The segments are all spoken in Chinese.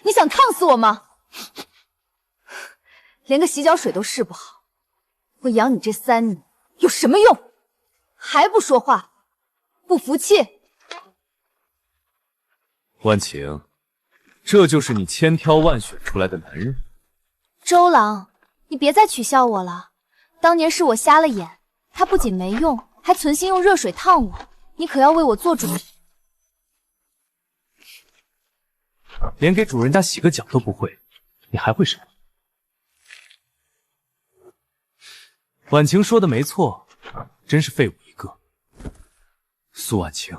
你想烫死我吗？连个洗脚水都试不好，我养你这3年有什么用？还不说话？不服气？万晴，这就是你千挑万选出来的男人。周郎，你别再取笑我了。当年是我瞎了眼，他不仅没用，还存心用热水烫我。你可要为我做主。连给主人家洗个脚都不会，你还会什么？婉晴说的没错，真是废物一个。苏婉晴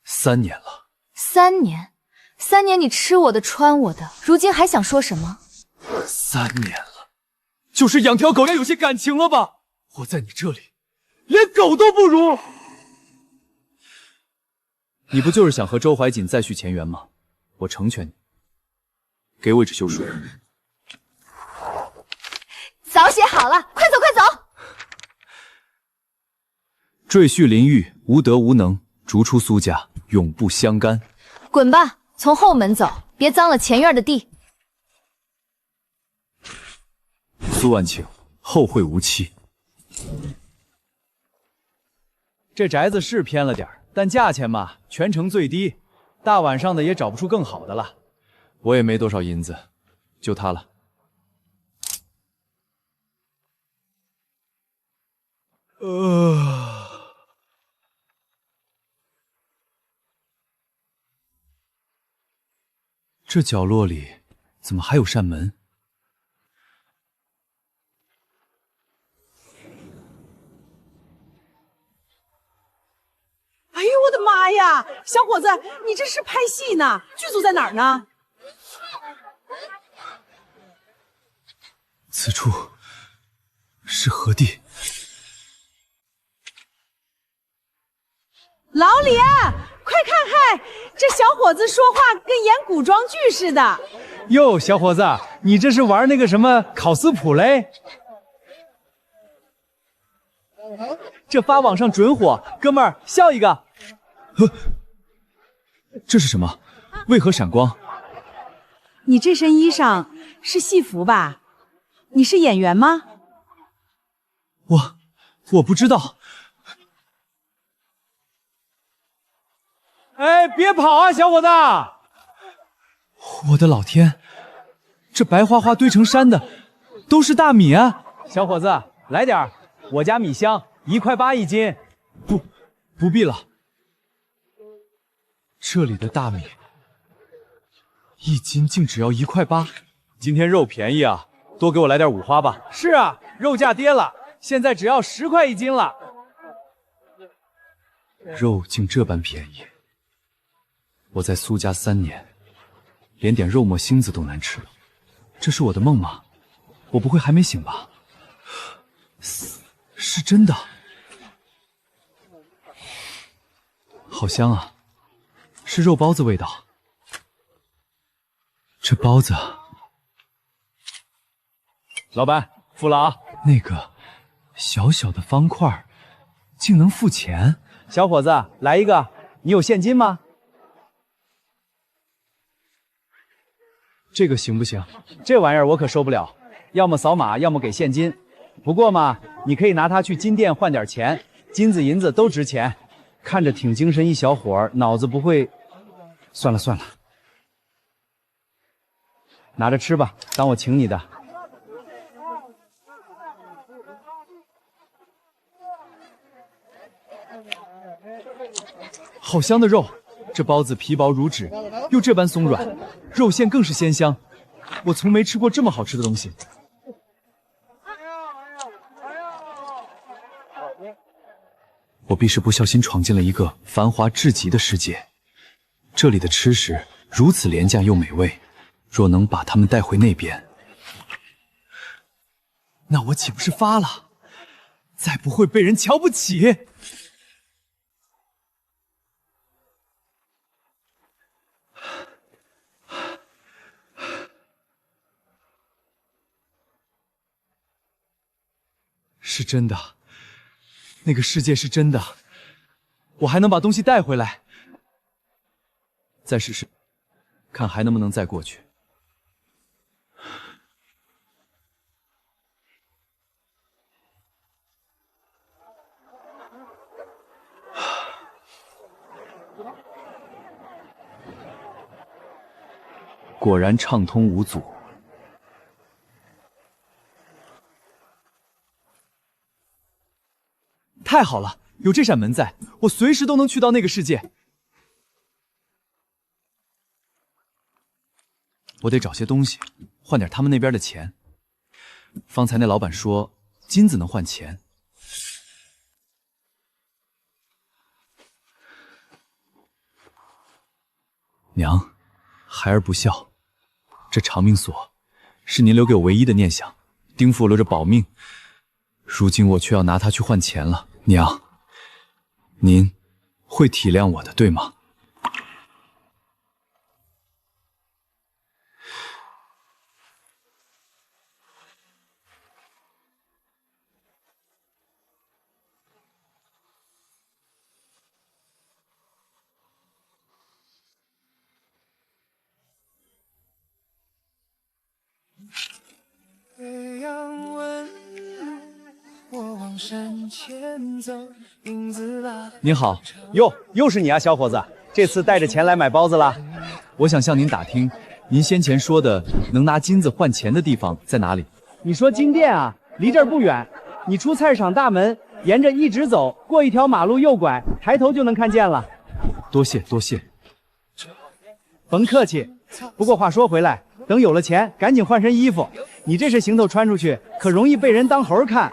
，3年了。3年，3年你吃我的穿我的，如今还想说什么？3年了，就是养条狗要有些感情了吧？我在你这里，连狗都不如。你不就是想和周怀瑾再续前缘吗？我成全你，给我一纸休书。早写好了，快走快走！赘婿林玉，无德无能，逐出苏家，永不相干。滚吧，从后门走，别脏了前院的地。苏婉晴，后会无期。这宅子是偏了点儿，但价钱嘛，全城最低，大晚上的也找不出更好的了。我也没多少银子，就它了。这角落里怎么还有扇门？哎呦我的妈呀，小伙子，你这是拍戏呢？剧组在哪儿呢？此处是何地？老李，快看看，这小伙子说话跟演古装剧似的。哟，小伙子，你这是玩那个什么考斯普嘞？这发网上准火，哥们儿笑一个。这是什么？为何闪光？你这身衣裳是戏服吧？你是演员吗？我不知道。哎，别跑啊，小伙子！我的老天，这白花花堆成山的都是大米啊！小伙子，来点儿，我家米香，1块8一斤。不必了。这里的大米1斤竟只要1块8。今天肉便宜啊，多给我来点五花吧。是啊，肉价跌了，现在只要10块1斤了。肉竟这般便宜。我在苏家3年，连点肉末星子都难吃了。这是我的梦吗？我不会还没醒吧？是真的。好香啊，是肉包子味道。这包子，老板付了啊。那个小小的方块竟能付钱。小伙子，来一个，你有现金吗？这个行不行？这玩意儿我可收不了，要么扫码，要么给现金。不过嘛，你可以拿它去金店换点钱，金子银子都值钱。看着挺精神一小伙儿，脑子不会……算了算了，拿着吃吧，当我请你的。好香的肉，这包子皮薄如纸，又这般松软，肉馅更是鲜香。我从没吃过这么好吃的东西。我必是不小心闯进了一个繁华至极的世界，这里的吃食如此廉价又美味，若能把它们带回那边，那我岂不是发了？再不会被人瞧不起。是真的，那个世界是真的，我还能把东西带回来。再试试，看还能不能再过去。果然畅通无阻。太好了，有这扇门在，我随时都能去到那个世界。我得找些东西，换点他们那边的钱。方才那老板说金子能换钱。娘，孩儿不孝。这长命锁是您留给我唯一的念想，丁父留着保命，如今我却要拿它去换钱了。娘，您会体谅我的，对吗？月阳温我往山前走，影子把您好，哟，又是你啊，小伙子，这次带着钱来买包子啦。我想向您打听，您先前说的能拿金子换钱的地方在哪里？你说金店啊，离这儿不远，你出菜市场大门，沿着一直走，过一条马路右拐，抬头就能看见了。多谢多谢。甭客气。不过话说回来，等有了钱，赶紧换身衣服。你这身行头穿出去，可容易被人当猴看。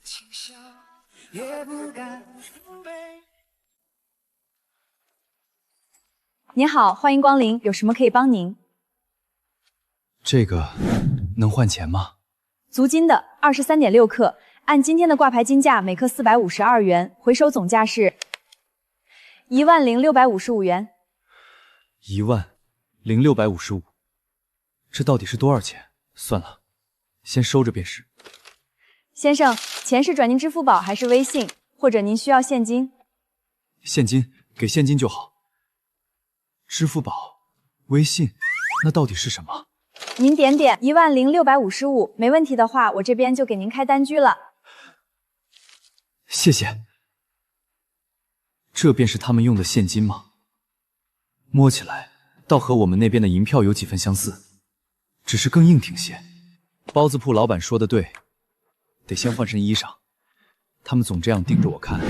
轻笑也不敢背。您好，欢迎光临，有什么可以帮您？这个能换钱吗？足金的23.6克，按今天的挂牌金价每克452元，回收总价是10655元。10655，这到底是多少钱？算了，先收着便是。先生，钱是转您支付宝还是微信？或者您需要现金？现金，给现金就好。支付宝、微信，那到底是什么？您点点10655，没问题的话，我这边就给您开单据了。谢谢。这便是他们用的现金吗？摸起来倒和我们那边的银票有几分相似，只是更硬挺些。包子铺老板说的对，得先换身衣裳。他们总这样盯着我看，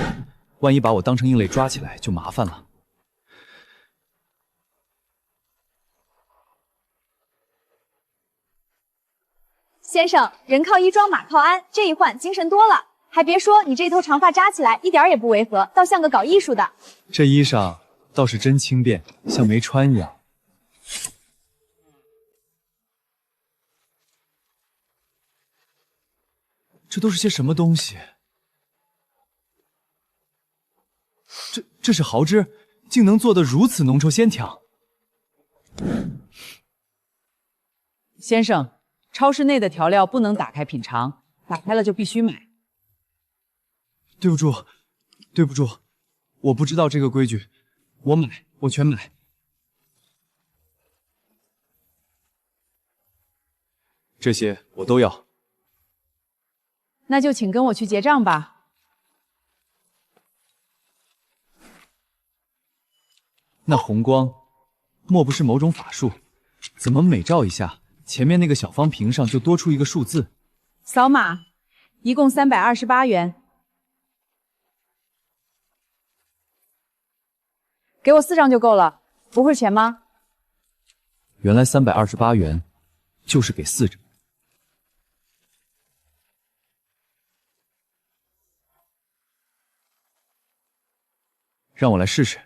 万一把我当成硬肋抓起来就麻烦了。先生，人靠衣装，马靠鞍，这一换精神多了。还别说，你这头长发扎起来一点也不违和，倒像个搞艺术的。这衣裳倒是真轻便，像没穿一样。这都是些什么东西？这是蚝汁，竟能做得如此浓稠鲜调。先生，超市内的调料不能打开品尝，打开了就必须买。对不住，对不住，我不知道这个规矩，我全买。这些我都要。那就请跟我去结账吧。那红光，莫不是某种法术？怎么每照一下，前面那个小方屏上就多出一个数字？扫码，一共328元。给我4张就够了，不会钱吗？原来328元就是给4张。让我来试试，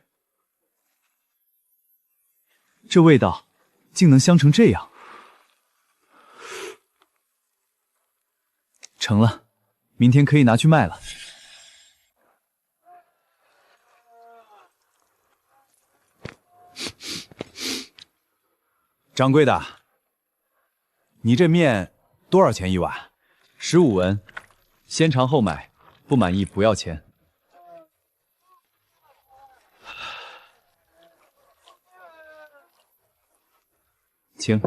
这味道竟能香成这样。成了，明天可以拿去卖了。掌柜的，你这面多少钱一碗？15文，先尝后买，不满意不要钱。请。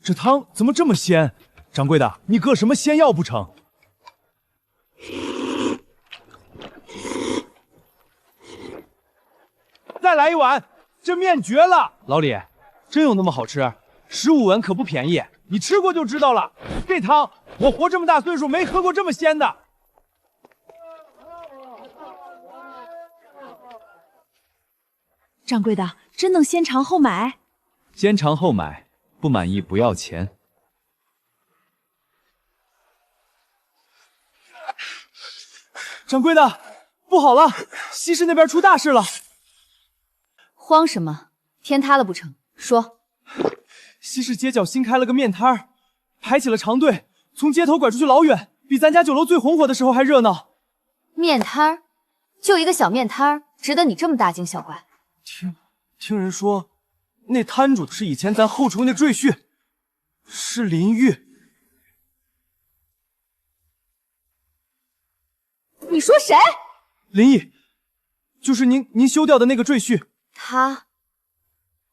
这汤怎么这么鲜？掌柜的，你搁什么仙药不成？再来一碗，这面绝了！老李，真有那么好吃？15文可不便宜，你吃过就知道了。这汤我活这么大岁数没喝过这么鲜的。掌柜的，真能先尝后买？先尝后买，不满意不要钱。掌柜的，不好了，西市那边出大事了！慌什么？天塌了不成？说。西市街角新开了个面摊儿，排起了长队，从街头拐出去老远，比咱家酒楼最红火的时候还热闹。面摊儿，就一个小面摊儿，值得你这么大惊小怪？听人说，那摊主是以前咱后厨那赘婿，是林玉。你说谁？林毅，就是您休掉的那个赘婿。他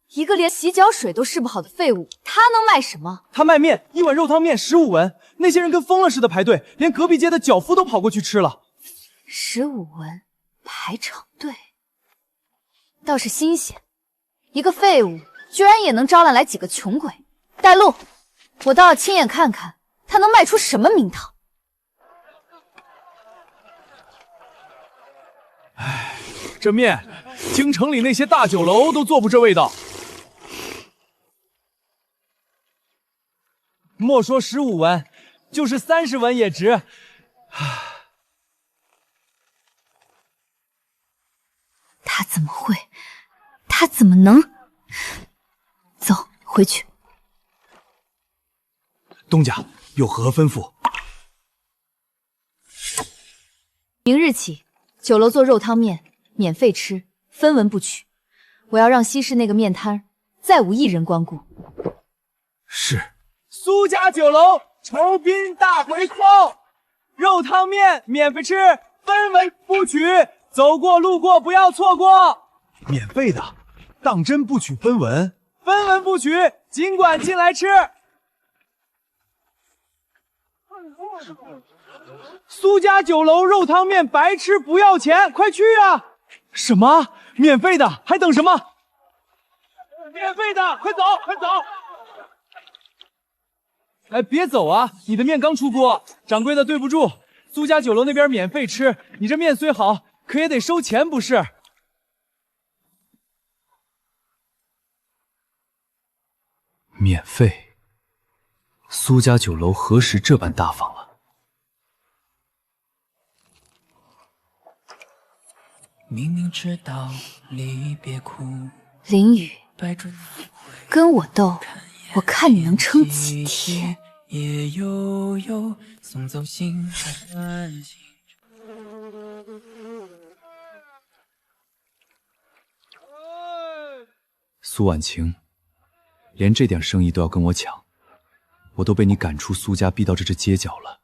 一个连洗脚水都试不好的废物，他能卖什么？他卖面，一碗肉汤面15文，那些人跟疯了似的排队，连隔壁街的脚夫都跑过去吃了。15文排场队，倒是新鲜。一个废物居然也能招揽来几个穷鬼。带路，我倒要亲眼看看他能卖出什么名堂。唉，这面，京城里那些大酒楼都做不这味道。莫说15文，就是30文也值。他怎么会？他怎么能？走，回去。东家有何吩咐？明日起，酒楼做肉汤面，免费吃，分文不取。我要让西市那个面摊再无一人光顾。是。苏家酒楼酬宾大回扣，肉汤面免费吃，分文不取，走过路过不要错过。免费的，当真不取分文？分文不取，尽管进来吃。苏家酒楼肉汤面白吃不要钱，快去啊！什么？免费的，还等什么？免费的，快走，快走！哎，别走啊！你的面刚出锅，掌柜的对不住，苏家酒楼那边免费吃，你这面虽好，可也得收钱不是？免费？苏家酒楼何时这般大方了？明明知道离别苦，林雨，跟我斗，我看你能撑几天。夜悠悠，送走心寒。苏婉晴，连这点生意都要跟我抢，我都被你赶出苏家，逼到这街角了，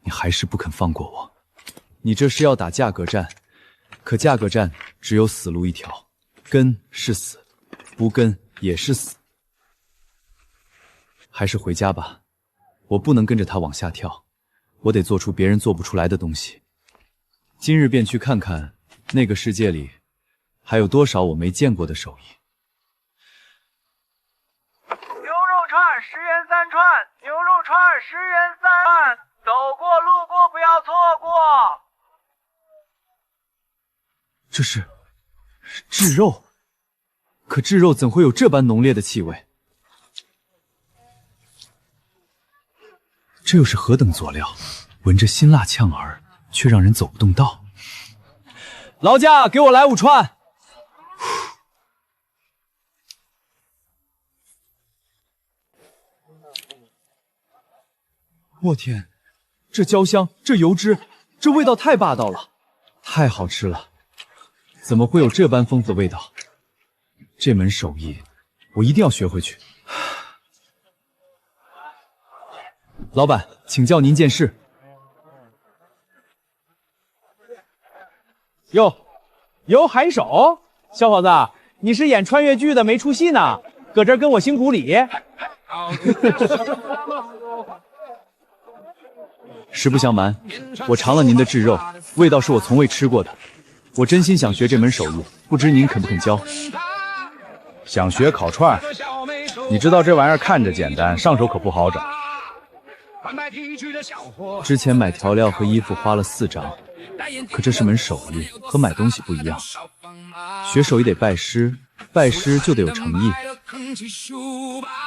你还是不肯放过我。你这是要打价格战，可价格战只有死路一条，跟是死，不跟也是死。还是回家吧，我不能跟着他往下跳，我得做出别人做不出来的东西。今日便去看看那个世界里还有多少我没见过的手艺。牛肉串10元3串，牛肉串10元3串，走过路过不要错过。这是炙肉，可炙肉怎会有这般浓烈的气味？这又是何等佐料？闻着辛辣呛耳，却让人走不动道。劳驾，给我来5串。我天，这焦香，这油脂，这味道太霸道了，太好吃了！怎么会有这般丰富的味道？这门手艺，我一定要学回去。老板，请教您件事。有海手，小伙子，你是演穿越剧的没出戏呢，搁这儿跟我行古礼。实不相瞒，我尝了您的炙肉，味道是我从未吃过的。我真心想学这门手艺，不知您肯不肯教？想学烤串，你知道这玩意儿看着简单，上手可不好整。之前买调料和衣服花了4张，可这是门手艺，和买东西不一样。学手艺得拜师，拜师就得有诚意，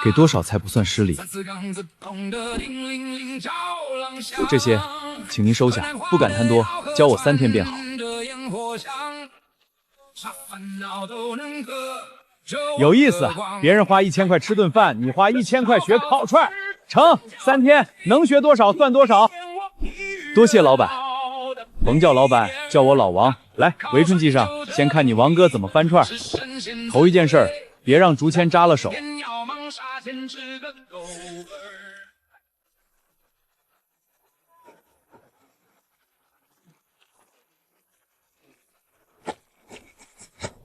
给多少才不算失礼。这些，请您收下，不敢贪多，教我3天便好。有意思，别人花1000块吃顿饭，你花1000块学烤串，成，3天能学多少算多少。多谢老板，甭叫老板，叫我老王。来，围春记上，先看你王哥怎么翻串。头一件事儿，别让竹签扎了手。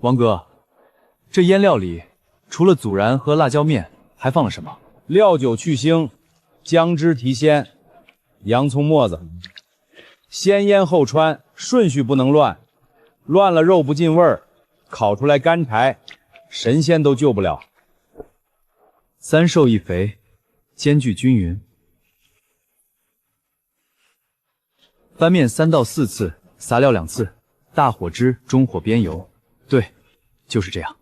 王哥，这腌料里除了孜然和辣椒面，还放了什么？料酒去腥，姜汁提鲜，洋葱末子，先腌后穿，顺序不能乱，乱了肉不进味儿，烤出来干柴，神仙都救不了。3瘦1肥，间距均匀。翻面3到4次，撒料2次，大火汁，中火煸油。对，就是这样。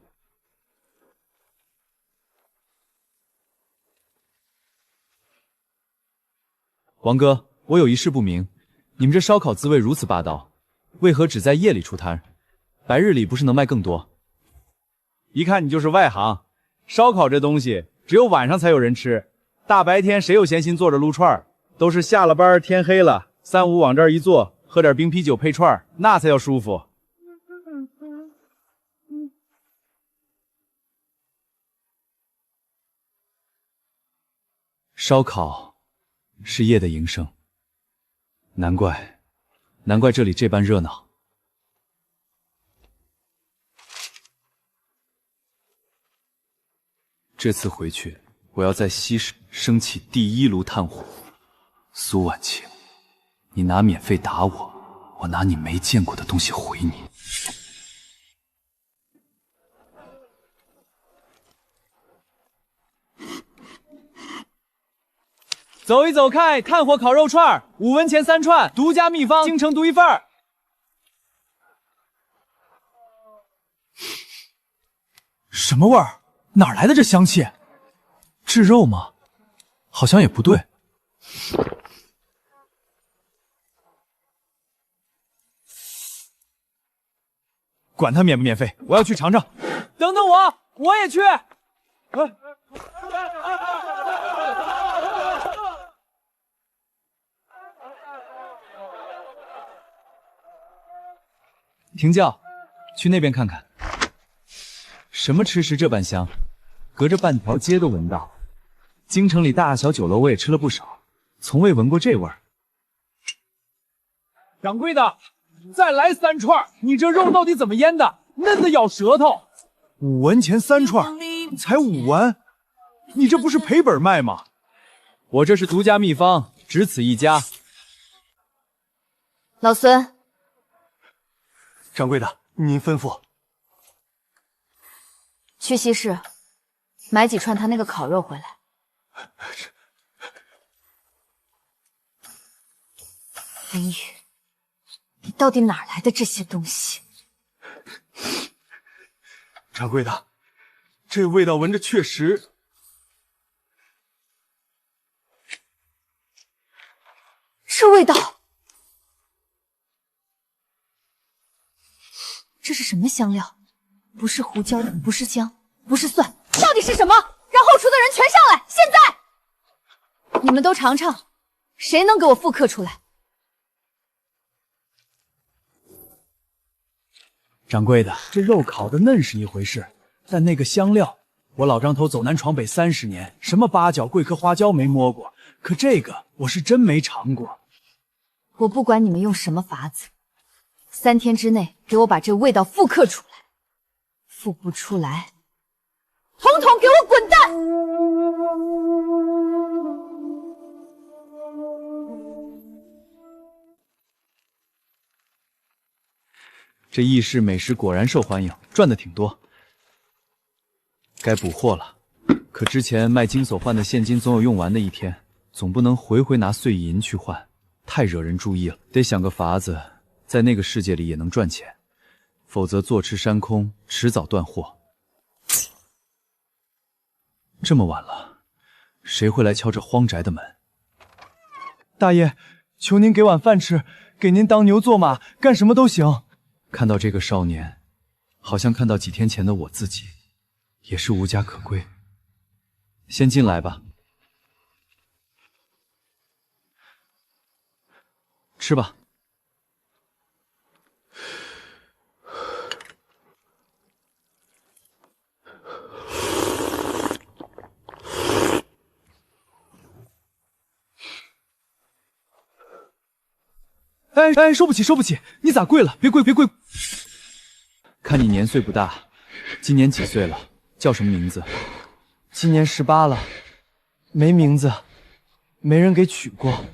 王哥，我有一事不明，你们这烧烤滋味如此霸道，为何只在夜里出摊？白日里不是能卖更多？一看你就是外行，烧烤这东西只有晚上才有人吃，大白天谁有闲心坐着撸串？都是下了班天黑了，3、5往这儿一坐，喝点冰啤酒配串，那才叫舒服。烧烤是夜的营生，难怪这里这般热闹。这次回去，我要在西市升起第1炉炭火。苏婉晴，你拿免费打我，我拿你没见过的东西回你。走一走看，炭火烤肉串，5文钱3串，独家秘方，京城独一份儿。什么味儿？哪来的这香气？炙肉吗？好像也不对。管它免不免费，我要去尝尝。等等我，我也去。停轿，去那边看看。什么吃食这般香，隔着半条街都闻到。京城里大小酒楼我也吃了不少，从未闻过这味儿。掌柜的，再来3串，你这肉到底怎么腌的？嫩的咬舌头。5文钱3串，才5文，你这不是赔本卖吗？我这是独家秘方，只此一家。老孙，掌柜的，您吩咐。去西市买几串他那个烤肉回来。林雨，你到底哪来的这些东西？掌柜的，这味道闻着确实……这味道，这是什么香料？不是胡椒，不是姜，不是蒜，到底是什么？让后厨的人全上来！现在！你们都尝尝，谁能给我复刻出来？掌柜的，这肉烤的嫩是一回事，但那个香料，我老张头走南闯北30年，什么八角、桂科、花椒没摸过，可这个我是真没尝过。我不管你们用什么法子，3天之内给我把这味道复刻出来，复不出来，统统给我滚蛋！这异世美食果然受欢迎，赚的挺多。该补货了。可之前卖金所换的现金总有用完的一天，总不能回回拿碎银去换，太惹人注意了。得想个法子，在那个世界里也能赚钱，否则坐吃山空，迟早断货。这么晚了，谁会来敲这荒宅的门？大爷，求您给碗饭吃，给您当牛做马，干什么都行。看到这个少年，好像看到几天前的我自己，也是无家可归。先进来吧，吃吧。哎，收不起，收不起！你咋跪了？别跪，别跪！看你年岁不大，今年几岁了？叫什么名字？今年18了，没名字，没人给取过。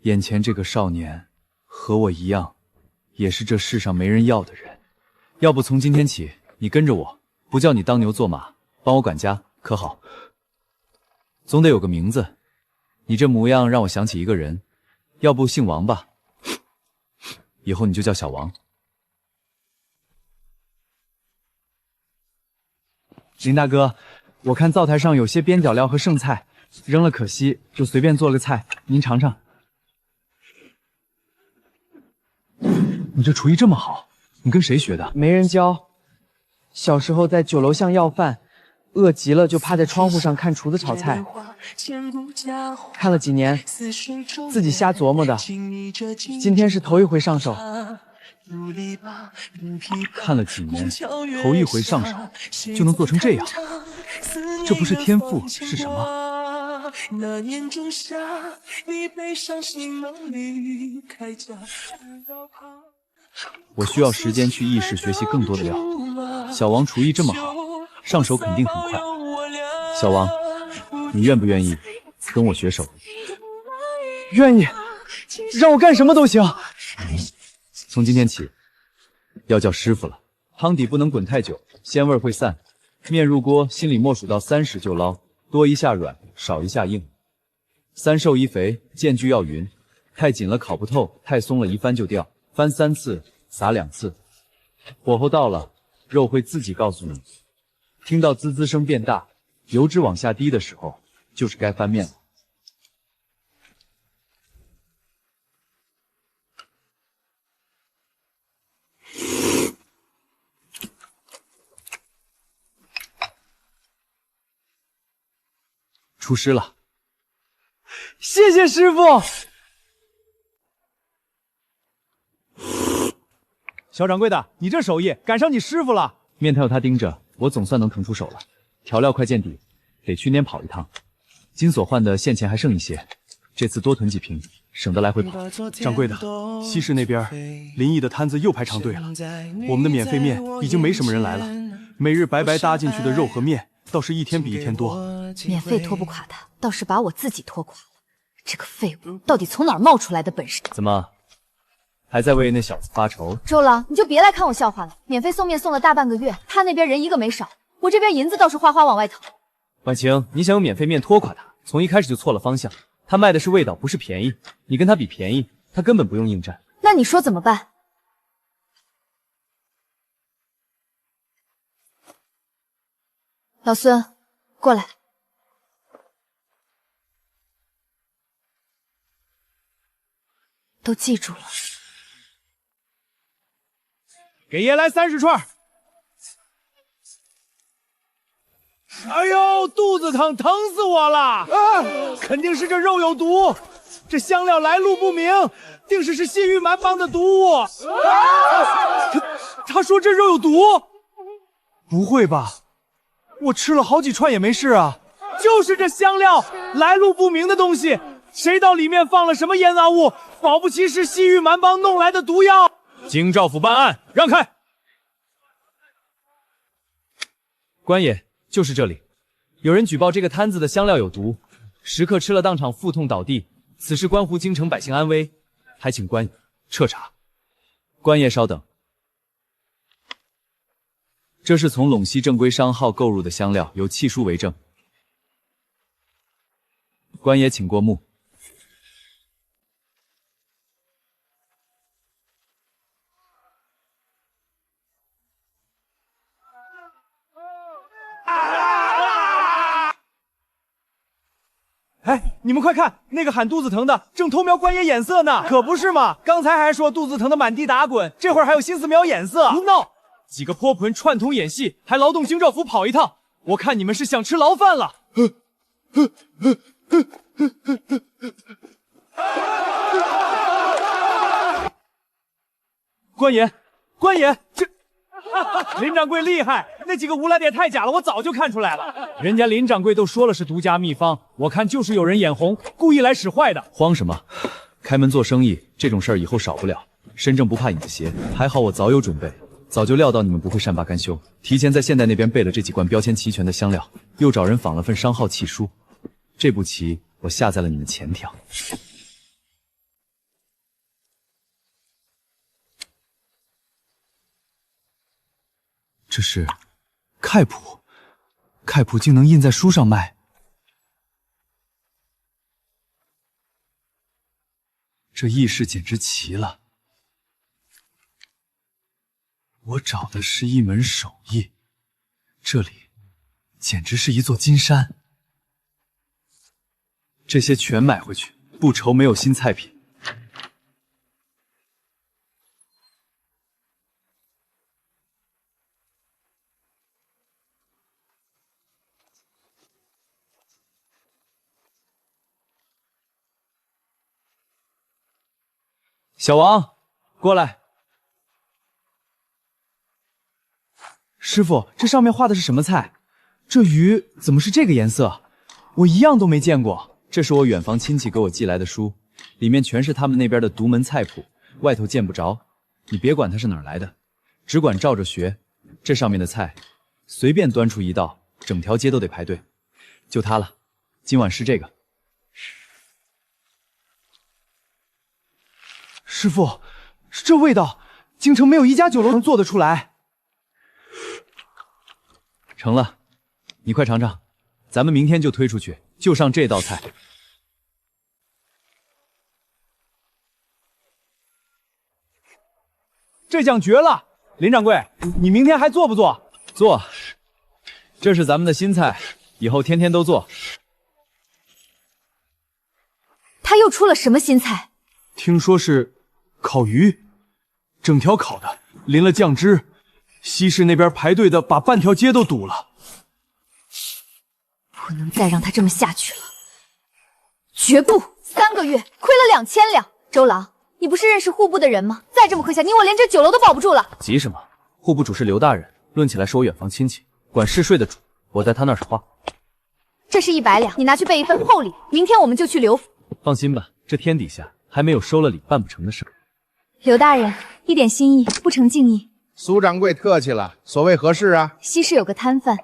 眼前这个少年，和我一样，也是这世上没人要的人。要不从今天起，你跟着我，不叫你当牛做马，帮我管家，可好？总得有个名字。你这模样让我想起一个人，要不姓王吧？以后你就叫小王。林大哥，我看灶台上有些边角料和剩菜，扔了可惜，就随便做了个菜，您尝尝。你这厨艺这么好，你跟谁学的？没人教，小时候在酒楼巷要饭，饿极了就趴在窗户上看厨子炒菜，看了几年，自己瞎琢磨的。今天是头一回上手。看了几年，头一回上手就能做成这样，这不是天赋是什么？我需要时间去异世学习更多的料。小王厨艺这么好，上手肯定很快。小王，你愿不愿意跟我学手艺？愿意，让我干什么都行。从今天起，要叫师傅了。汤底不能滚太久，鲜味会散。面入锅，心里默数到30就捞，多一下软，少一下硬。3瘦1肥，间距要匀。太紧了烤不透，太松了一翻就掉。翻3次，撒2次。火候到了，肉会自己告诉你。听到滋滋声变大，油脂往下滴的时候，就是该翻面了。出师了，谢谢师傅。小掌柜的，你这手艺赶上你师傅了。面条有他盯着，我总算能腾出手了。调料快见底，得去年跑一趟。金所换的现钱还剩一些，这次多囤几瓶，省得来回跑。掌柜的，西市那边林毅的摊子又排长队了，我们的免费面已经没什么人来了，每日白白搭进去的肉和面倒是一天比一天多。免费拖不垮他，倒是把我自己拖垮了。这个废物到底从哪儿冒出来的本事？怎么，还在为那小子发愁？周郎，你就别来看我笑话了。免费送面送了大半个月，他那边人一个没少，我这边银子倒是哗哗往外淌。婉晴，你想用免费面拖垮他，从一开始就错了方向。他卖的是味道，不是便宜。你跟他比便宜，他根本不用应战。那你说怎么办？老孙，过来。都记住了。给爷来30串。哎呦，肚子疼，疼死我了！啊，肯定是这肉有毒，这香料来路不明，定是西域蛮帮的毒物。他说这肉有毒？不会吧？我吃了好几串也没事啊。就是这香料来路不明的东西，谁到里面放了什么烟杂物，保不齐是西域蛮帮弄来的毒药。京兆府办案，让开！官爷，就是这里，有人举报这个摊子的香料有毒，食客吃了当场腹痛倒地，此事关乎京城百姓安危，还请官爷彻查。官爷稍等，这是从陇西正规商号购入的香料，有契书为证。官爷请过目。哎，你们快看，那个喊肚子疼的正偷瞄官爷眼色呢，可不是嘛？刚才还说肚子疼的满地打滚，这会儿还有心思瞄眼色。胡闹！几个泼盆串通演戏，还劳动京兆府跑一趟，我看你们是想吃牢饭了。官爷，官爷，这林掌柜厉害，那几个无赖的也太假了，我早就看出来了。人家林掌柜都说了是独家秘方，我看就是有人眼红，故意来使坏的。慌什么？开门做生意这种事儿以后少不了。身正不怕影子斜，还好我早有准备，早就料到你们不会善罢甘休，提前在现代那边备了这几罐标签齐全的香料，又找人仿了份商号契书。这步棋我下在了你们前条。这是开谱，开谱竟能印在书上卖，这意识简直奇了。我找的是一门手艺，这里简直是一座金山。这些全买回去，不愁没有新菜品。小王，过来。师傅，这上面画的是什么菜？这鱼怎么是这个颜色？我一样都没见过。这是我远房亲戚给我寄来的书，里面全是他们那边的独门菜谱，外头见不着。你别管它是哪儿来的，只管照着学。这上面的菜，随便端出一道，整条街都得排队。就它了，今晚是这个。师傅，这味道，京城没有一家酒楼能做得出来。成了，你快尝尝，咱们明天就推出去，就上这道菜。这酱绝了！林掌柜，你明天还做不做？做，这是咱们的新菜，以后天天都做。他又出了什么新菜？听说是烤鱼，整条烤的，淋了酱汁。西市那边排队的把半条街都堵了。不能再让他这么下去了，绝不！3个月亏了2000两。周郎，你不是认识户部的人吗？再这么亏下，你我连这酒楼都保不住了。急什么？户部主是刘大人，论起来是我远房亲戚，管事税的主，我在他那儿是花。这是100两，你拿去备一份厚礼，明天我们就去刘府。放心吧，这天底下还没有收了礼办不成的事。刘大人，一点心意不成敬意。苏掌柜客气了，所谓何事啊？西市有个摊贩，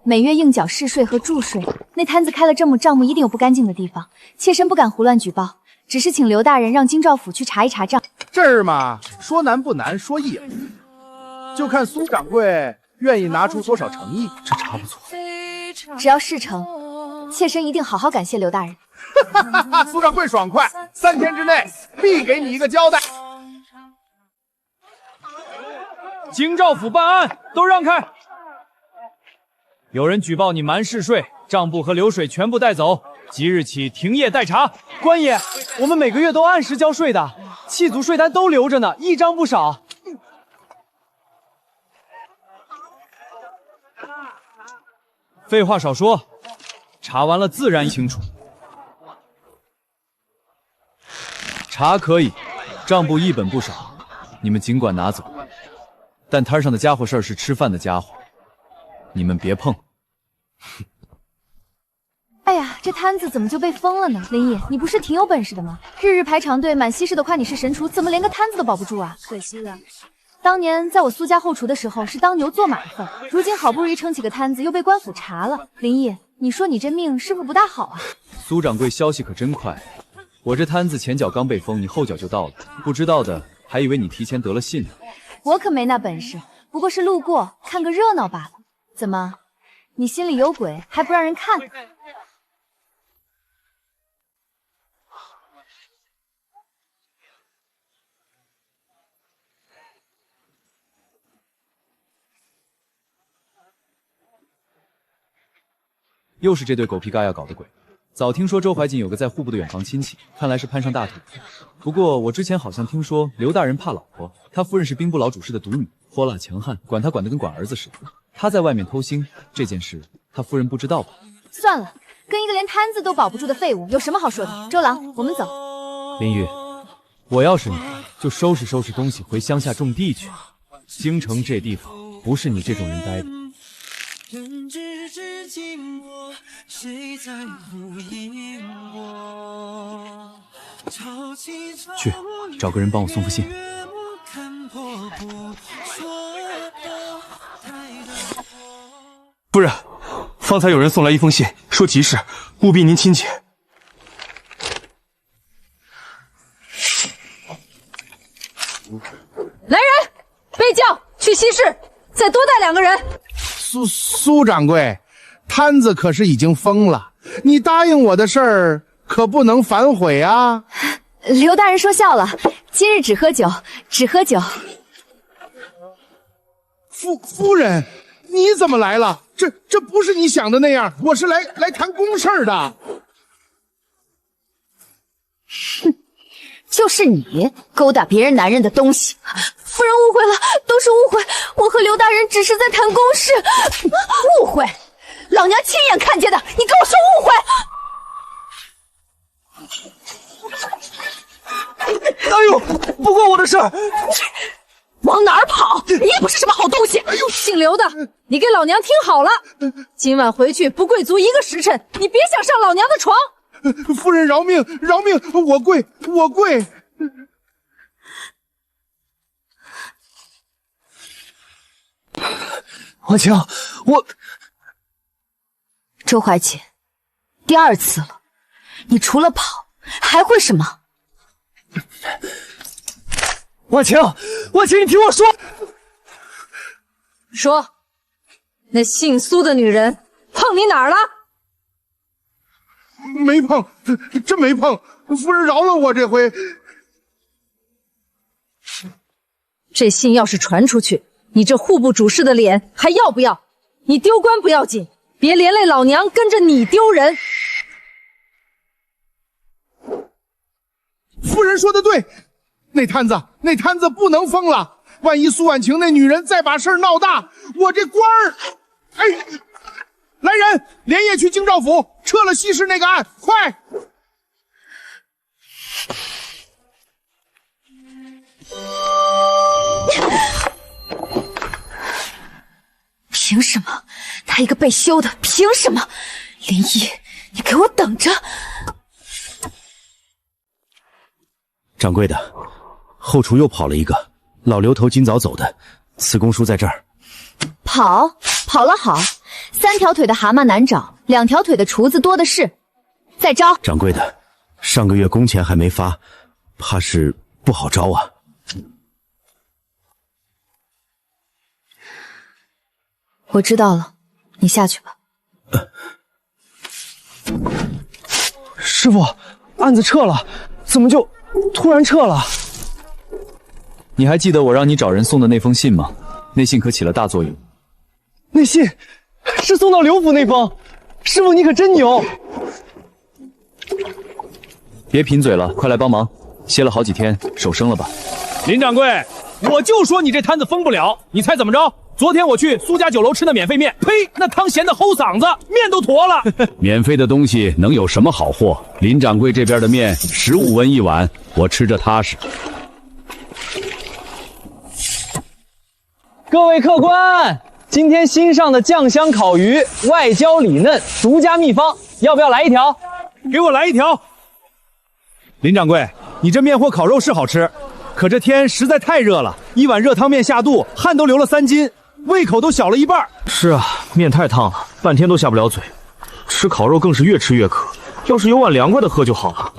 每月应缴市税和住税，那摊子开了这么账目，一定有不干净的地方。妾身不敢胡乱举报，只是请刘大人让京兆府去查一查账。这儿嘛，说难不难，说易也不易，就看苏掌柜愿意拿出多少诚意。这茶不错，只要事成，妾身一定好好感谢刘大人。苏掌柜爽快，3天之内必给你一个交代。京兆府办案，都让开！有人举报你瞒市税，账簿和流水全部带走，即日起停业待查。官爷，我们每个月都按时交税的，契足税单都留着呢，一张不少。废话少说，查完了自然清楚。茶可以，账簿一本不少，你们尽管拿走。但摊上的家伙事儿是吃饭的家伙，你们别碰。哎呀，这摊子怎么就被封了呢？林毅，你不是挺有本事的吗？日日排长队，满西市都夸你是神厨，怎么连个摊子都保不住啊？可惜了。当年在我苏家后厨的时候是当牛做马的份，如今好不容易撑起个摊子，又被官府查了。林毅，你说你这命是不是不大好啊？苏掌柜消息可真快，我这摊子前脚刚被封，你后脚就到了，不知道的还以为你提前得了信呢。我可没那本事，不过是路过，看个热闹罢了。怎么，你心里有鬼还不让人看？又是这对狗皮疙瘩搞的鬼。早听说周怀瑾有个在户部的远房亲戚，看来是攀上大腿。不过我之前好像听说刘大人怕老婆，他夫人是兵部老主事的独女，泼辣强悍，管他管得跟管儿子似的。他在外面偷腥这件事，他夫人不知道吧？算了，跟一个连摊子都保不住的废物有什么好说的？周郎，我们走。林玉，我要是你，就收拾收拾东西回乡下种地去。京城这地方不是你这种人待的。人知知寂寞，谁在乎因果？去找个人帮我送封信。夫人，方才有人送来一封信，说急事，务必您亲切。来人，备轿去西市，再多带2个人。苏掌柜，摊子可是已经封了，你答应我的事儿可不能反悔啊！刘大人说笑了，今日只喝酒，只喝酒。夫人，你怎么来了？这不是你想的那样，我是来谈公事的。哼，就是你勾搭别人男人的东西。夫人误会了，都是误会，我和刘大人只是在谈公事。误会？老娘亲眼看见的，你跟我说误会？哎呦，不关我的事儿！往哪儿跑？你也不是什么好东西！姓刘的，你给老娘听好了，今晚回去不跪足1个时辰，你别想上老娘的床。夫人饶命，饶命！我跪，我跪！婉清，周怀瑾，第2次了，你除了跑还会什么？婉清，你听我说。说，那姓苏的女人碰你哪儿了？没碰，真没碰。夫人饶了我这回。这信要是传出去，你这户部主事的脸还要不要？你丢官不要紧，别连累老娘跟着你丢人。夫人说的对，那摊子不能封了。万一苏婉晴那女人再把事儿闹大，我这官儿……哎，来人，连夜去京兆府撤了西市那个案，快！凭什么？他一个被休的，凭什么？林毅，你给我等着！掌柜的，后厨又跑了一个，老刘头今早走的，此公书在这儿。跑了好，3条腿的蛤蟆难找，2条腿的厨子多的是。再招。掌柜的，上个月工钱还没发，怕是不好招啊。我知道了，你下去吧。师傅，案子撤了，怎么就突然撤了？你还记得我让你找人送的那封信吗？那信可起了大作用。那信是送到刘府那封，师傅你可真牛！别贫嘴了，快来帮忙！歇了好几天，手生了吧？林掌柜，我就说你这摊子封不了，你猜怎么着？昨天我去苏家酒楼吃那免费面，呸，那汤咸的齁嗓子，面都坨了。免费的东西能有什么好货？林掌柜这边的面15文一碗，我吃着踏实。各位客官，今天新上的酱香烤鱼，外焦里嫩，独家秘方，要不要来一条？给我来一条。林掌柜，你这面或烤肉是好吃，可这天实在太热了，一碗热汤面下肚，汗都流了3斤。胃口都小了一半。是啊，面太烫了，半天都下不了嘴。吃烤肉更是越吃越渴，要是有碗凉快的喝就好了。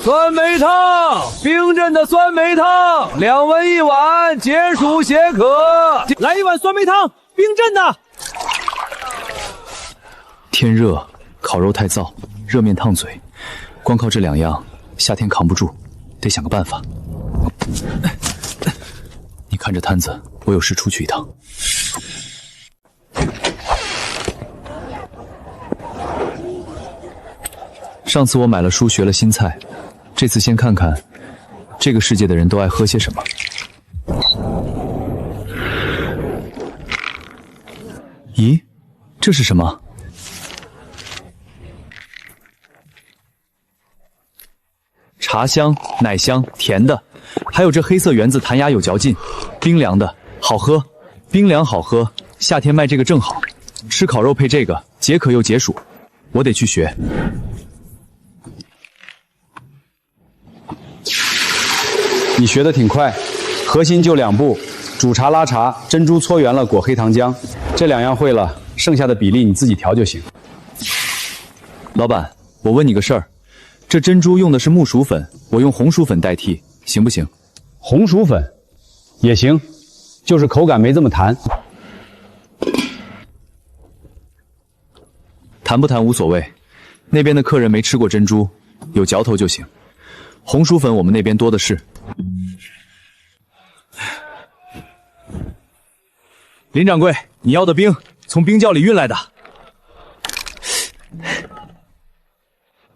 酸梅汤，冰镇的酸梅汤，2文1碗，解暑解渴。来1碗酸梅汤，冰镇的。天热，烤肉太燥，热面烫嘴，光靠这2样，夏天扛不住，得想个办法。你看着摊子，我有事出去一趟。上次我买了书，学了新菜，这次先看看这个世界的人都爱喝些什么。咦，这是什么？茶香、奶香、甜的，还有这黑色圆子，弹牙有嚼劲，冰凉的，好喝，冰凉好喝，夏天卖这个正好，吃烤肉配这个，解渴又解暑，我得去学。你学得挺快，核心就2步：煮茶、拉茶，珍珠搓圆了裹黑糖浆。这2样会了，剩下的比例你自己调就行。老板，我问你个事儿，这珍珠用的是木薯粉，我用红薯粉代替，行不行？红薯粉也行，就是口感没这么弹。弹不弹无所谓，那边的客人没吃过珍珠，有嚼头就行。红薯粉我们那边多的是。林掌柜，你要的冰从冰窖里运来的，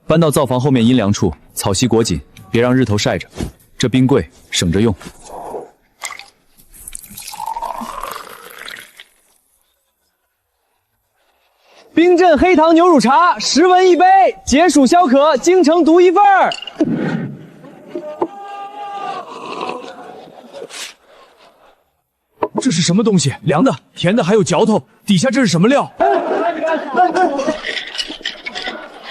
搬到灶房后面阴凉处，草席裹紧，别让日头晒着。这冰柜省着用。冰镇黑糖牛乳茶，10文1杯，解暑消渴，京城独一份儿。这是什么东西？凉的、甜的，还有嚼头。底下这是什么料？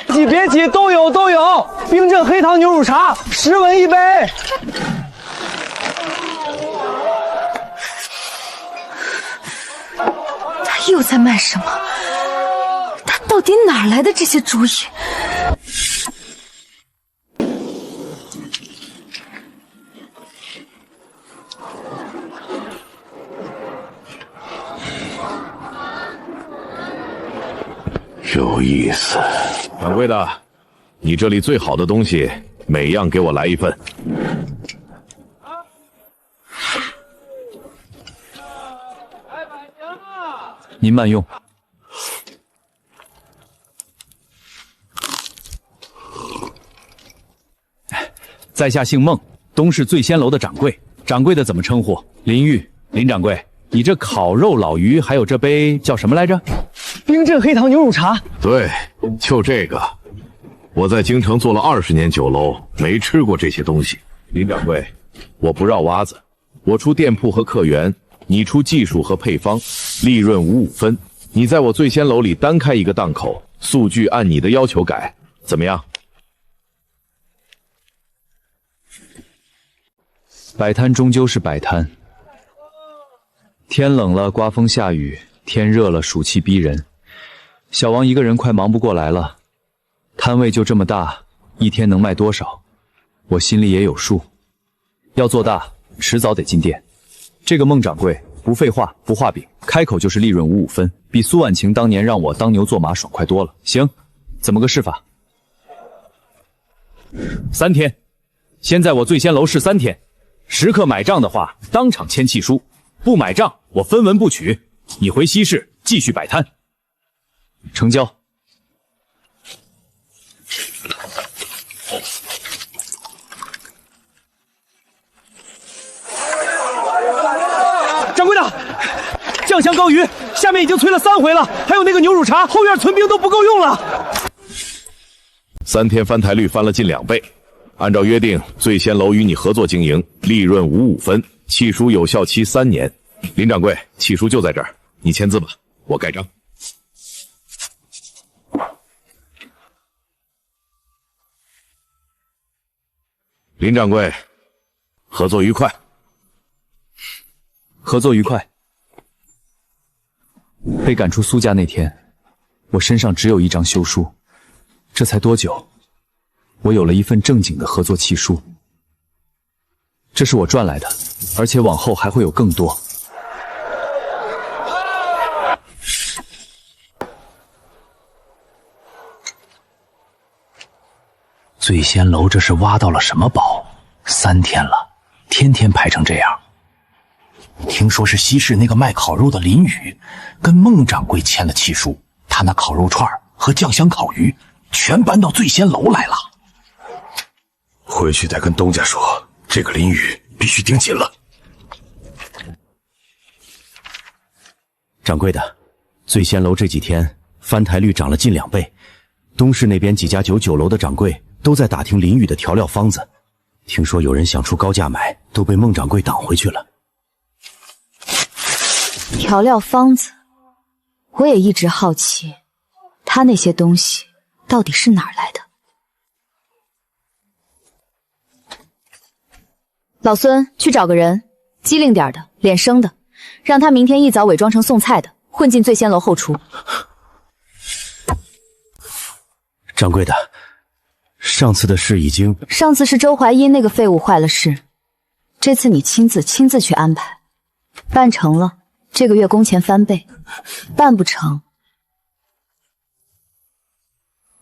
别急，都有。冰镇黑糖牛乳茶，10文1杯。他又在卖什么？他到底哪来的这些主意？有意思。掌柜的，你这里最好的东西，每样给我来1份。您慢用。在下姓孟，东市醉仙楼的掌柜。掌柜的怎么称呼？林玉。林掌柜，你这烤肉老鱼，还有这杯叫什么来着？冰镇黑糖牛乳茶。对，就这个。我在京城做了20年酒楼，没吃过这些东西。林掌柜，我不绕弯子，我出店铺和客源，你出技术和配方，利润55分。你在我醉仙楼里单开一个档口，素具按你的要求改，怎么样？摆摊终究是摆摊，天冷了刮风下雨，天热了暑气逼人，小王一个人快忙不过来了。摊位就这么大，一天能卖多少，我心里也有数。要做大，迟早得进店。这个孟掌柜不废话不画饼，开口就是利润55分，比苏婉晴当年让我当牛做马爽快多了。行，怎么个试法？3天，先在我醉仙楼试3天，食客买账的话，当场签契书；不买账，我分文不取。你回西市继续摆摊。成交。掌柜的，酱香膏鱼下面已经催了3回了，还有那个牛乳茶，后院存冰都不够用了。3天翻台率翻了近2倍。按照约定，醉仙楼与你合作经营，利润55分，契书有效期3年。林掌柜，契书就在这儿，你签字吧，我盖章。林掌柜，合作愉快。合作愉快。被赶出苏家那天，我身上只有1张休书，这才多久，我有了一份正经的合作契书，这是我赚来的，而且往后还会有更多。醉仙楼这是挖到了什么宝？3天了，天天排成这样。听说是西市那个卖烤肉的林宇跟孟掌柜签了契书，他那烤肉串和酱香烤鱼全搬到醉仙楼来了。回去得跟东家说，这个林宇必须盯紧了。掌柜的，醉仙楼这几天翻台率涨了近2倍，东市那边几家酒楼的掌柜都在打听林宇的调料方子，听说有人想出高价买，都被孟掌柜挡回去了。调料方子，我也一直好奇，他那些东西到底是哪儿来的？老孙，去找个人，机灵点的，脸生的，让他明天一早伪装成送菜的，混进醉仙楼后厨。掌柜的，上次的事已经……上次是周怀一那个废物坏了事，这次你亲自去安排，办成了，这个月工钱翻倍；办不成，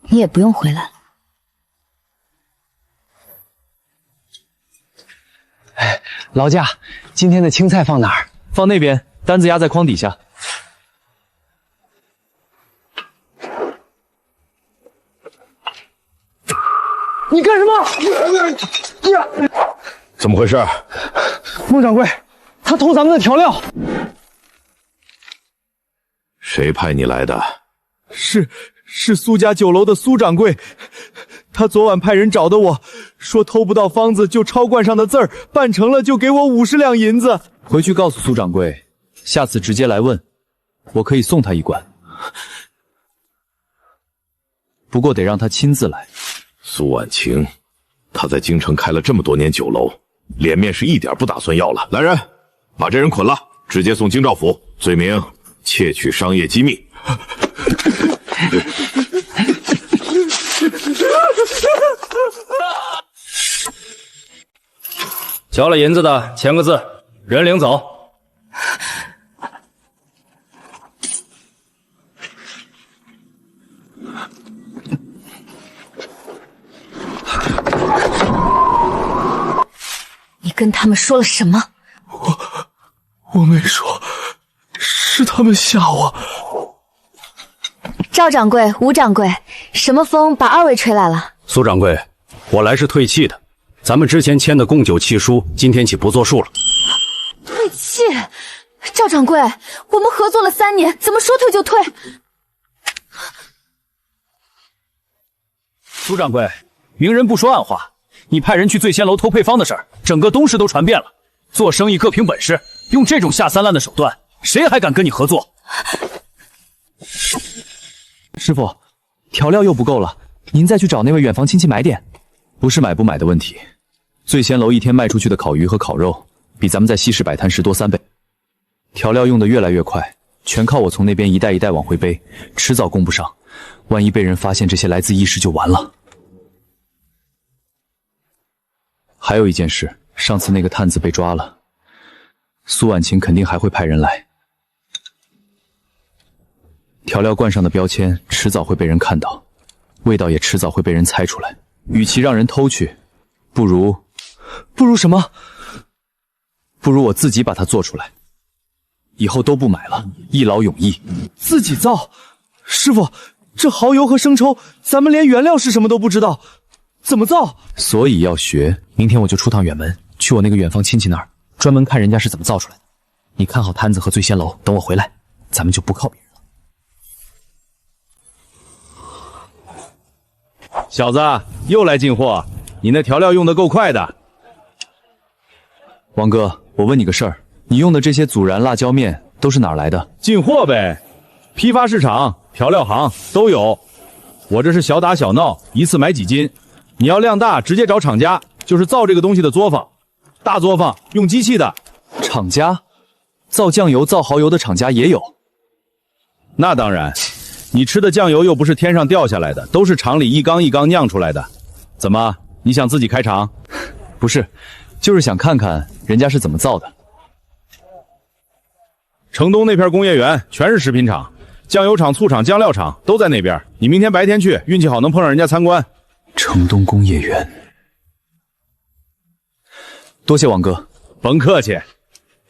你也不用回来了。哎，劳驾，今天的青菜放哪儿？放那边，单子压在筐底下。你干什么？怎么回事？孟掌柜，他偷咱们的调料。谁派你来的？是苏家酒楼的苏掌柜，他昨晚派人找的我，说偷不到方子就抄罐上的字儿，办成了就给我50两银子。回去告诉苏掌柜，下次直接来问，我可以送他一罐，不过得让他亲自来。苏婉晴，他在京城开了这么多年酒楼，脸面是一点不打算要了。来人，把这人捆了，直接送京兆府，罪名窃取商业机密。交了银子的签个字，人领走。你跟他们说了什么？我没说，是他们吓我。赵掌柜、吴掌柜，什么风把2位吹来了？苏掌柜，我来是退气的，咱们之前签的供酒契书，今天起不作数了。退气？赵掌柜，我们合作了3年，怎么说退就退？苏掌柜，明人不说暗话，你派人去醉仙楼偷配方的事儿，整个东市都传遍了。做生意各凭本事，用这种下三滥的手段，谁还敢跟你合作？师傅，调料又不够了，您再去找那位远房亲戚买点。不是买不买的问题，醉仙楼一天卖出去的烤鱼和烤肉，比咱们在西市摆摊时多3倍。调料用的越来越快，全靠我从那边一袋一袋往回背，迟早供不上。万一被人发现这些来自一市就完了。还有一件事，上次那个探子被抓了，苏婉晴肯定还会派人来。调料罐上的标签迟早会被人看到，味道也迟早会被人猜出来。与其让人偷去，不如什么？不如我自己把它做出来，以后都不买了，一劳永逸。自己造？师傅，这蚝油和生抽，咱们连原料是什么都不知道，怎么造？所以要学。明天我就出趟远门，去我那个远房亲戚那儿，专门看人家是怎么造出来的。你看好摊子和醉仙楼，等我回来，咱们就不靠别人了。小子，又来进货，你那调料用的够快的。王哥，我问你个事儿，你用的这些孜然辣椒面都是哪儿来的？进货呗，批发市场、调料行都有。我这是小打小闹，一次买几斤。你要量大，直接找厂家，就是造这个东西的作坊。大作坊用机器的。厂家？造酱油、造蚝油的厂家也有。那当然，你吃的酱油又不是天上掉下来的，都是厂里一缸一缸酿出来的。怎么，你想自己开厂？不是，就是想看看人家是怎么造的。城东那片工业园全是食品厂，酱油厂、醋厂、酱料厂都在那边。你明天白天去，运气好能碰上人家参观。城东工业园，多谢王哥。甭客气，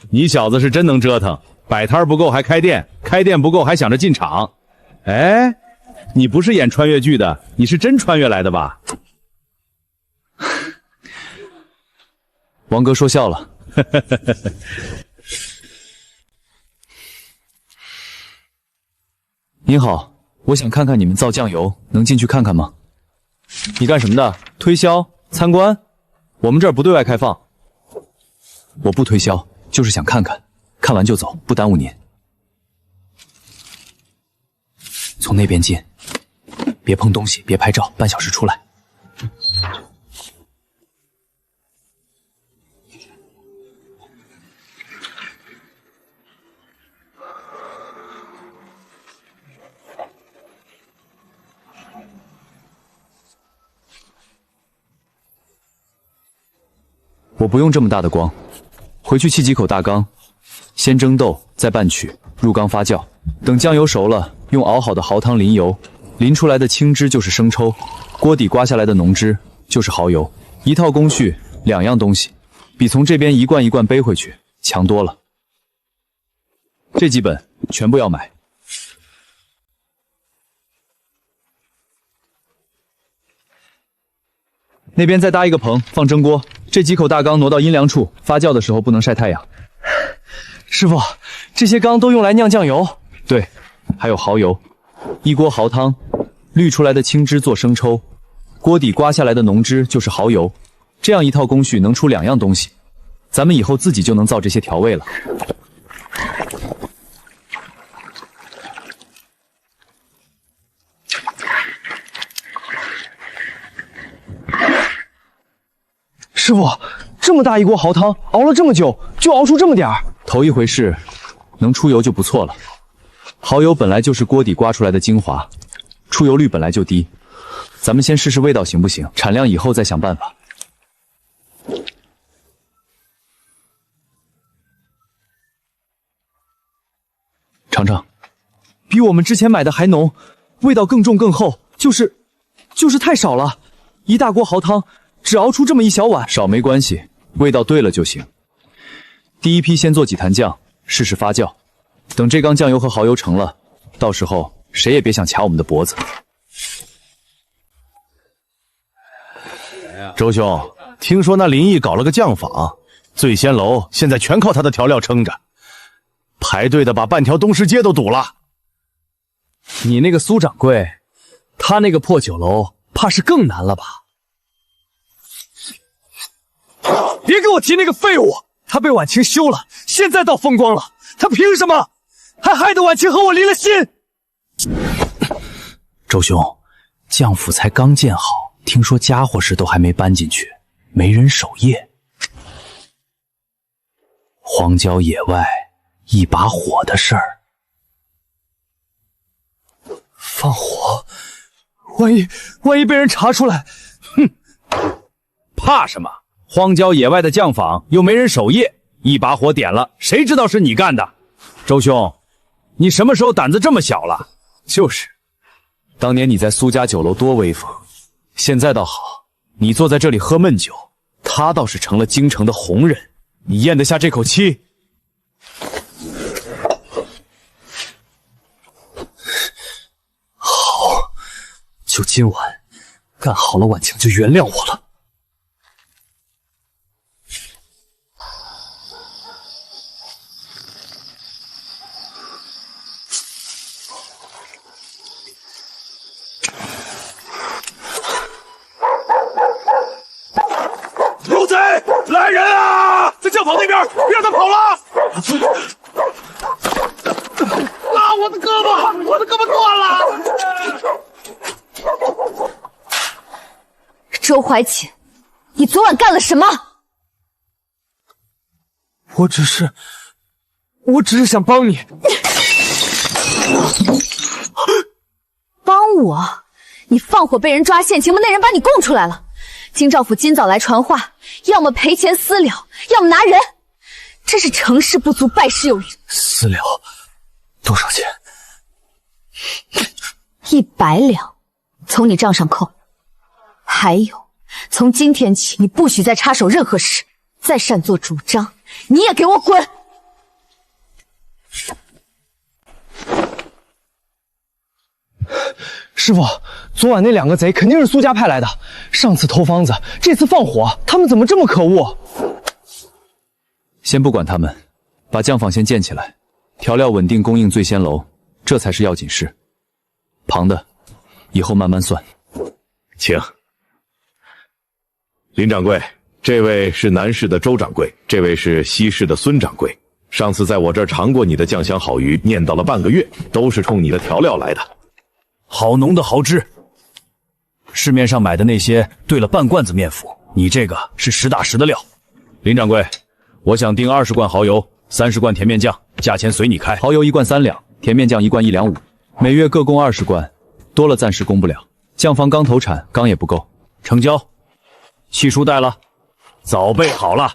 你小子是真能折腾，摆摊不够还开店，开店不够还想着进厂。哎，你不是演穿越剧的，你是真穿越来的吧？王哥说笑了。您好，我想看看你们造酱油，能进去看看吗？你干什么的？推销？参观？我们这儿不对外开放。我不推销，就是想看看，看完就走，不耽误您。从那边进，别碰东西，别拍照，半小时出来。我不用这么大的光，回去沏几口大缸，先蒸豆，再拌取，入缸发酵。等酱油熟了，用熬好的蚝汤淋油，淋出来的清汁就是生抽，锅底刮下来的浓汁就是蚝油。一套工序，2样东西，比从这边一罐一罐背回去强多了。这几本全部要买。那边再搭一个棚，放蒸锅。这几口大缸挪到阴凉处，发酵的时候不能晒太阳。师傅，这些缸都用来酿酱油？对，还有蚝油。一锅蚝汤，滤出来的清汁做生抽，锅底刮下来的浓汁就是蚝油。这样一套工序能出2样东西，咱们以后自己就能造这些调味了。师傅，这么大一锅蚝汤，熬了这么久，就熬出这么点儿。头一回事，能出油就不错了。蚝油本来就是锅底刮出来的精华，出油率本来就低。咱们先试试味道行不行，产量以后再想办法。尝尝，比我们之前买的还浓，味道更重更厚，就是太少了。一大锅蚝汤。只熬出这么一小碗，少没关系，味道对了就行。第一批先做几坛酱，试试发酵。等这缸酱油和蚝油成了，到时候谁也别想卡我们的脖子。周兄，听说那林毅搞了个酱坊，醉仙楼现在全靠他的调料撑着，排队的把半条东市街都堵了。你那个苏掌柜，他那个破酒楼，怕是更难了吧？别给我提那个废物！他被婉清休了，现在倒风光了。他凭什么？还害得婉清和我离了心。周兄，酱府才刚建好，听说家伙事都还没搬进去，没人守夜。荒郊野外一把火的事儿，放火，万一被人查出来，哼，怕什么？荒郊野外的酱坊又没人守夜，一把火点了，谁知道是你干的？周兄，你什么时候胆子这么小了？就是，当年你在苏家酒楼多威风，现在倒好，你坐在这里喝闷酒，他倒是成了京城的红人，你咽得下这口气？好，就今晚，干好了婉清就原谅我了。来人啊！在酱坊那边，别让他跑了！啊！我的胳膊，我的胳膊断了！周怀瑾，你昨晚干了什么？我只是想帮你。帮我？你放火被人抓现，请问那人把你供出来了。京兆府今早来传话，要么赔钱私了，要么拿人。真是成事不足败事有余。私了多少钱？100两，从你账上扣。还有，从今天起，你不许再插手任何事，再擅作主张，你也给我滚！师傅，昨晚那2个贼肯定是苏家派来的，上次偷方子，这次放火，他们怎么这么可恶？先不管他们，把酱坊先建起来，调料稳定供应醉仙楼，这才是要紧事。旁的，以后慢慢算。请。林掌柜，这位是南市的周掌柜，这位是西市的孙掌柜。上次在我这儿尝过你的酱香好鱼，念叨了半个月，都是冲你的调料来的。好浓的蚝汁，市面上买的那些兑了半罐子面腐，你这个是实打实的料。林掌柜，我想订20罐蚝油，30罐甜面酱，价钱随你开。蚝油1罐3两，甜面酱1罐1两5，每月各供20罐，多了暂时供不了。酱坊刚投产，缸也不够。成交。契书带了，早备好了。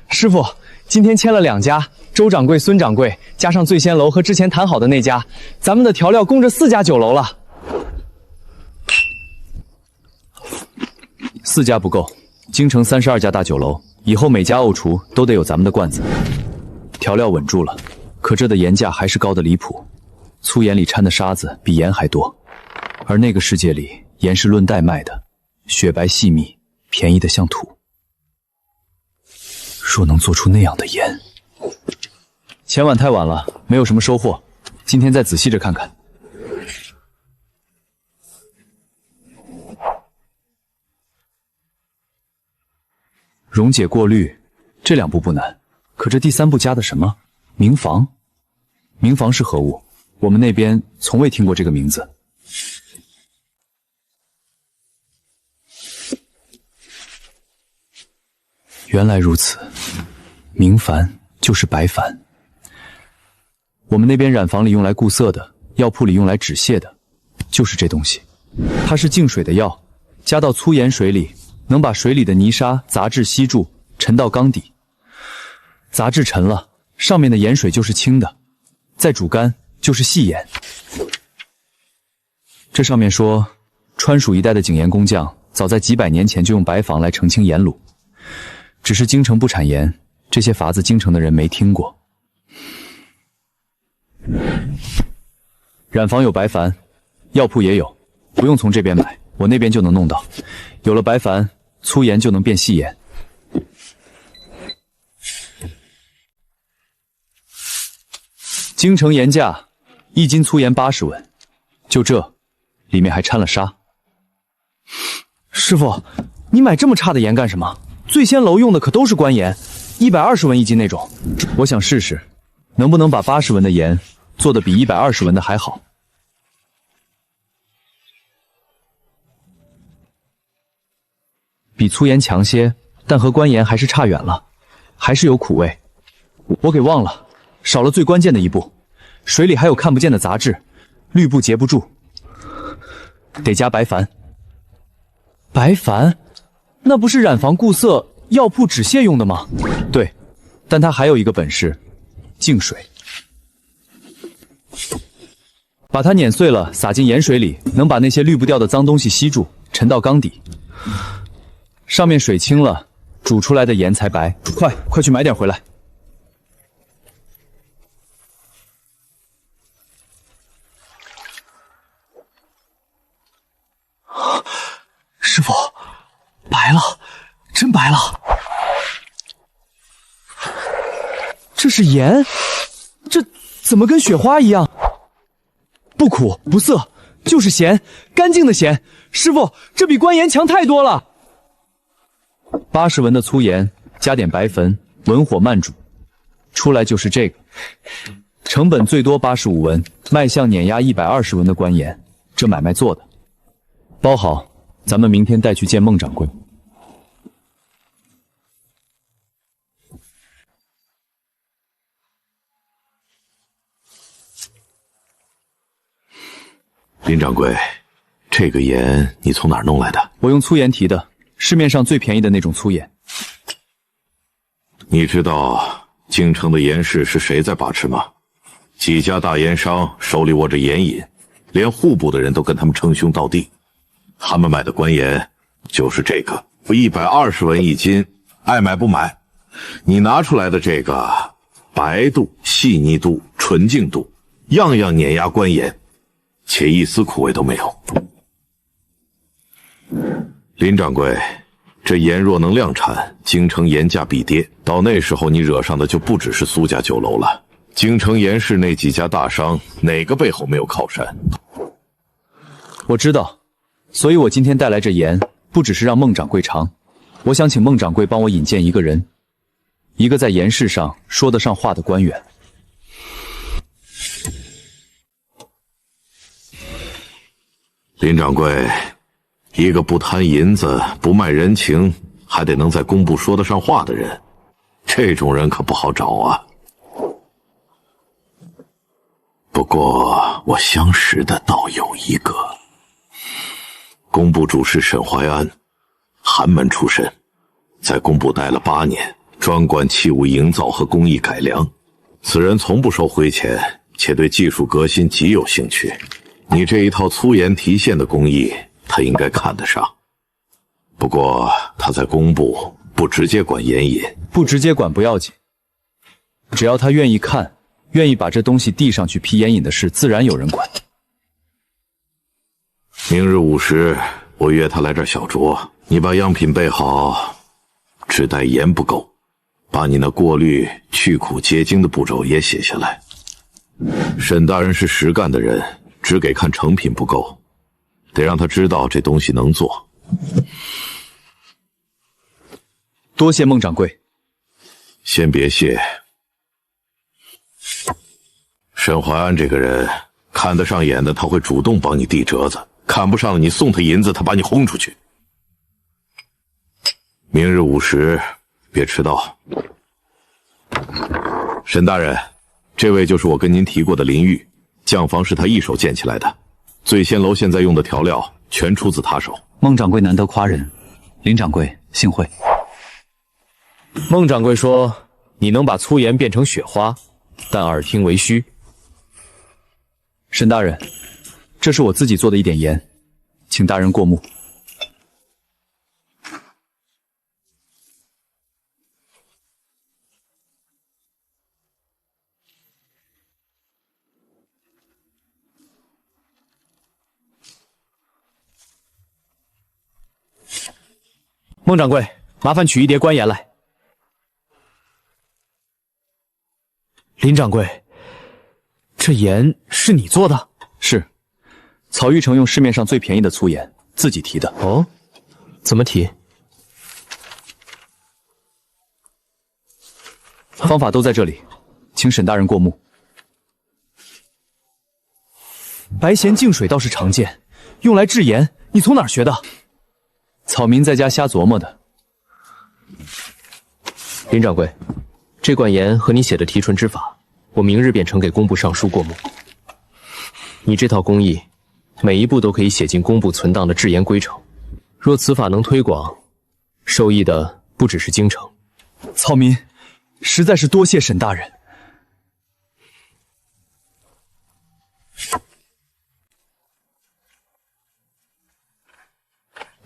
师傅，今天签了2家，周掌柜、孙掌柜，加上醉仙楼和之前谈好的那家，咱们的调料供着4家酒楼了。4家不够，京城32家大酒楼，以后每家沤厨都得有咱们的罐子。调料稳住了，可这的盐价还是高的离谱，粗盐里掺的沙子比盐还多。而那个世界里，盐是论袋卖的，雪白细密，便宜的像土。若能做出那样的盐，前晚太晚了，没有什么收获，今天再仔细着看看。溶解过滤，这2步不难，可这第3步加的什么？明房？明房是何物？我们那边从未听过这个名字。原来如此，明矾就是白矾。我们那边染坊里用来固色的，药铺里用来止泻的，就是这东西。它是净水的药，加到粗盐水里，能把水里的泥沙、杂质吸住，沉到缸底。杂质沉了，上面的盐水就是清的，再煮干就是细盐。这上面说，川蜀一带的井盐工匠早在几百年前就用白矾来澄清盐卤。只是京城不产盐，这些法子京城的人没听过。染坊有白矾，药铺也有，不用从这边买，我那边就能弄到。有了白矾，粗盐就能变细盐。京城盐价1斤粗盐80文，就这，里面还掺了沙。师傅，你买这么差的盐干什么？醉仙楼用的可都是官盐，120文1斤那种。我想试试，能不能把80文的盐做得比120文的还好。比粗盐强些，但和官盐还是差远了，还是有苦味。我给忘了，少了最关键的一步，水里还有看不见的杂质，滤布结不住，得加白矾。白矾？那不是染坊固色、药铺止泻用的吗？对，但它还有一个本事，净水。把它碾碎了，撒进盐水里，能把那些滤不掉的脏东西吸住，沉到缸底。上面水清了，煮出来的盐才白。快去买点回来。师傅，白了，真白了。这是盐？这怎么跟雪花一样？不苦不涩，就是咸，干净的咸。师傅，这比官盐强太多了。80文的粗盐，加点白粉，文火慢煮，出来就是这个。成本最多85文，卖相碾压120文的官盐，这买卖做的。包好，咱们明天带去见孟掌柜。林掌柜，这个盐你从哪儿弄来的？我用粗盐提的，市面上最便宜的那种粗盐。你知道京城的盐市是谁在把持吗？几家大盐商手里握着盐引，连户部的人都跟他们称兄道弟。他们买的官盐就是这个，120文一斤，爱买不买。你拿出来的这个白度、细腻度、纯净度，样样碾压官盐，且一丝苦味都没有。林掌柜，这盐若能量产，京城盐价必跌，到那时候你惹上的就不只是苏家酒楼了。京城盐市那几家大商，哪个背后没有靠山？我知道，所以我今天带来这盐，不只是让孟掌柜尝，我想请孟掌柜帮我引荐一个人，一个在盐市上说得上话的官员。林掌柜，一个不贪银子、不卖人情，还得能在工部说得上话的人，这种人可不好找啊。不过我相识的倒有一个，工部主事沈怀安，寒门出身，在工部待了8年，专管器物营造和工艺改良。此人从不收回钱，且对技术革新极有兴趣。你这一套粗盐提线的工艺，他应该看得上。不过他在工部不直接管盐引，不直接管不要紧，只要他愿意看，愿意把这东西递上去批盐引的事，自然有人管。明日午时，我约他来这儿小酌，你把样品备好，只待盐不够，把你那过滤、去苦、结晶的步骤也写下来。沈大人是实干的人，只给看成品不够，得让他知道这东西能做。多谢孟掌柜。先别谢。沈怀安这个人，看得上眼的他会主动帮你递折子，看不上的你送他银子，他把你轰出去。明日午时别迟到。沈大人，这位就是我跟您提过的林玉，酱房是他一手建起来的，醉仙楼现在用的调料全出自他手。孟掌柜难得夸人，林掌柜幸会。孟掌柜说你能把粗盐变成雪花，但耳听为虚。沈大人，这是我自己做的一点盐，请大人过目。孟掌柜，麻烦取一碟官盐来。林掌柜，这盐是你做的？是，曹玉成用市面上最便宜的粗盐自己提的。哦，怎么提？方法都在这里，请沈大人过目。白咸净水倒是常见，用来制盐，你从哪儿学的？草民在家瞎琢磨的。林掌柜，这管盐和你写的提纯之法，我明日便呈给工部尚书过目。你这套工艺，每一步都可以写进工部存档的制盐规程。若此法能推广，受益的不只是京城。草民实在是多谢沈大人。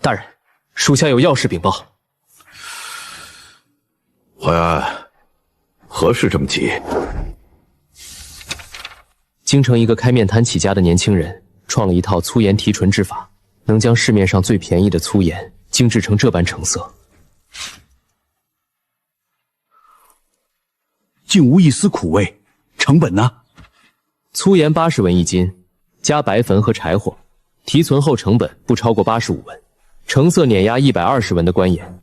大人，属下有要事禀报。怀安，何事这么急？京城一个开面摊起家的年轻人，创了一套粗盐提纯之法，能将市面上最便宜的粗盐精制成这般成色，竟无一丝苦味。成本呢？粗盐80文一斤，加白粉和柴火，提存后成本不超过85文，成色碾压120文的官盐。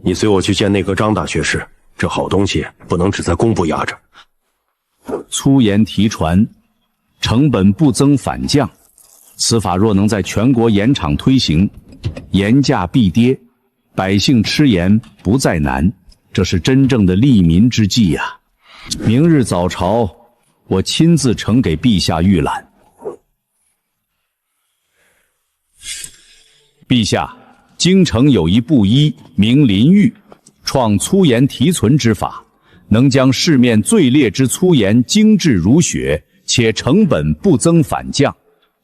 你随我去见内阁张大学士，这好东西不能只在工部压着。粗盐提传，成本不增反降，此法若能在全国盐场推行，盐价必跌，百姓吃盐不再难，这是真正的利民之计呀！明日早朝，我亲自呈给陛下预览。陛下，京城有一布衣，名林玉，创粗盐提存之法，能将市面最劣之粗盐精制如雪，且成本不增反降。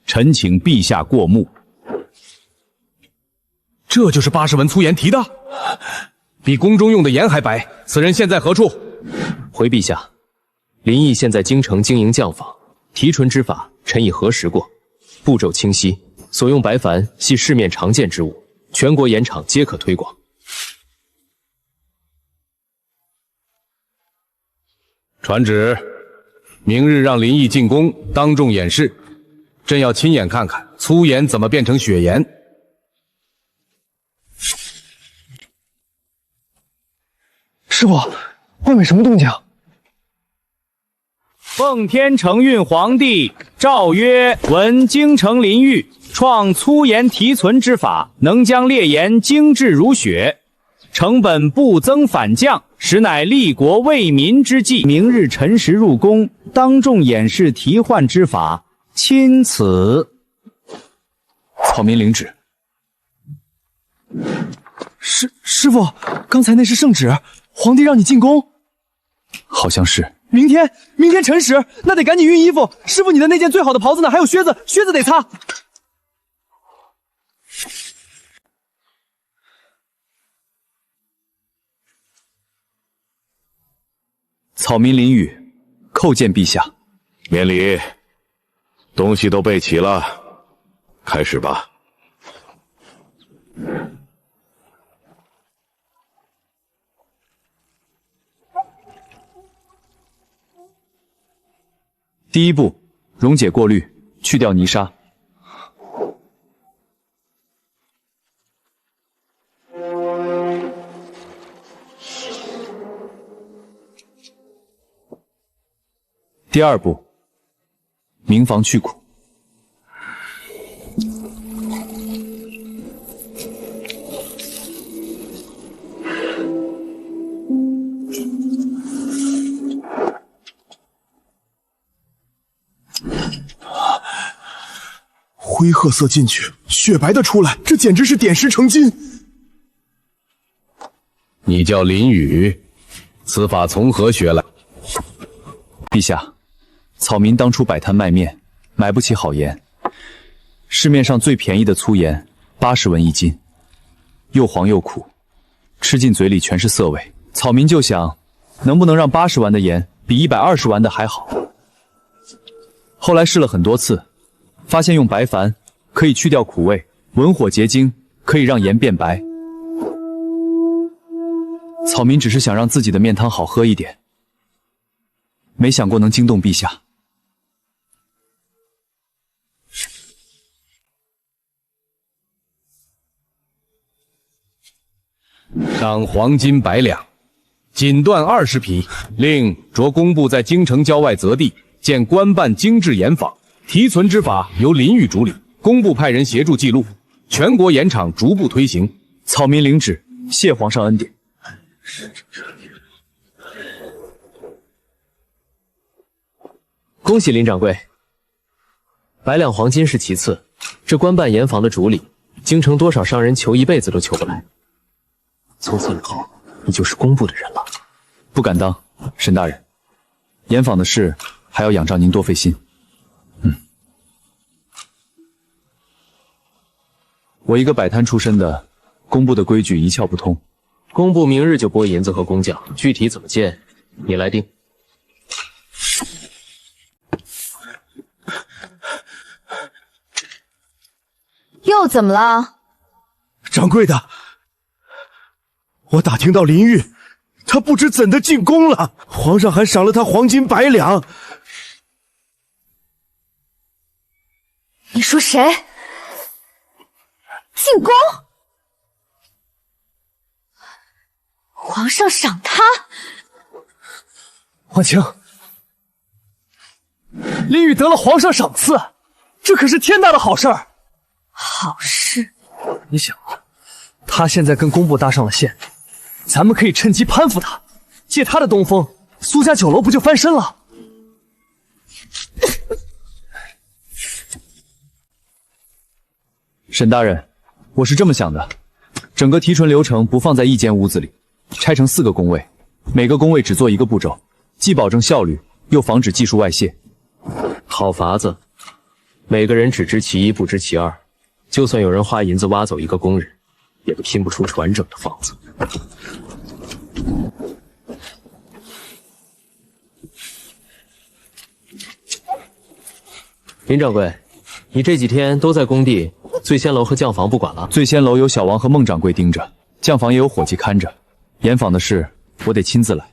臣请陛下过目。这就是80文粗盐提的，比宫中用的盐还白。此人现在何处？回陛下，林毅现在京城经营酱坊，提纯之法臣已核实过，步骤清晰，所用白矾系市面常见之物，全国盐场皆可推广。传旨，明日让林毅进宫当众演示，朕要亲眼看看粗盐怎么变成雪盐。师傅，外面什么动静？奉天承运皇帝诏曰：闻京城林玉创粗盐提存之法，能将劣盐精制如雪，成本不增反降，实乃利国为民之计。明日辰时入宫，当众演示提换之法，钦此。草民领旨。师傅，刚才那是圣旨，皇帝让你进宫。好像是。明天辰时，那得赶紧熨衣服。师傅，你的那件最好的袍子呢？还有靴子，靴子得擦。草民林宇叩见陛下。免礼，东西都备齐了，开始吧。第一步，溶解过滤，去掉泥沙。第二步，明防去苦。灰褐色进去，雪白的出来，这简直是点石成金。你叫林宇，此法从何学来？陛下，草民当初摆摊卖面，买不起好盐，市面上最便宜的粗盐80文一斤，又黄又苦，吃进嘴里全是涩味。草民就想，能不能让80丸的盐比120丸的还好？后来试了很多次，发现用白矾可以去掉苦味，文火结晶可以让盐变白。草民只是想让自己的面汤好喝一点，没想过能惊动陛下。赏黄金100两，锦缎20匹，令着工部在京城郊外择地建官办精制盐坊，提存之法由林玉主理，工部派人协助记录，全国盐场逐步推行。草民领旨，谢皇上恩典。恭喜林掌柜，100两黄金是其次，这官办盐房的主理，京城多少商人求一辈子都求不来。从此以后，你就是工部的人了。不敢当，沈大人，盐坊的事还要仰仗您多费心。我一个摆摊出身的，工部的规矩一窍不通。工部明日就拨银子和工匠，具体怎么建，你来定。又怎么了？掌柜的，我打听到林玉，他不知怎的进宫了，皇上还赏了他黄金100两。你说谁？进宫？皇上赏他？婉清，林玉得了皇上赏赐，这可是天大的好事儿。好事？你想，他现在跟工部搭上了线，咱们可以趁机攀附他，借他的东风，苏家酒楼不就翻身了？沈大人，我是这么想的，整个提纯流程不放在一间屋子里，拆成4个工位，每个工位只做1个步骤，既保证效率，又防止技术外泄。好法子，每个人只知其一，不知其二。就算有人花银子挖走1个工人，也都拼不出完整的房子。林掌柜，你这几天都在工地，醉仙楼和酱房不管了？醉仙楼有小王和孟掌柜盯着，酱房也有伙计看着，盐坊的事我得亲自来。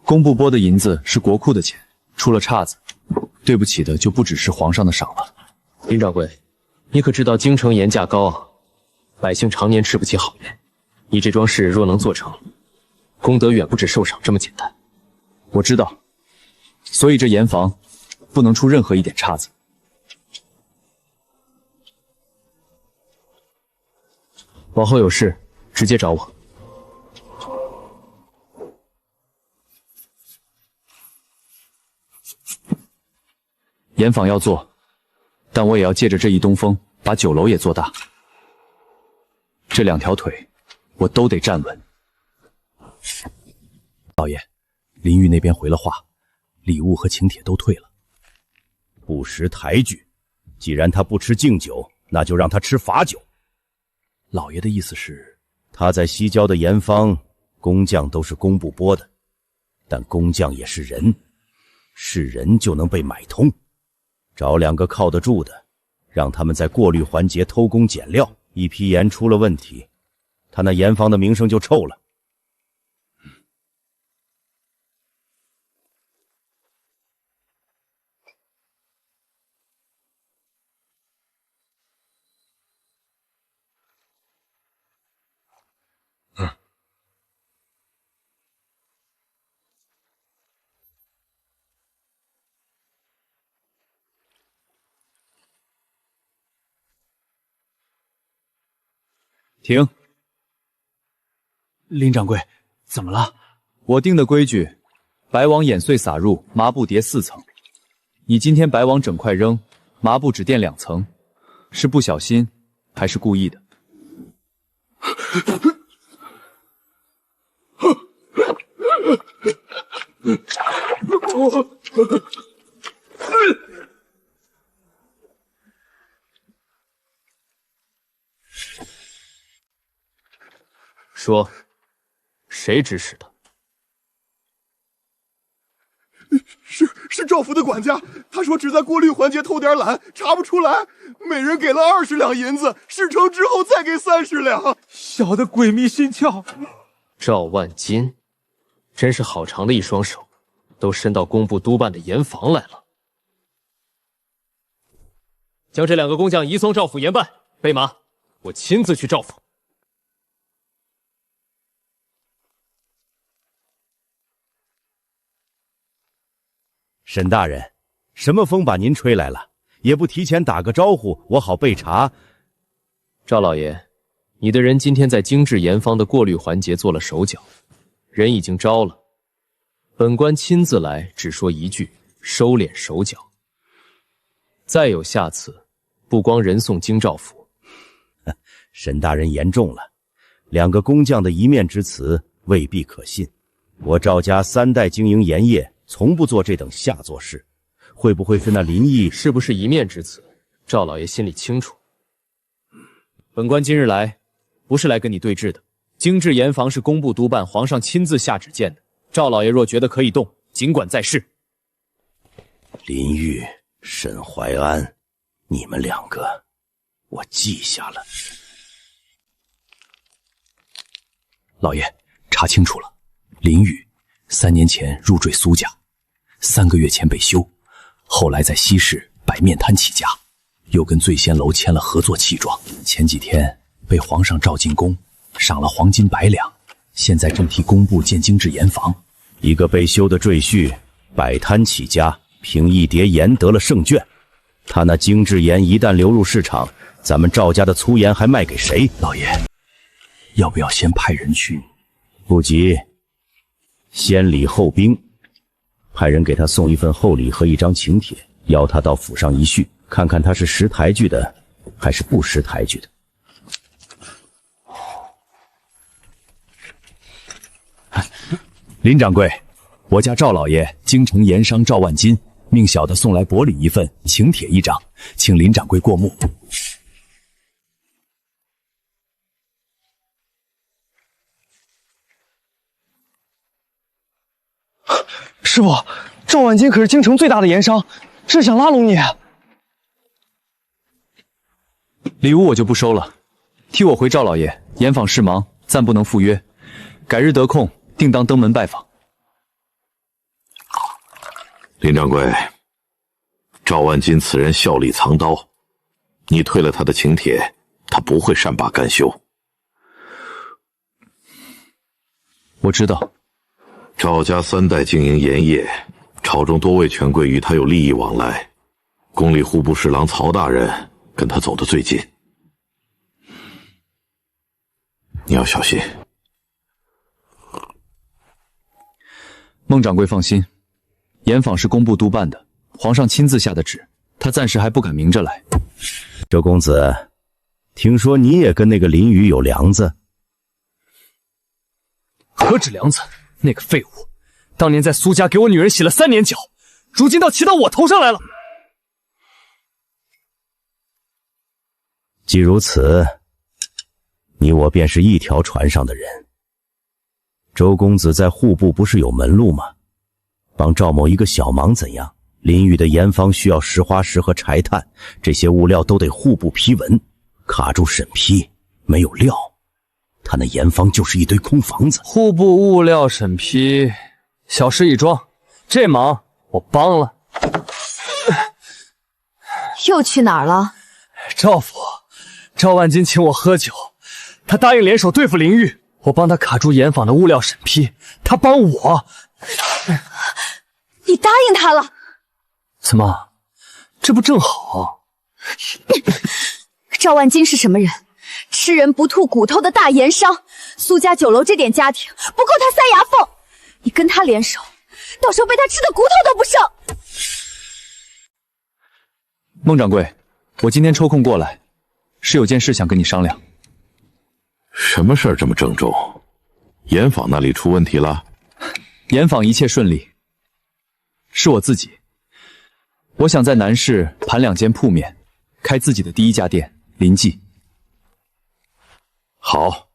工部拨的银子是国库的钱，出了岔子，对不起的就不只是皇上的赏了。林掌柜，你可知道京城盐价高昂，百姓常年吃不起好盐。你这桩事若能做成，功德远不止受赏这么简单。我知道，所以这盐房不能出任何一点岔子。往后有事直接找我。盐坊要做，但我也要借着这一东风，把酒楼也做大。这2条腿，我都得站稳。老爷，林玉那边回了话，礼物和请帖都退了。不识抬举，既然他不吃敬酒，那就让他吃罚酒。老爷的意思是，他在西郊的盐坊，工匠都是工部拨的，但工匠也是人，是人就能被买通。找2个靠得住的，让他们在过滤环节偷工减料，一批盐出了问题，他那盐坊的名声就臭了。停！林掌柜，怎么了？我定的规矩，白网碾碎撒入，麻布叠4层。你今天白网整块扔，麻布只垫2层，是不小心还是故意的？说，谁指使的？是赵府的管家，他说只在过滤环节偷点懒，查不出来。每人给了20两银子，事成之后再给30两。小的鬼迷心窍。赵万金，真是好长的一双手，都伸到工部督办的盐房来了。将这2个工匠移送赵府严办，备马，我亲自去赵府。沈大人，什么风把您吹来了？也不提前打个招呼，我好备茶。赵老爷，你的人今天在精致盐坊的过滤环节做了手脚，人已经招了。本官亲自来，只说一句：收敛手脚。再有下次，不光人送京兆府。沈大人言重了，2个工匠的一面之词未必可信。我赵家3代经营盐业，从不做这等下作事，会不会是那林毅？是不是一面之词，赵老爷心里清楚。本官今日来，不是来跟你对峙的。精致盐房是工部督办，皇上亲自下旨建的。赵老爷若觉得可以动，尽管再试。林玉、沈怀安，你们2个，我记下了。老爷，查清楚了，林玉3年前入赘苏家，3个月前被休，后来在西市摆面摊起家，又跟醉仙楼签了合作契状。前几天被皇上召进宫，赏了黄金100两，现在正替工部建精致盐房。一个被休的赘婿，摆摊起家，凭1叠盐得了胜券。他那精致盐一旦流入市场，咱们赵家的粗盐还卖给谁？老爷，要不要先派人去？不急，先礼后兵，派人给他送一份厚礼和1张请帖，邀他到府上一叙，看看他是识抬举的还是不识抬举的。林掌柜，我家赵老爷京城盐商赵万金命小的送来薄礼一份，请帖一张，请林掌柜过目。师傅，赵万金可是京城最大的盐商，是想拉拢你。礼物我就不收了，替我回赵老爷，盐坊事忙，暂不能赴约，改日得空，定当登门拜访。林掌柜，赵万金此人笑里藏刀，你退了他的请帖，他不会善罢甘休。我知道。赵家3代经营盐业，朝中多位权贵与他有利益往来，宫里户部侍郎曹大人跟他走得最近，你要小心。孟掌柜放心，盐坊是工部督办的，皇上亲自下的旨，他暂时还不敢明着来。周公子，听说你也跟那个林宇有梁子？何止梁子，那个废物，当年在苏家给我女人洗了3年脚，如今倒骑到我头上来了。既如此，你我便是一条船上的人。周公子在户部不是有门路吗？帮赵某一个小忙怎样？林宇的盐方需要石花石和柴炭，这些物料都得户部批文，卡住审批，没有料，他那盐方就是一堆空房子。户部物料审批，小事一桩，这忙我帮了。又去哪儿了？赵府，赵万金请我喝酒，他答应联手对付林玉，我帮他卡住盐坊的物料审批，他帮我。你答应他了？怎么，这不正好？赵万金是什么人？吃人不吐骨头的大盐商，苏家酒楼这点家庭不够他塞牙缝，你跟他联手，到时候被他吃的骨头都不剩。孟掌柜，我今天抽空过来，是有件事想跟你商量。什么事儿这么郑重？盐坊那里出问题了？盐坊一切顺利，是我自己。我想在南市盘2间铺面，开自己的第1家店林记。好，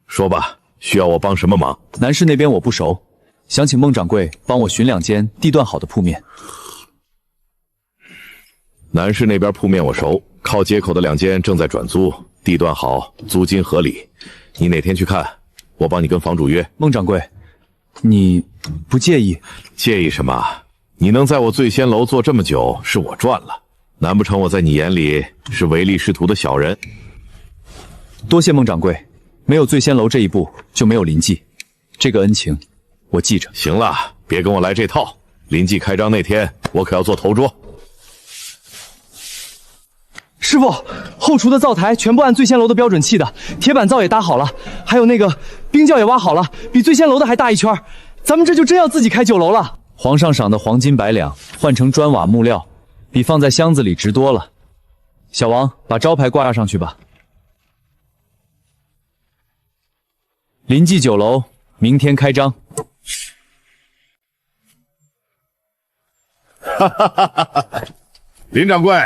说吧，需要我帮什么忙？南市那边我不熟，想请孟掌柜帮我寻2间地段好的铺面。南市那边铺面我熟，靠街口的2间正在转租，地段好，租金合理。你哪天去看？我帮你跟房主约。孟掌柜，你不介意？介意什么？你能在我醉仙楼做这么久，是我赚了。难不成我在你眼里是唯利是图的小人？多谢孟掌柜，没有醉仙楼这一步，就没有林记，这个恩情我记着。行了，别跟我来这套。林记开张那天，我可要做头桌。师傅，后厨的灶台全部按醉仙楼的标准砌的，铁板灶也搭好了，还有那个冰窖也挖好了，比醉仙楼的还大1圈。咱们这就真要自己开酒楼了。皇上赏的黄金100两换成砖瓦木料，比放在箱子里值多了。小王，把招牌挂上去吧。林记酒楼明天开张。哈哈哈哈哈！林掌柜，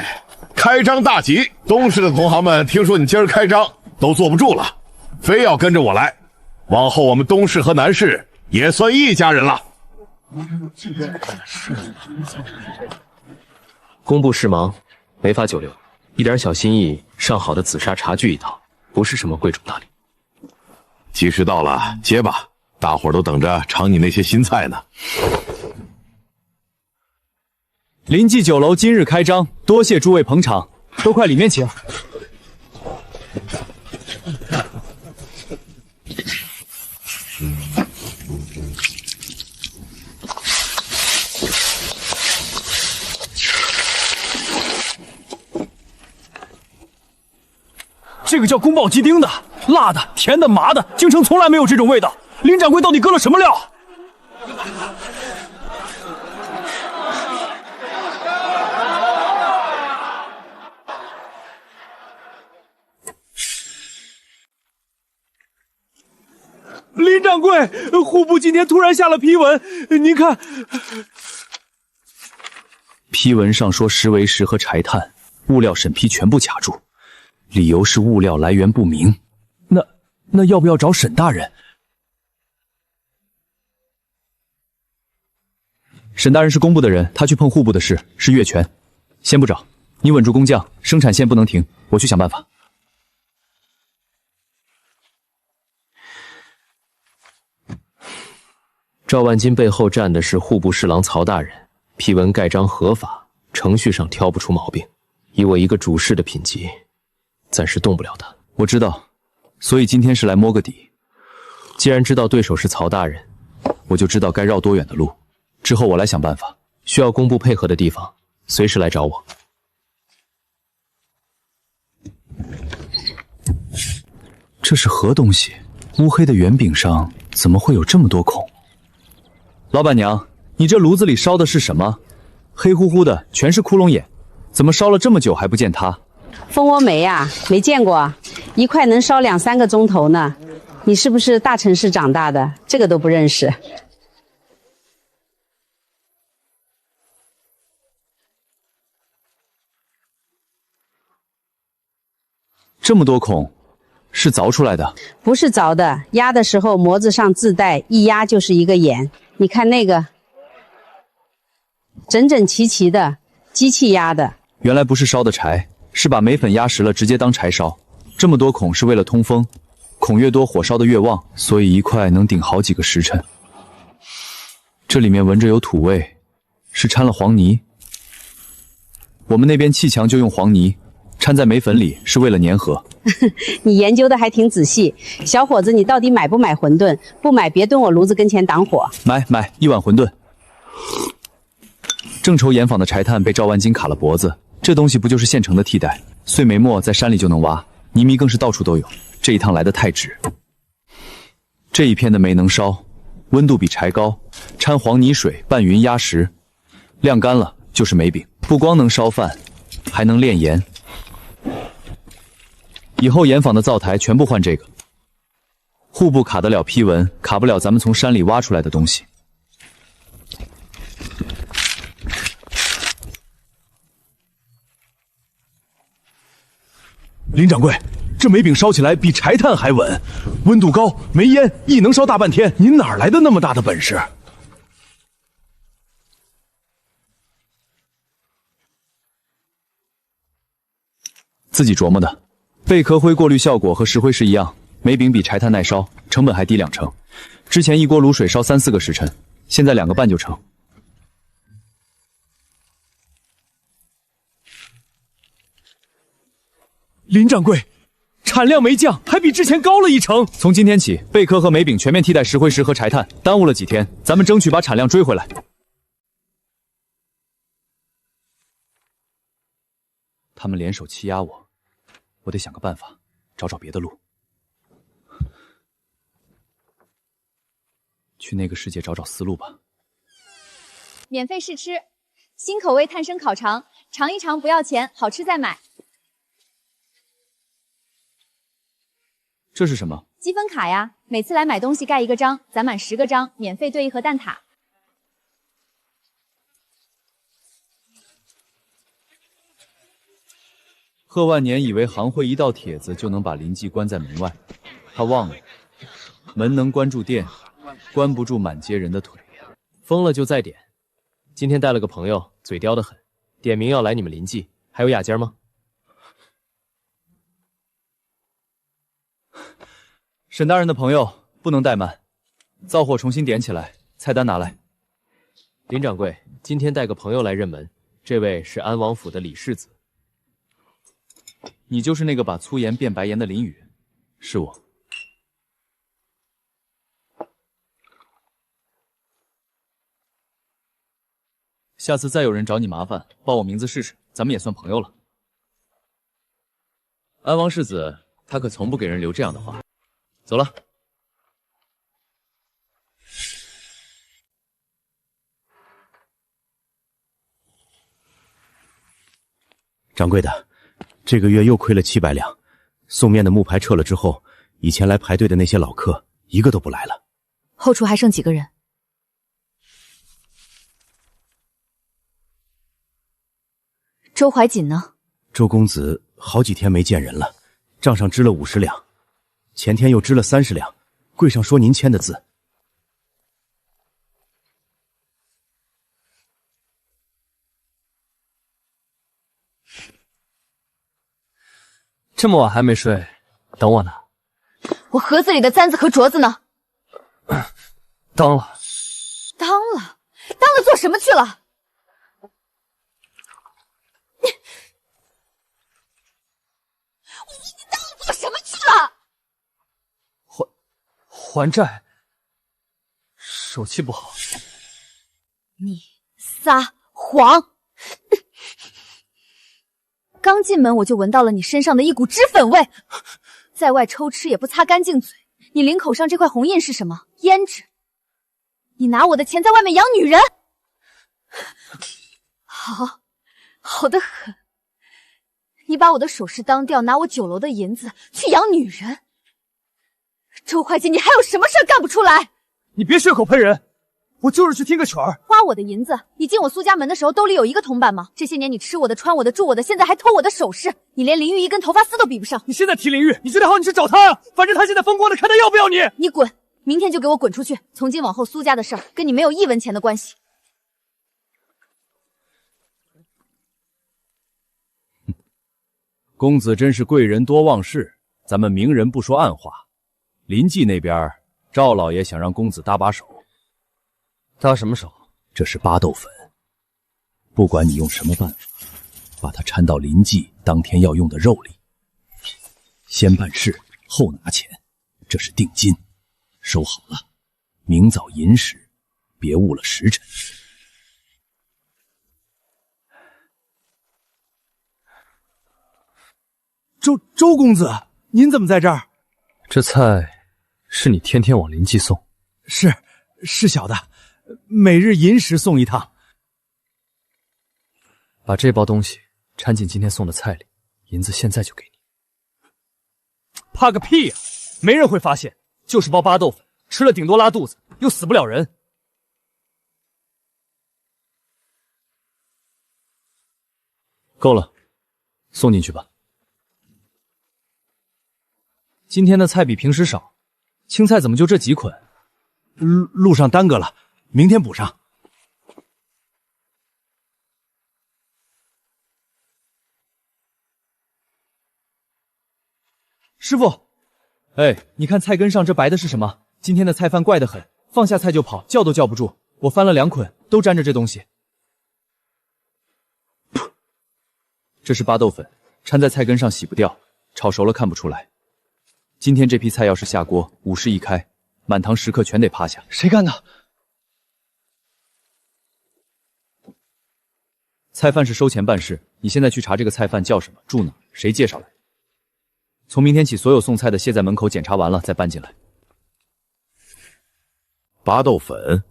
开张大吉！东市的同行们听说你今儿开张，都坐不住了，非要跟着我来。往后我们东市和南市也算一家人了。工部事忙，没法久留，一点小心意，上好的紫砂茶具一套，不是什么贵重大礼。吉时到了，接吧，大伙儿都等着尝你那些新菜呢。林记酒楼今日开张，多谢诸位捧场，都快里面请。这个叫宫保鸡丁的，辣的、甜的、麻的，京城从来没有这种味道。林掌柜到底搁了什么料？林掌掌柜，户部今天突然下了批文，您看。批文上说石为石和柴炭物料审批全部卡住，理由是物料来源不明。那要不要找沈大人？沈大人是工部的人，他去碰户部的事是越权，先不找。你稳住工匠，生产线不能停，我去想办法。赵万金背后站的是户部侍郎曹大人，批文盖章合法，程序上挑不出毛病。以我一个主事的品级，暂时动不了他。我知道，所以今天是来摸个底。既然知道对手是曹大人，我就知道该绕多远的路。之后我来想办法。需要工部配合的地方，随时来找我。这是何东西？乌黑的圆饼上怎么会有这么多孔？老板娘，你这炉子里烧的是什么？黑乎乎的，全是窟窿眼，怎么烧了这么久还不见它？蜂窝煤呀，没见过，一块能烧2、3个钟头呢。你是不是大城市长大的？这个都不认识？这么多孔，是凿出来的？不是凿的，压的时候模子上自带，一压就是一个眼。你看那个，整整齐齐的，机器压的。原来不是烧的柴，是把煤粉压实了直接当柴烧。这么多孔是为了通风，孔越多火烧的越旺，所以一块能顶好几个时辰。这里面闻着有土味，是掺了黄泥。我们那边砌墙就用黄泥。掺在煤粉里是为了粘合。你研究的还挺仔细，小伙子，你到底买不买馄饨？不买别蹲我炉子跟前挡火。买1碗馄饨。正愁盐坊的柴炭被赵万金卡了脖子，这东西不就是现成的替代？碎煤末在山里就能挖，泥糜更是到处都有。这一趟来得太值。这一片的煤能烧，温度比柴高，掺黄泥水拌匀压实，晾干了就是煤饼。不光能烧饭，还能炼盐。以后盐坊的灶台全部换这个。户部卡得了批文，卡不了咱们从山里挖出来的东西。林掌柜，这煤饼烧起来比柴炭还稳，温度高，没烟，一能烧大半天。您哪来的那么大的本事？自己琢磨的。贝壳灰过滤效果和石灰石一样，煤饼比柴炭耐烧，成本还低2成。之前一锅卤水烧3、4个时辰，现在2个半就成。林掌柜，产量没降，还比之前高了1成。从今天起，贝壳和煤饼全面替代石灰石和柴炭，耽误了几天，咱们争取把产量追回来。他们联手欺压我，我得想个办法，找别的路。去那个世界找思路吧。免费试吃，新口味炭生烤肠，尝一尝不要钱，好吃再买。这是什么？积分卡呀，每次来买东西盖1个章，攒满10个章，免费兑1盒蛋挞。贺万年以为行会一道帖子就能把林记关在门外，他忘了，门能关住店，关不住满街人的腿。疯了就再点。今天带了个朋友，嘴刁得很，点名要来你们临记，还有雅间吗？沈大人的朋友不能怠慢，灶火重新点起来，菜单拿来。林掌柜，今天带个朋友来认门，这位是安王府的李世子。你就是那个把粗盐变白盐的林宇，是我。下次再有人找你麻烦，报我名字试试，咱们也算朋友了。安王世子，他可从不给人留这样的话。走了。掌柜的，这个月又亏了700两。送面的木牌撤了之后，以前来排队的那些老客一个都不来了。后厨还剩几个人？周怀瑾呢？周公子好几天没见人了，账上支了50两，前天又支了30两，柜上说您签的字。这么晚还没睡，等我呢。我盒子里的簪子和镯子呢？当了。当了做什么去了？你当了做什么去了？还债。手气不好。你撒谎！刚进门我就闻到了你身上的一股脂粉味，在外抽吃也不擦干净嘴。你领口上这块红印是什么？胭脂。你拿我的钱在外面养女人，好得很。你把我的首饰当掉，拿我酒楼的银子去养女人。周怀瑾，你还有什么事干不出来？你别血口喷人，我就是去听个曲儿。花我的银子，你进我苏家门的时候兜里有一个铜板吗？这些年你吃我的穿我的住我的，现在还偷我的首饰，你连林玉一根头发丝都比不上。你现在提林玉，你觉得好你去找他啊，反正他现在风光的，看他要不要你。你滚，明天就给我滚出去！从今往后苏家的事儿跟你没有1文钱的关系。公子真是贵人多忘事，咱们明人不说暗话。临济那边，赵老爷想让公子搭把手。搭什么手？这是巴豆粉，不管你用什么办法，把它掺到临济当天要用的肉里。先办事，后拿钱，这是定金。收好了，明早寅时，别误了时辰。周公子，您怎么在这儿？这菜是你天天往临济送？是小的，每日寅时送一趟。把这包东西掺进今天送的菜里，银子现在就给你。怕个屁呀！没人会发现，就是包巴豆粉，吃了顶多拉肚子，又死不了人。够了，送进去吧。今天的菜比平时少，青菜怎么就这几捆？路上耽搁了，明天补上。师傅，你看菜根上这白的是什么？今天的菜贩怪得很，放下菜就跑，叫都叫不住。我翻了2捆，都沾着这东西。这是巴豆粉，掺在菜根上洗不掉，炒熟了看不出来。今天这批菜要是下锅，5事一开，满堂食客全得趴下。谁干的？菜贩是收钱办事，你现在去查这个菜贩叫什么，住哪，谁介绍来。从明天起，所有送菜的卸在门口检查完了再搬进来。巴豆粉，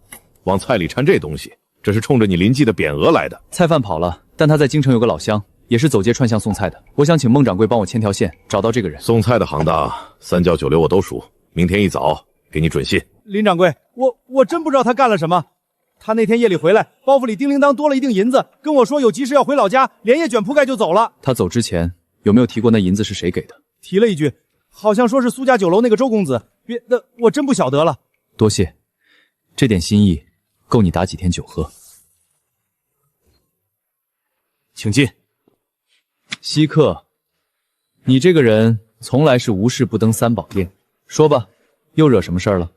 往菜里掺这东西，这是冲着你临济的匾额来的。菜贩跑了，但他在京城有个老乡，也是走街串巷送菜的。我想请孟掌柜帮我牵条线，找到这个人。送菜的行当，三教九流我都熟，明天一早给你准信。林掌柜，我真不知道他干了什么。他那天夜里回来，包袱里叮铃当多了一锭银子，跟我说有急事要回老家，连夜卷铺盖就走了。他走之前有没有提过那银子是谁给的？提了一句，好像说是苏家酒楼那个周公子，别的我真不晓得了。多谢，这点心意够你打几天酒喝。请进。稀客，你这个人从来是无事不登三宝殿，说吧，又惹什么事儿了？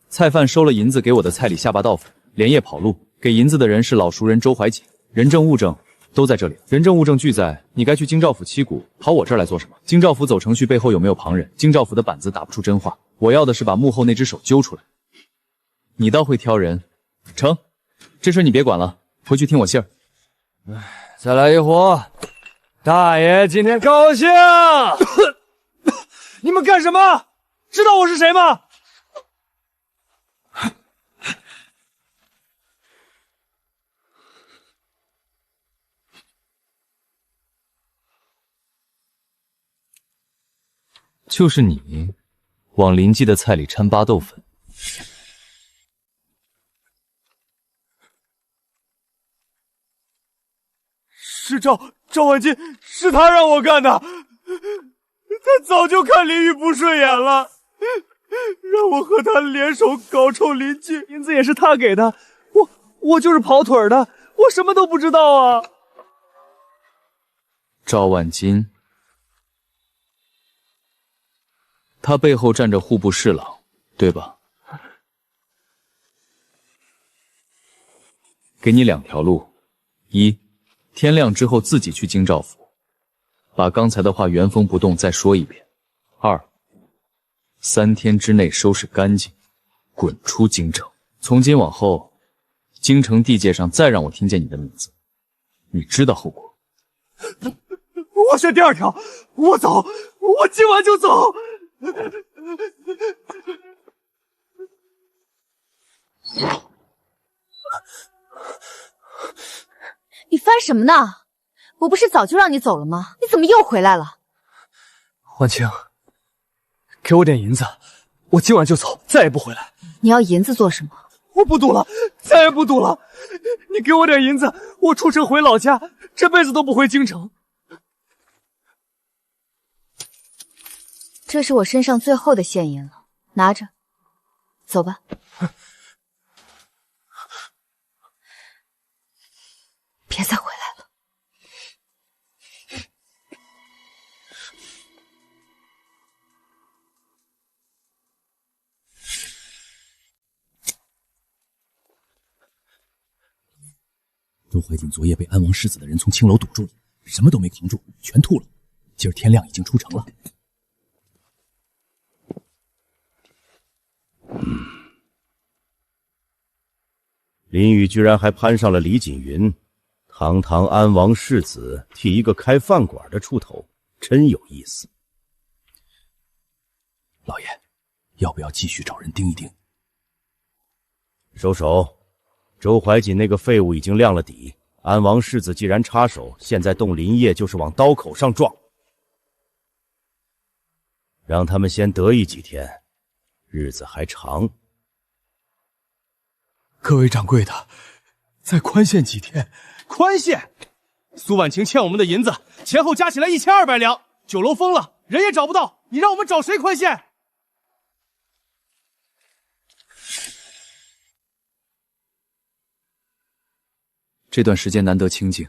菜贩收了银子给我的菜里下巴豆腐，连夜跑路，给银子的人是老熟人周怀瑾，人证物证都在这里，人证物证俱在，你该去京兆府七股，跑我这儿来做什么？京兆府走程序背后有没有旁人？京兆府的板子打不出真话，我要的是把幕后那只手揪出来。你倒会挑人，成，这事你别管了，回去听我信儿。再来一壶，大爷今天高兴。你们干什么？知道我是谁吗？就是你，往临记的菜里掺巴豆粉。是赵婉金，是他让我干的。他早就看林雨不顺眼了，让我和他联手搞臭林记，银子也是他给的。我就是跑腿的，我什么都不知道啊。赵婉金，他背后站着户部侍郎，对吧？给你2条路：一，天亮之后自己去京兆府，把刚才的话原封不动再说一遍；二，3天之内收拾干净，滚出京城。从今往后，京城地界上再让我听见你的名字，你知道后果。我选第2条，我走，我今晚就走。你翻什么呢？我不是早就让你走了吗？你怎么又回来了？婉清，给我点银子，我今晚就走，再也不回来。你要银子做什么？我不赌了，再也不赌了。你给我点银子，我出城回老家，这辈子都不回京城。这是我身上最后的现银了，拿着，走吧。别再回来了。周怀瑾昨夜被安王世子的人从青楼堵住了，什么都没扛住，全吐了。今儿天亮已经出城了。林宇居然还攀上了李锦云，堂堂安王世子替一个开饭馆的出头，真有意思。老爷，要不要继续找人盯一盯？收手！周怀瑾那个废物已经亮了底，安王世子既然插手，现在动林业就是往刀口上撞。让他们先得意几天，日子还长。各位掌柜的，再宽限几天。宽限？苏婉晴欠我们的银子，前后加起来1200两，酒楼封了，人也找不到，你让我们找谁宽限？这段时间难得清静，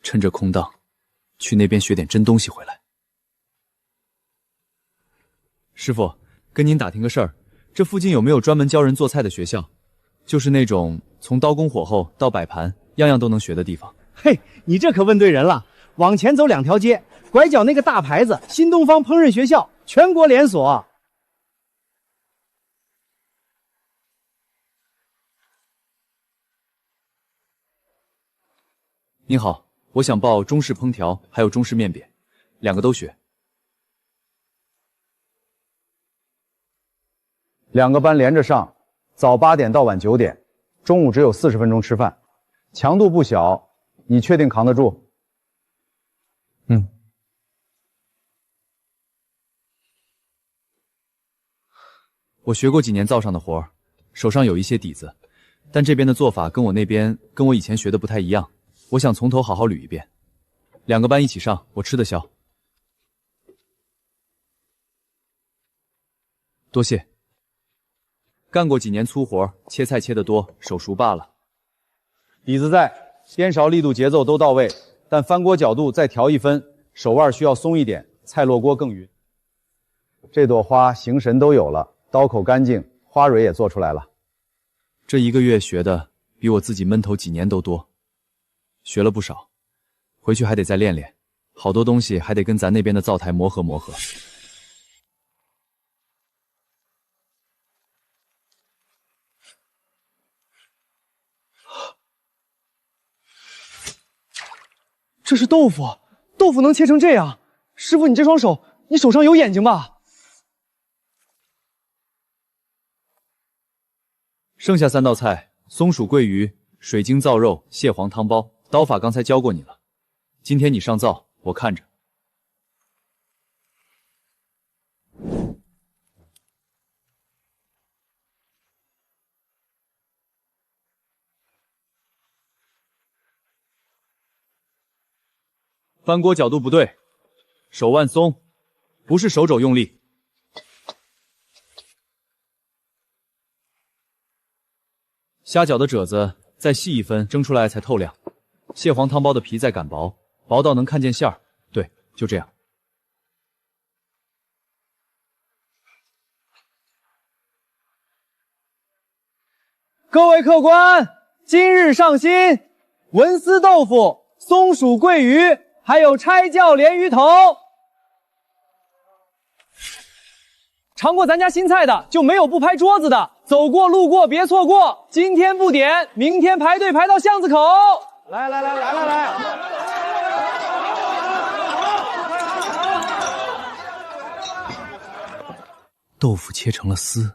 趁着空档，去那边学点真东西回来。师傅，跟您打听个事儿，这附近有没有专门教人做菜的学校？就是那种从刀工火候到摆盘，样样都能学的地方。嘿，你这可问对人了。往前走2条街，拐角那个大牌子“新东方烹饪学校”，全国连锁。您好，我想报中式烹调，还有中式面扁，2个都学。2个班连着上，早8点到晚9点，中午只有40分钟吃饭，强度不小，你确定扛得住？我学过几年灶上的活，手上有一些底子，但这边的做法跟我以前学的不太一样，我想从头好好捋一遍。2个班一起上，我吃得消。多谢。干过几年粗活，切菜切得多，手熟罢了。底子在，颠勺力度节奏都到位，但翻锅角度再调1分，手腕需要松一点，菜落锅更匀。这朵花形神都有了，刀口干净，花蕊也做出来了。这1个月学的比我自己闷头几年都多，学了不少，回去还得再练练，好多东西还得跟咱那边的灶台磨合磨合。这是豆腐，豆腐能切成这样？师傅，你这双手，你手上有眼睛吧？剩下3道菜：松鼠桂鱼、水晶灶肉、蟹黄汤包。刀法刚才教过你了，今天你上灶，我看着。翻锅角度不对，手腕松，不是手肘用力。虾饺的褶子再细1分，蒸出来才透亮。蟹黄汤包的皮再擀薄，薄到能看见馅儿。对，就这样。各位客官，今日上新文思豆腐、松鼠桂鱼，还有拆教鲢鱼头。尝过咱家新菜的，就没有不拍桌子的。走过路过别错过，今天不点，明天排队排到巷子口。来！豆腐切成了丝，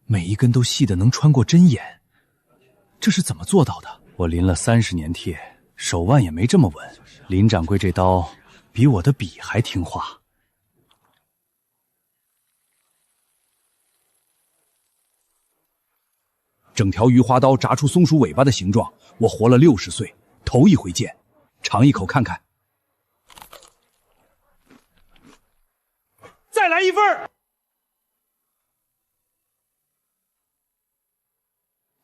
每一根都细得能穿过针眼，这是怎么做到的？我临了30年帖，手腕也没这么稳。林掌柜这刀比我的笔还听话。整条鱼花刀炸出松鼠尾巴的形状，我活了60岁，头一回见，尝一口看看。再来1份。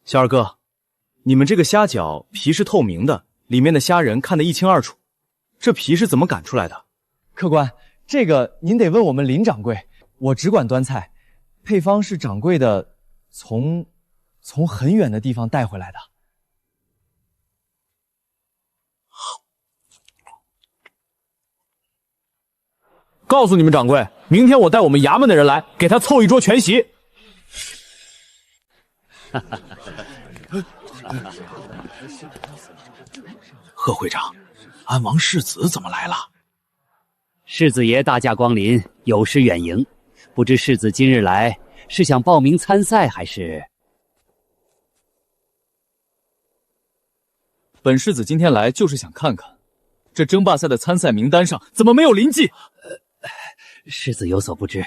小二哥，你们这个虾饺皮是透明的，里面的虾仁看得一清二楚，这皮是怎么擀出来的？客官，这个您得问我们林掌柜，我只管端菜，配方是掌柜的从很远的地方带回来的。告诉你们掌柜，明天我带我们衙门的人来，给他凑一桌全席。贺会长，安王世子怎么来了？世子爷大驾光临，有失远迎。不知世子今日来是想报名参赛，还是？本世子今天来就是想看看，这争霸赛的参赛名单上怎么没有林记？世子有所不知，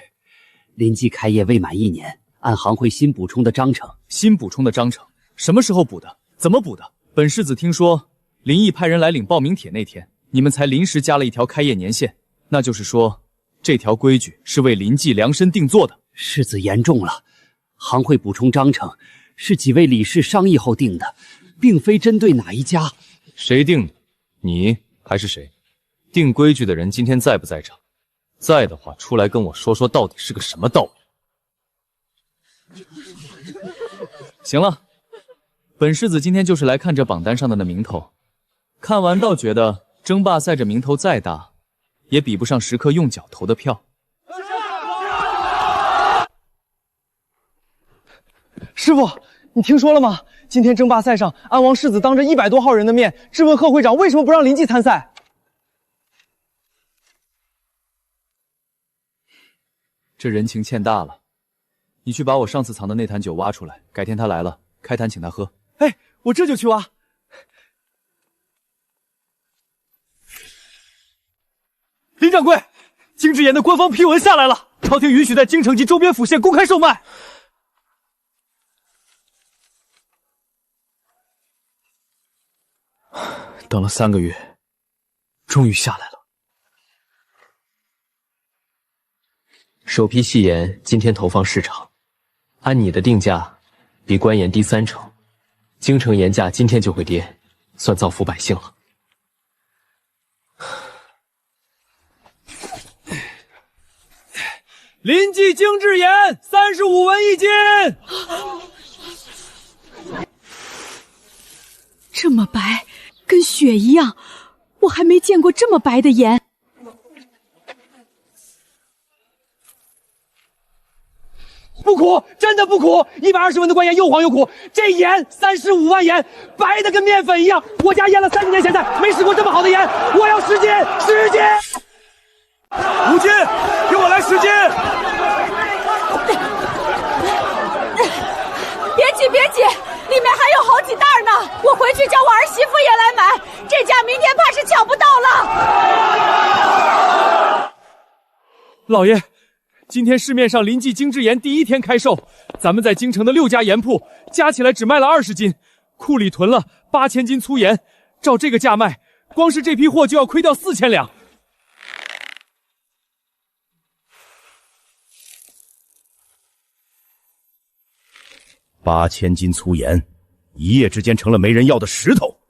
林记开业未满1年，按行会新补充的章程。新补充的章程什么时候补的？怎么补的？本世子听说林毅派人来领报名帖那天，你们才临时加了一条开业年限，那就是说这条规矩是为林记量身定做的。世子言重了，行会补充章程是几位理事商议后定的，并非针对哪一家。谁定的？你还是谁？定规矩的人今天在不在场？在的话，出来跟我说说到底是个什么道理。行了，本世子今天就是来看这榜单上的那名头，看完倒觉得争霸赛这名头再大，也比不上时刻用脚投的票。师傅，你听说了吗？今天争霸赛上，安王世子当着100多号人的面质问贺会长为什么不让林记参赛。这人情欠大了，你去把我上次藏的那坛酒挖出来，改天他来了，开坛请他喝。哎，我这就去挖。林掌柜，京之盐的官方批文下来了，朝廷允许在京城及周边府县公开售卖。等了3个月，终于下来了。首批细盐今天投放市场，按你的定价，比官盐低30%，京城盐价今天就会跌，算造福百姓了。林记精制盐35文1斤。这么白，跟雪一样，我还没见过这么白的盐。不苦，真的不苦，120文的官盐又黄又苦，这盐35万盐，白的跟面粉一样。我家腌了30年咸菜，没试过这么好的盐，我要10斤，10斤，5斤，给我来10斤。别急别急，里面还有好几袋呢，我回去叫我儿媳妇也来买，这价明天怕是抢不到了。老爷，今天市面上林记精制盐第1天开售，咱们在京城的6家盐铺加起来只卖了20斤，库里囤了8000斤粗盐，照这个价卖，光是这批货就要亏掉4000两。8000斤粗盐，一夜之间成了没人要的石头。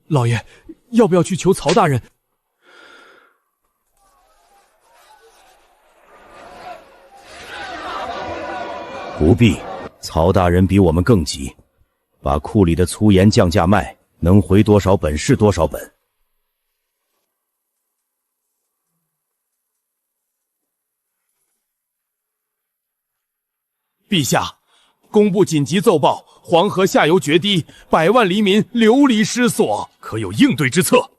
老爷，要不要去求曹大人？不必，曹大人比我们更急，把库里的粗盐降价卖，能回多少本是多少本。陛下，工部紧急奏报，黄河下游决堤，100万黎民流离失所，可有应对之策？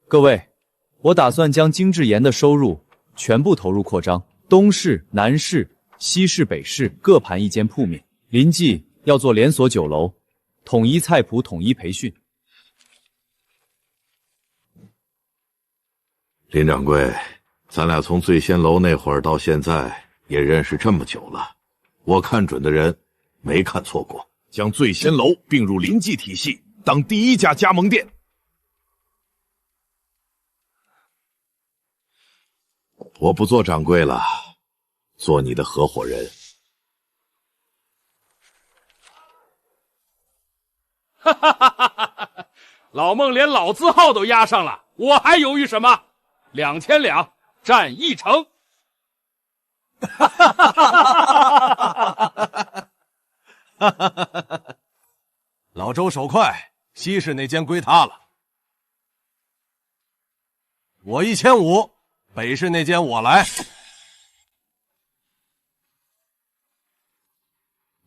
各位，我打算将精制盐的收入全部投入扩张，东市、南市、西市、北市各盘1间铺面，临济要做连锁酒楼，统一菜谱，统一培训。林掌柜，咱俩从醉仙楼那会儿到现在也认识这么久了，我看准的人没看错过，将醉仙楼并入临济体系，当第1家加盟店。我不做掌柜了，做你的合伙人。哈哈哈哈哈！老孟连老字号都押上了，我还犹豫什么？2000两占1成。哈哈哈哈哈！老周手快，西市那间归他了。我1500，北市那间我来。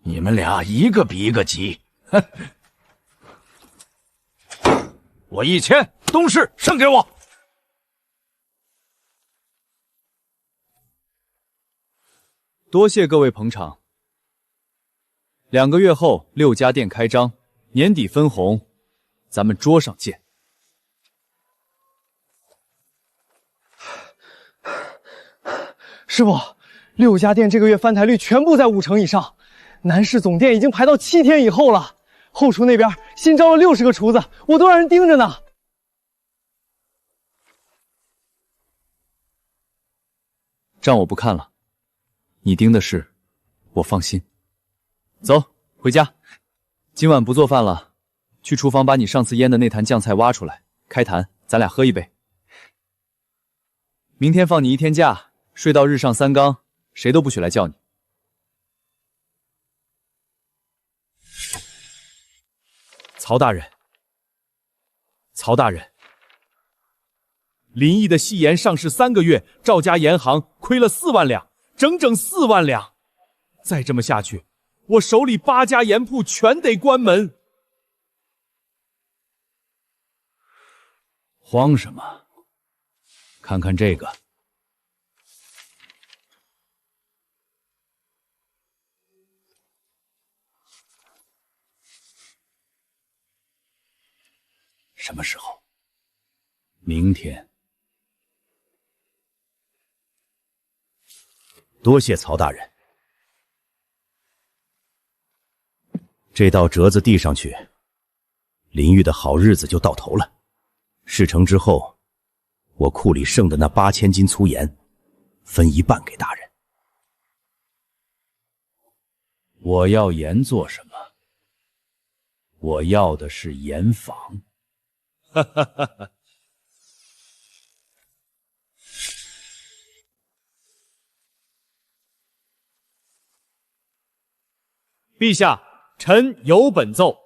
你们俩一个比一个急。哼！我1000，东市剩给我。多谢各位捧场。2个月后6家店开张，年底分红，咱们桌上见。师傅，6家店这个月翻台率全部在5成以上，南市总店已经排到7天以后了。后厨那边新招了60个厨子，我都让人盯着呢。账我不看了，你盯的是，我放心。走，回家。今晚不做饭了，去厨房把你上次腌的那坛酱菜挖出来，开坛，咱俩喝一杯。明天放你1天假，睡到日上3竿，谁都不许来叫你。曹大人，曹大人，临沂的细盐上市3个月，赵家盐行亏了4万两，整整4万两。再这么下去，我手里8家盐铺全得关门。慌什么？看看这个。什么时候？明天。多谢曹大人。这道折子递上去，林玉的好日子就到头了。事成之后，我库里剩的那8000斤粗盐，分1半给大人。我要盐做什么？我要的是盐坊。哈哈哈哈！陛下，臣有本奏：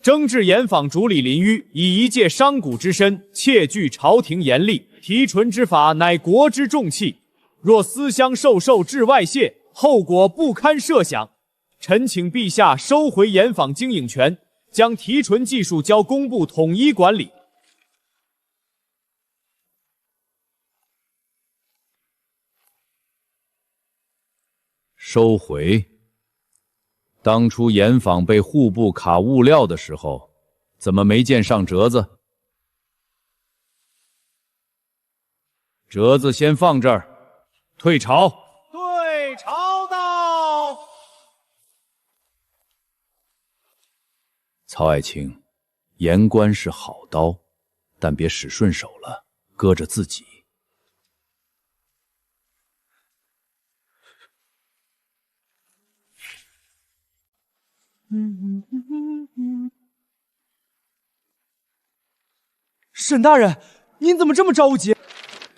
征制盐坊主理林纡以一介商贾之身，窃据朝廷严令，提纯之法乃国之重器，若私相授受致外泄，后果不堪设想。臣请陛下收回盐坊经营权，将提纯技术交工部统一管理。收回。当初盐坊被户部卡物料的时候，怎么没见上折子？折子先放这儿，退朝。对朝到。曹爱卿，言官是好刀，但别使顺手了，搁着自己。沈大人，您怎么这么着急？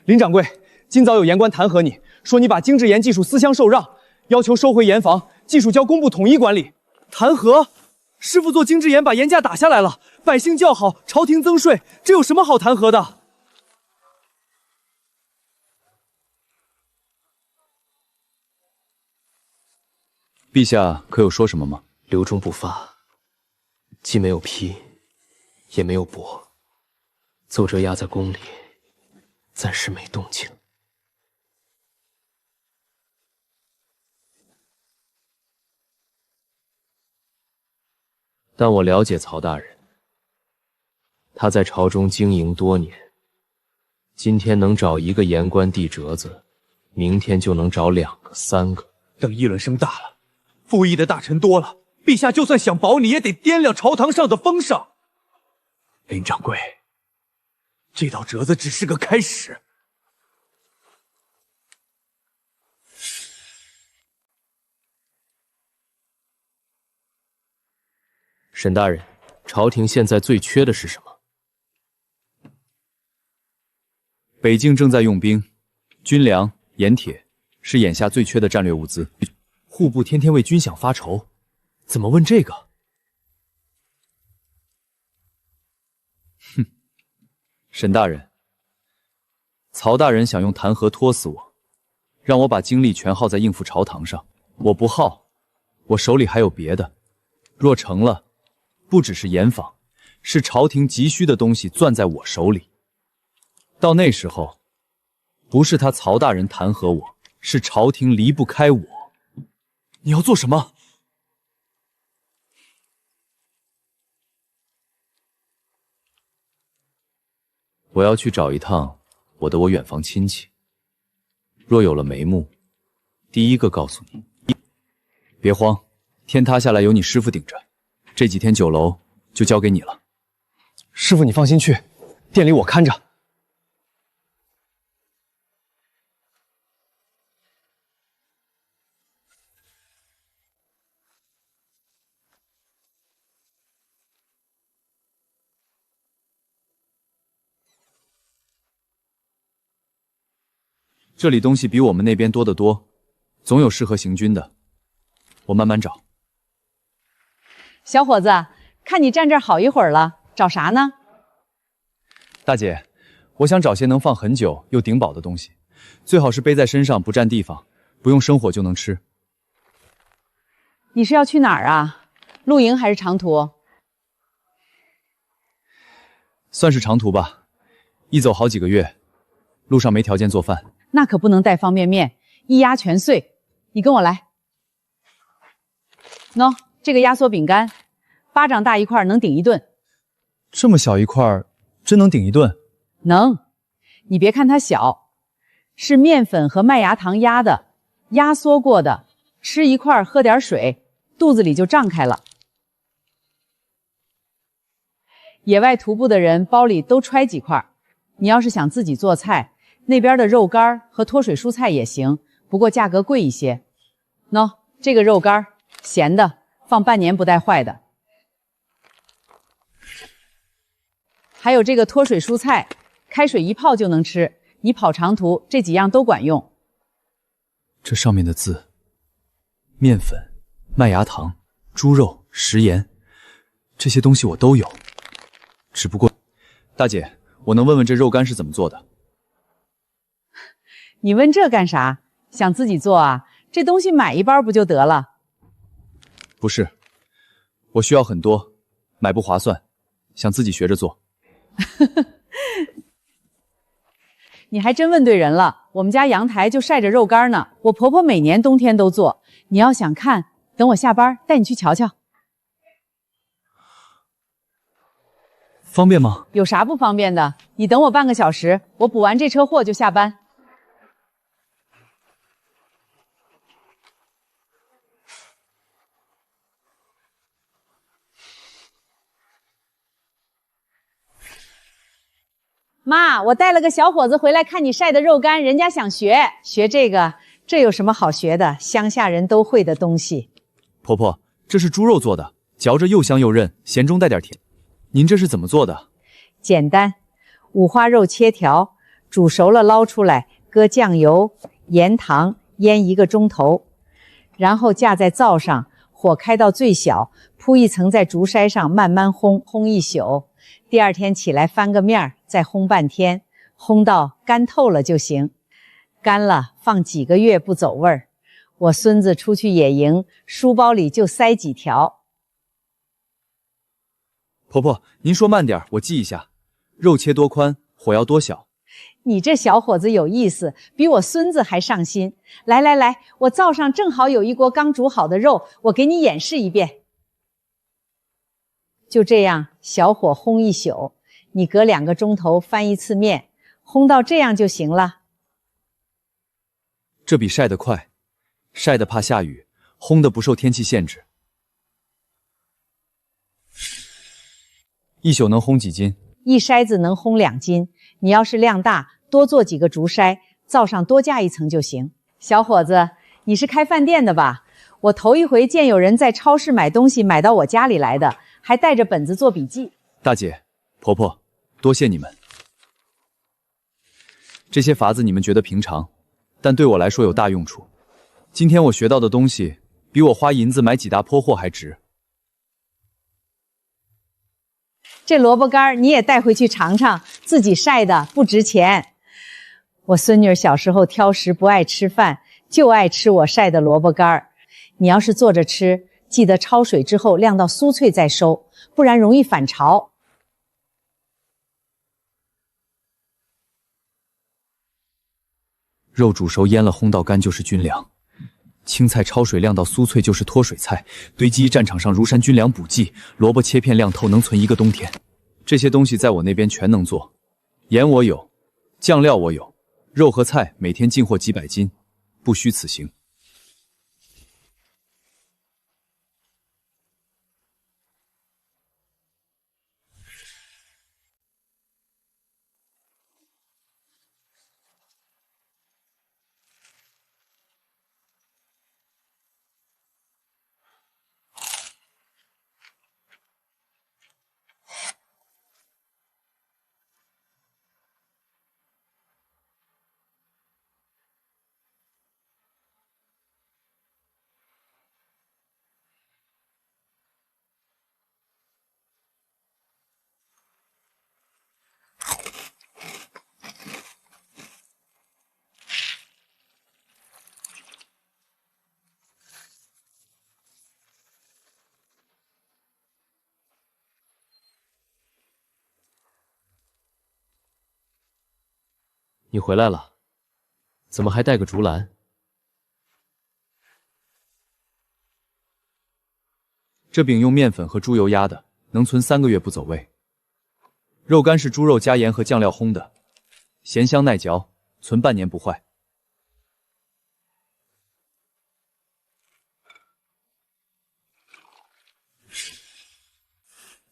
林掌柜，今早有言官弹劾你，说你把精制盐技术私相受让，要求收回盐房，技术交工部统一管理。弹劾？师傅做精制盐把盐价打下来了，百姓叫好，朝廷增税，这有什么好弹劾的？陛下可有说什么吗？留中不发，既没有批，也没有驳，奏折压在宫里，暂时没动静。但我了解曹大人，他在朝中经营多年，今天能找一个言官递折子，明天就能找2个、3个。等议论声大了，附议的大臣多了，陛下就算想保你，也得掂量朝堂上的风尚。林掌柜，这道折子只是个开始。沈大人，朝廷现在最缺的是什么？北境正在用兵，军粮、盐铁是眼下最缺的战略物资。户部天天为军饷发愁，怎么问这个？哼，沈大人，曹大人想用弹劾拖死我，让我把精力全耗在应付朝堂上。我不耗，我手里还有别的。若成了，不只是盐坊，是朝廷急需的东西攥在我手里。到那时候，不是他曹大人弹劾我，是朝廷离不开我。你要做什么？我要去找一趟我远房亲戚，若有了眉目，第一个告诉你。别慌，天塌下来有你师傅顶着，这几天酒楼就交给你了。师傅你放心去，店里我看着。这里东西比我们那边多得多，总有适合行军的，我慢慢找。小伙子，看你站这儿好一会儿了，找啥呢？大姐，我想找些能放很久又顶饱的东西，最好是背在身上不占地方，不用生火就能吃。你是要去哪儿啊？露营还是长途？算是长途吧，一走好几个月，路上没条件做饭。那可不能带方便面，一压全碎。你跟我来。喏，这个压缩饼干，巴掌大一块，能顶一顿。这么小一块，真能顶一顿？能。你别看它小，是面粉和麦芽糖压的，压缩过的，吃一块喝点水，肚子里就胀开了。野外徒步的人包里都揣几块。你要是想自己做菜，那边的肉干和脱水蔬菜也行，不过价格贵一些。喏，这个肉干咸的，放半年不带坏的。还有这个脱水蔬菜，开水一泡就能吃，你跑长途这几样都管用。这上面的字，面粉、麦芽糖、猪肉、食盐，这些东西我都有。只不过，大姐，我能问问这肉干是怎么做的？你问这干啥？想自己做啊？这东西买一包不就得了？不是，我需要很多，买不划算，想自己学着做。你还真问对人了，我们家阳台就晒着肉干呢，我婆婆每年冬天都做。你要想看，等我下班带你去瞧瞧。方便吗？有啥不方便的？你等我半个小时，我补完这车货就下班。妈，我带了个小伙子回来看你晒的肉干，人家想学这个，这有什么好学的？乡下人都会的东西。婆婆，这是猪肉做的，嚼着又香又韧，咸中带点甜。您这是怎么做的？简单，五花肉切条，煮熟了捞出来，搁酱油、盐、糖腌1个钟头，然后架在灶上，火开到最小，铺一层在竹筛上慢慢烘，烘一宿。第二天起来翻个面，再烘半天，烘到干透了就行。干了放几个月不走味儿。我孙子出去野营，书包里就塞几条。婆婆，您说慢点，我记一下。肉切多宽，火要多小？你这小伙子有意思，比我孙子还上心。来来来，我灶上正好有一锅刚煮好的肉，我给你演示一遍。就这样，小火烘一宿，你隔2个钟头翻一次面，烘到这样就行了。这比晒得快，晒得怕下雨，烘得不受天气限制。一宿能烘几斤？一筛子能烘2斤。你要是量大，多做几个竹筛，灶上多架一层就行。小伙子，你是开饭店的吧？我头一回见有人在超市买东西买到我家里来的，还带着本子做笔记。大姐，婆婆，多谢你们。这些法子你们觉得平常，但对我来说有大用处。今天我学到的东西，比我花银子买几大坡货还值。这萝卜干你也带回去尝尝，自己晒的不值钱。我孙女小时候挑食，不爱吃饭，就爱吃我晒的萝卜干。你要是做着吃，记得焯水之后晾到酥脆再收，不然容易反潮。肉煮熟腌了烘到干就是军粮，青菜焯水晾到酥脆就是脱水菜，堆积战场上如山军粮补给，萝卜切片晾透能存1个冬天。这些东西在我那边全能做，盐我有，酱料我有，肉和菜每天进货几百斤，不虚此行。你回来了，怎么还带个竹篮？这饼用面粉和猪油压的，能存3个月不走味。肉干是猪肉加盐和酱料烘的，咸香耐嚼，存半年不坏。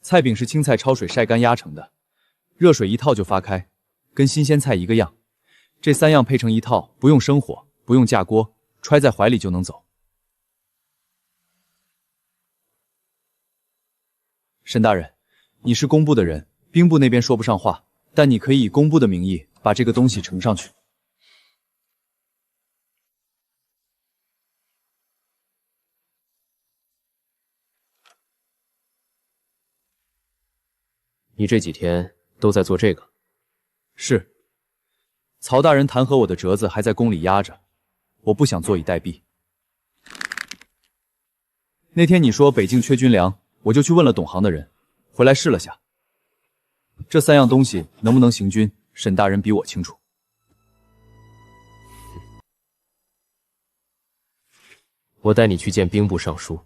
菜饼是青菜焯水晒干压成的，热水一套就发开，跟新鲜菜一个样。这3样配成一套，不用生火，不用架锅，揣在怀里就能走。沈大人，你是工部的人，兵部那边说不上话，但你可以以工部的名义把这个东西呈上去。你这几天都在做这个？是。曹大人弹劾我的折子还在宫里压着，我不想坐以待毙。那天你说北境缺军粮，我就去问了懂行的人，回来试了下。这3样东西能不能行军，沈大人比我清楚。我带你去见兵部尚书。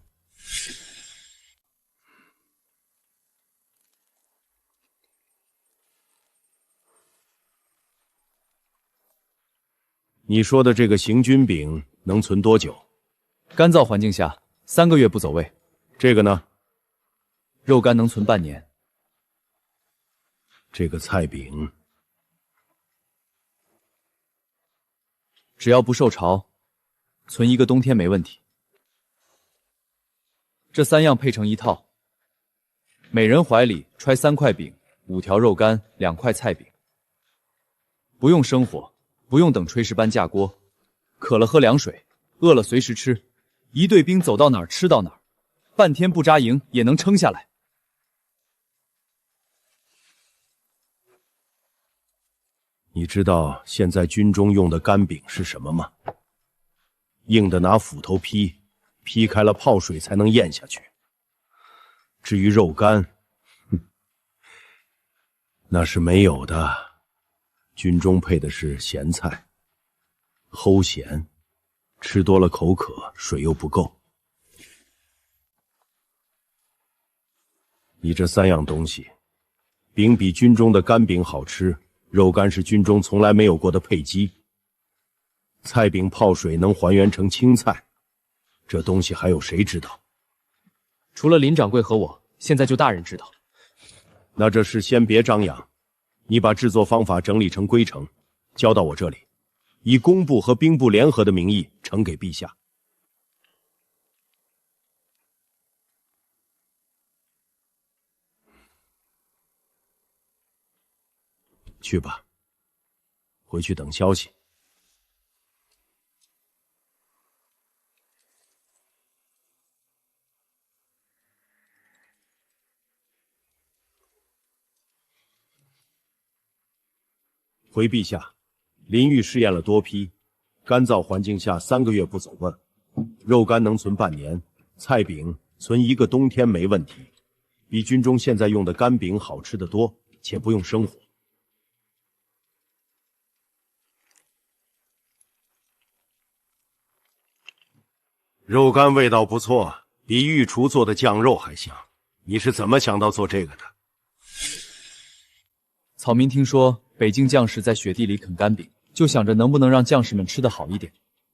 你说的这个行军饼能存多久？干燥环境下3个月不走味。这个呢？肉干能存半年。这个菜饼只要不受潮，存1个冬天没问题。这3样配成一套，每人怀里揣3块饼、5条肉干、2块菜饼。不用生火，不用等炊事班架锅，渴了喝凉水，饿了随时吃。一队兵走到哪儿吃到哪儿，半天不扎营也能撑下来。你知道现在军中用的干饼是什么吗？硬的拿斧头劈，劈开了泡水才能咽下去。至于肉干，那是没有的。军中配的是咸菜，齁咸，吃多了口渴，水又不够。你这3样东西，饼比军中的干饼好吃，肉干是军中从来没有过的配基，菜饼泡水能还原成青菜，这东西还有谁知道？除了林掌柜和我，现在就大人知道。那这事先别张扬，你把制作方法整理成规程，交到我这里，以工部和兵部联合的名义呈给陛下。去吧，回去等消息。回陛下，林玉试验了多批，干燥环境下3个月不走味，肉干能存半年，菜饼存1个冬天没问题，比军中现在用的干饼好吃得多，且不用生火。肉干味道不错，比御厨做的酱肉还香。你是怎么想到做这个的？草民听说北境将士在雪地里啃干饼，就想着能不能让将士们吃得好一点。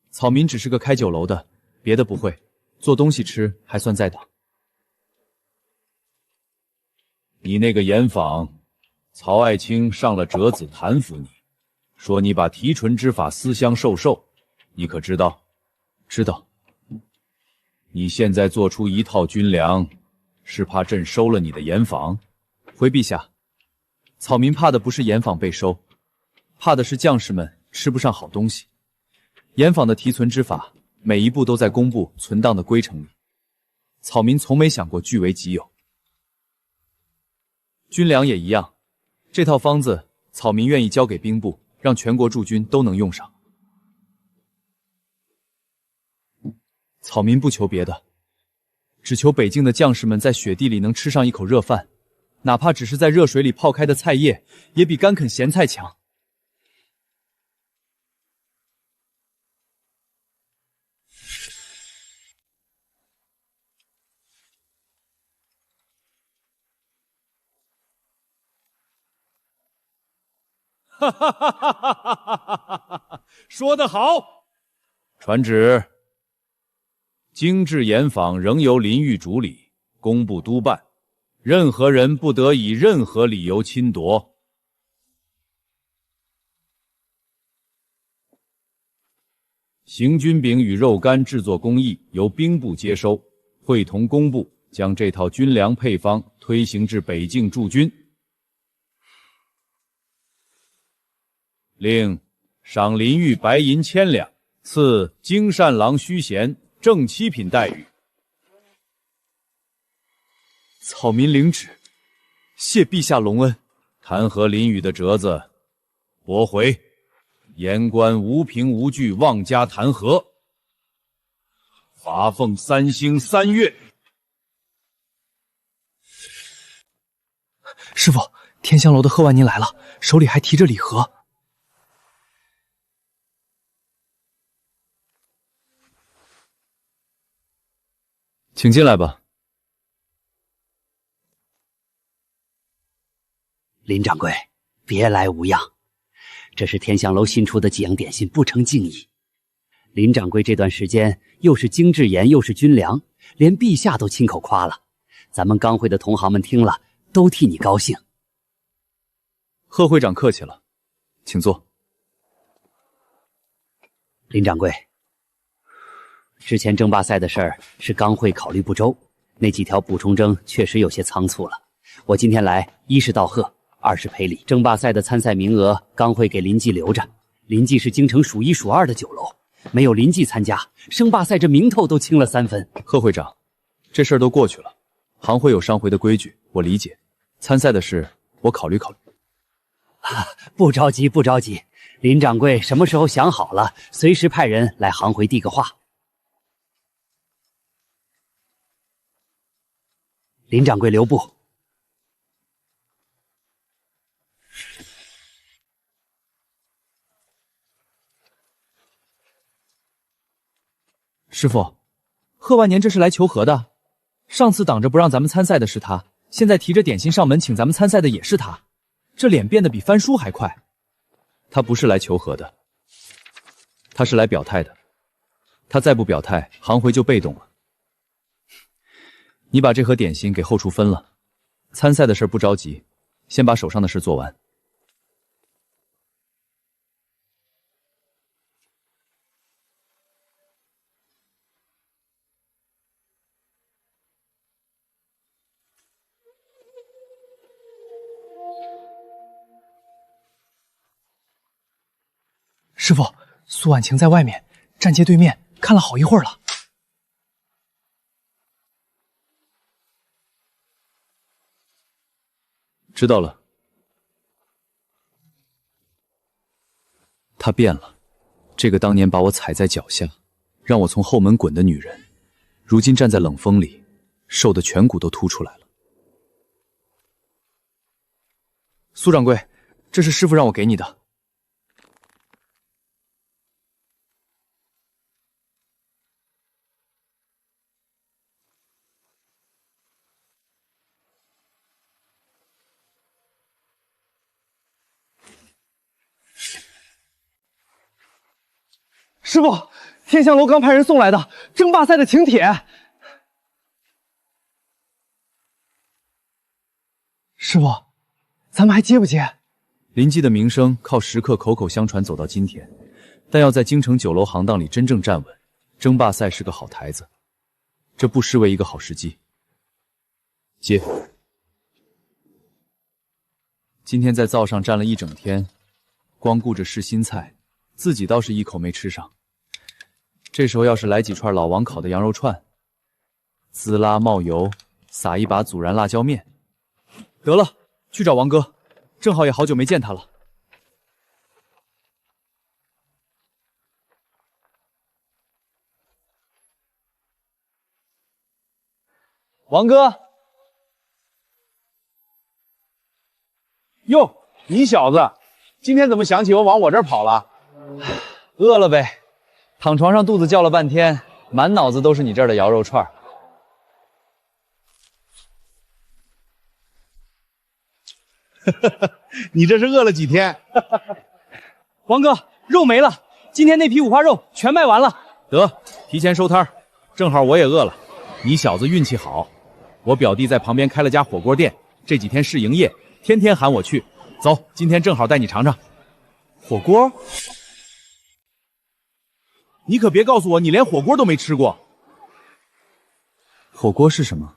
草民只是个开酒楼的，别的不会，做东西吃还算在档。你那个盐坊，曹爱卿上了折子弹劾你，说你把提纯之法私相授受，你可知道？知道。你现在做出一套军粮，是怕朕收了你的盐坊？回陛下，草民怕的不是盐坊被收，怕的是将士们吃不上好东西。盐坊的提存之法，每一步都在工部存档的规程里，草民从没想过据为己有。军粮也一样，这套方子草民愿意交给兵部，让全国驻军都能用上。草民不求别的，只求北境的将士们在雪地里能吃上一口热饭，哪怕只是在热水里泡开的菜叶，也比干啃咸菜强。哈哈哈哈哈哈！说得好！传旨，精制盐坊仍由林御主理，工部督办，任何人不得以任何理由侵夺。行军饼与肉干制作工艺由兵部接收，会同工部将这套军粮配方推行至北境驻军。令赏林御白银1000两，赐京善郎虚衔正7品待遇。草民领旨，谢陛下隆恩。弹劾林宇的折子驳回，言官无凭无据妄加弹劾，罚俸3星3月。师傅，天香楼的贺万您来了，手里还提着礼盒。请进来吧。林掌柜，别来无恙。这是天香楼新出的几样点心，不成敬意。林掌柜这段时间又是精制盐又是军粮，连陛下都亲口夸了。咱们钢会的同行们听了，都替你高兴。贺会长客气了，请坐。林掌柜，之前争霸赛的事儿是钢会考虑不周，那几条补充征确实有些仓促了。我今天来，一是道贺，二是赔礼。争霸赛的参赛名额，钢会给林记留着。林记是京城数一数二的酒楼，没有林记参加，争霸赛这名头都轻了3分。贺会长，这事儿都过去了，行会有上回的规矩，我理解。参赛的事，我考虑考虑。不着急，不着急。林掌柜什么时候想好了，随时派人来行会递个话。林掌柜留步。师傅，贺万年这是来求和的。上次挡着不让咱们参赛的是他，现在提着点心上门请咱们参赛的也是他，这脸变得比翻书还快。他不是来求和的，他是来表态的。他再不表态，行会就被动了。你把这盒点心给后厨分了，参赛的事不着急，先把手上的事做完。师傅，苏婉晴在外面站街对面看了好一会儿了。知道了。她变了，这个当年把我踩在脚下，让我从后门滚的女人，如今站在冷风里，瘦的颧骨都凸出来了。苏掌柜，这是师傅让我给你的。师傅，天香楼刚派人送来的争霸赛的请帖。师傅，咱们还接不接？林记的名声靠食客口口相传走到今天，但要在京城酒楼行当里真正站稳，争霸赛是个好台子，这不失为一个好时机。接。今天在灶上站了一整天，光顾着试新菜，自己倒是一口没吃上。这时候要是来几串老王烤的羊肉串，滋啦冒油，撒一把孜然辣椒面，得了，去找王哥，正好也好久没见他了。王哥，哟，你小子今天怎么想起我往我这儿跑了？饿了呗，躺床上肚子叫了半天，满脑子都是你这儿的羊肉串。你这是饿了几天？王哥，肉没了，今天那批五花肉全卖完了。得，提前收摊儿，正好我也饿了。你小子运气好，我表弟在旁边开了家火锅店，这几天试营业，天天喊我去。走，今天正好带你尝尝。火锅？你可别告诉我你连火锅都没吃过。火锅是什么？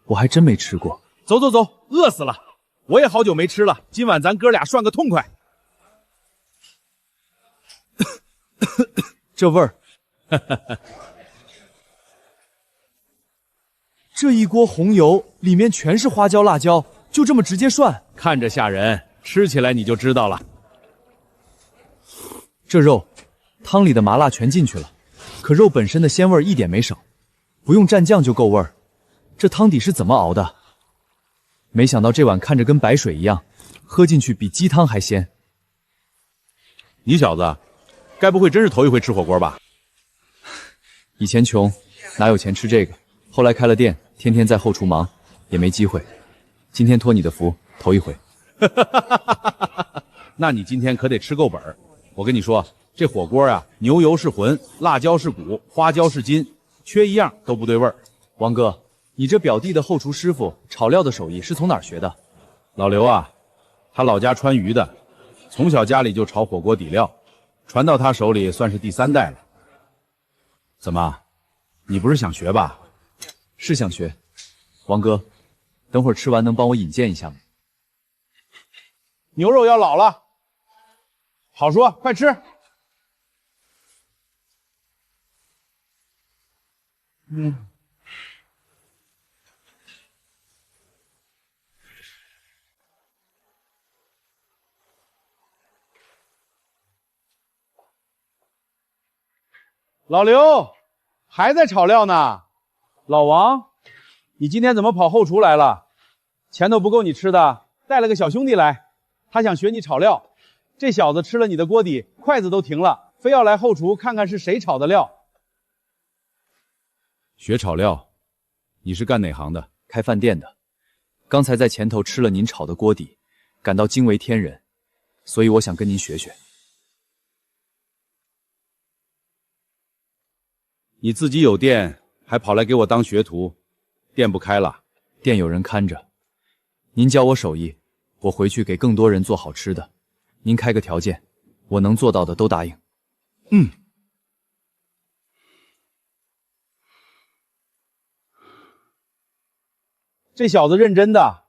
我还真没吃过。走走走，饿死了，我也好久没吃了。今晚咱哥俩涮个痛快。这味儿，这一锅红油里面全是花椒辣椒，就这么直接涮，看着吓人，吃起来你就知道了。这肉，汤里的麻辣全进去了，可肉本身的鲜味一点没少，不用蘸酱就够味儿。这汤底是怎么熬的？没想到这碗看着跟白水一样，喝进去比鸡汤还鲜。你小子，该不会真是头一回吃火锅吧？以前穷，哪有钱吃这个？后来开了店，天天在后厨忙，也没机会。今天托你的福，头一回。那你今天可得吃够本儿。我跟你说，这火锅啊，牛油是魂，辣椒是骨，花椒是筋，缺一样都不对味儿。王哥，你这表弟的后厨师傅炒料的手艺是从哪儿学的？老刘啊，他老家川渝的，从小家里就炒火锅底料，传到他手里算是第3代了。怎么，你不是想学吧？是想学。王哥，等会儿吃完能帮我引荐一下吗？牛肉要老了。好说，快吃。老刘还在炒料呢。老王，你今天怎么跑后厨来了？前头不够你吃的，带了个小兄弟来，他想学你炒料。这小子吃了你的锅底，筷子都停了，非要来后厨看看是谁炒的料。学炒料，你是干哪行的？开饭店的。刚才在前头吃了您炒的锅底，感到惊为天人，所以我想跟您学学。你自己有店，还跑来给我当学徒，店不开了？店有人看着，您教我手艺，我回去给更多人做好吃的。您开个条件，我能做到的都答应。这小子认真的，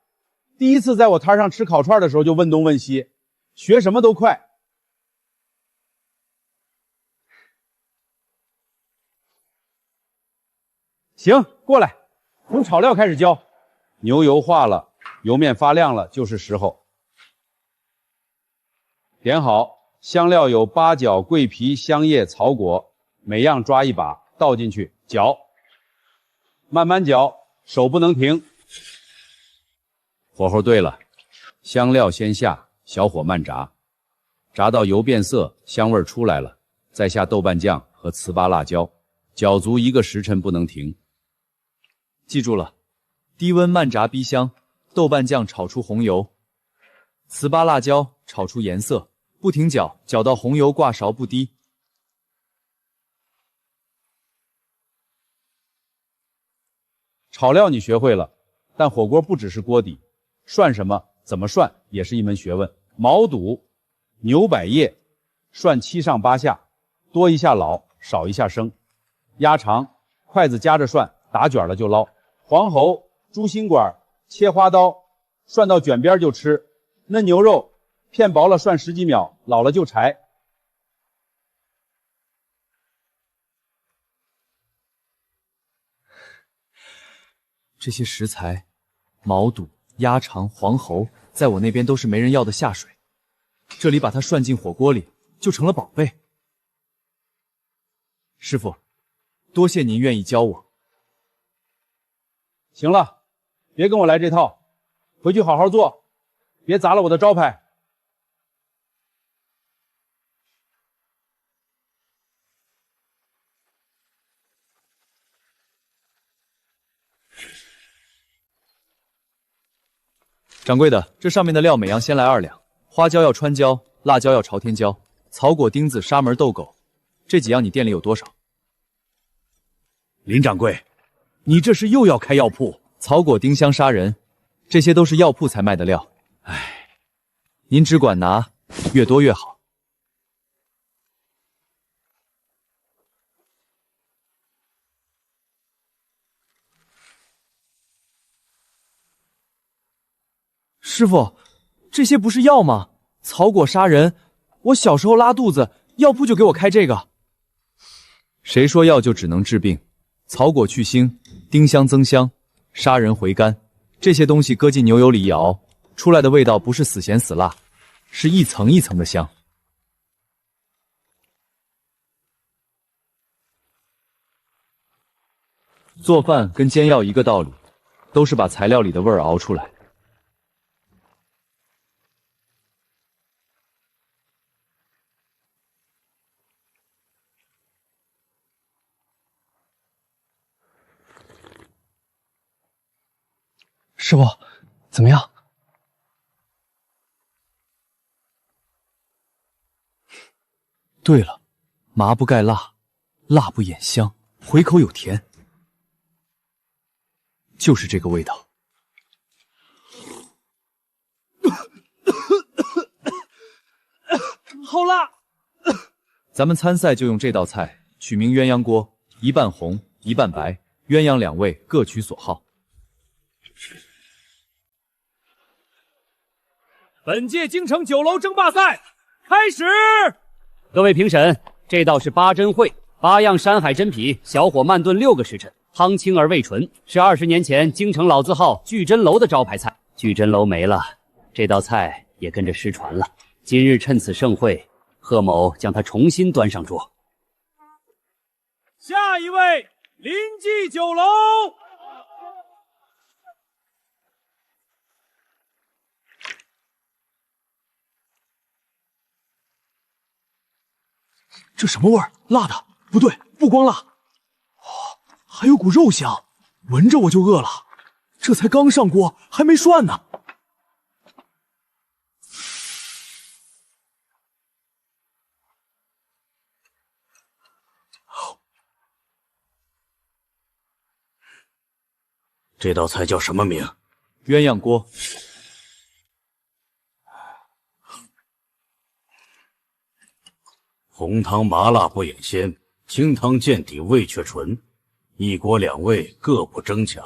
第一次在我摊上吃烤串的时候就问东问西，学什么都快。行，过来，从炒料开始教。牛油化了，油面发亮了，就是时候。点好，香料有八角、桂皮、香叶、草果，每样抓一把，倒进去搅，慢慢搅，手不能停。火候对了，香料先下，小火慢炸，炸到油变色，香味出来了，再下豆瓣酱和糍粑辣椒，搅足1个时辰不能停。记住了，低温慢炸逼香，豆瓣酱炒出红油，糍粑辣椒炒出颜色，不停搅，搅到红油挂勺不滴。炒料你学会了，但火锅不只是锅底，涮什么、怎么涮也是一门学问。毛肚、牛百叶，涮7上8下，多一下老，少一下生。鸭肠，筷子夹着涮，打卷了就捞。黄喉、猪心管，切花刀，涮到卷边就吃。嫩牛肉，片薄了涮10几秒，老了就柴。这些食材，毛肚、鸭肠、黄喉，在我那边都是没人要的下水，这里把它涮进火锅里，就成了宝贝。师傅，多谢您愿意教我。行了，别跟我来这套，回去好好做，别砸了我的招牌。掌柜的，这上面的料每样先来2两，花椒要川椒，辣椒要朝天椒，草果、丁子、沙门、豆狗，这几样你店里有多少？林掌柜，你这是又要开药铺？草果、丁香、砂仁，这些都是药铺才卖的料。唉，您只管拿，越多越好。师傅，这些不是药吗？草果、砂仁，我小时候拉肚子，药铺就给我开这个。谁说药就只能治病？草果去腥，丁香增香，砂仁回甘，这些东西搁进牛油里一熬，出来的味道不是死咸死辣，是一层一层的香。做饭跟煎药一个道理，都是把材料里的味儿熬出来。师傅，怎么样？对了，麻不盖辣，辣不掩香，回口有甜，就是这个味道。好辣！咱们参赛就用这道菜，取名鸳鸯锅，一半红，一半白，鸳鸯两位各取所好。本届京城酒楼争霸赛开始。各位评审，这道是八珍烩，8样山海珍品，小火慢炖6个时辰，汤清而味纯，是20年前京城老字号聚珍楼的招牌菜。聚珍楼没了，这道菜也跟着失传了。今日趁此盛会，贺某将它重新端上桌。下一位，临记酒楼。这什么味儿？辣的？不对，不光辣，还有股肉香，闻着我就饿了。这才刚上锅，还没涮呢。这道菜叫什么名？鸳鸯锅。红汤麻辣不引鲜，清汤见底味却纯，一锅两味各不争抢，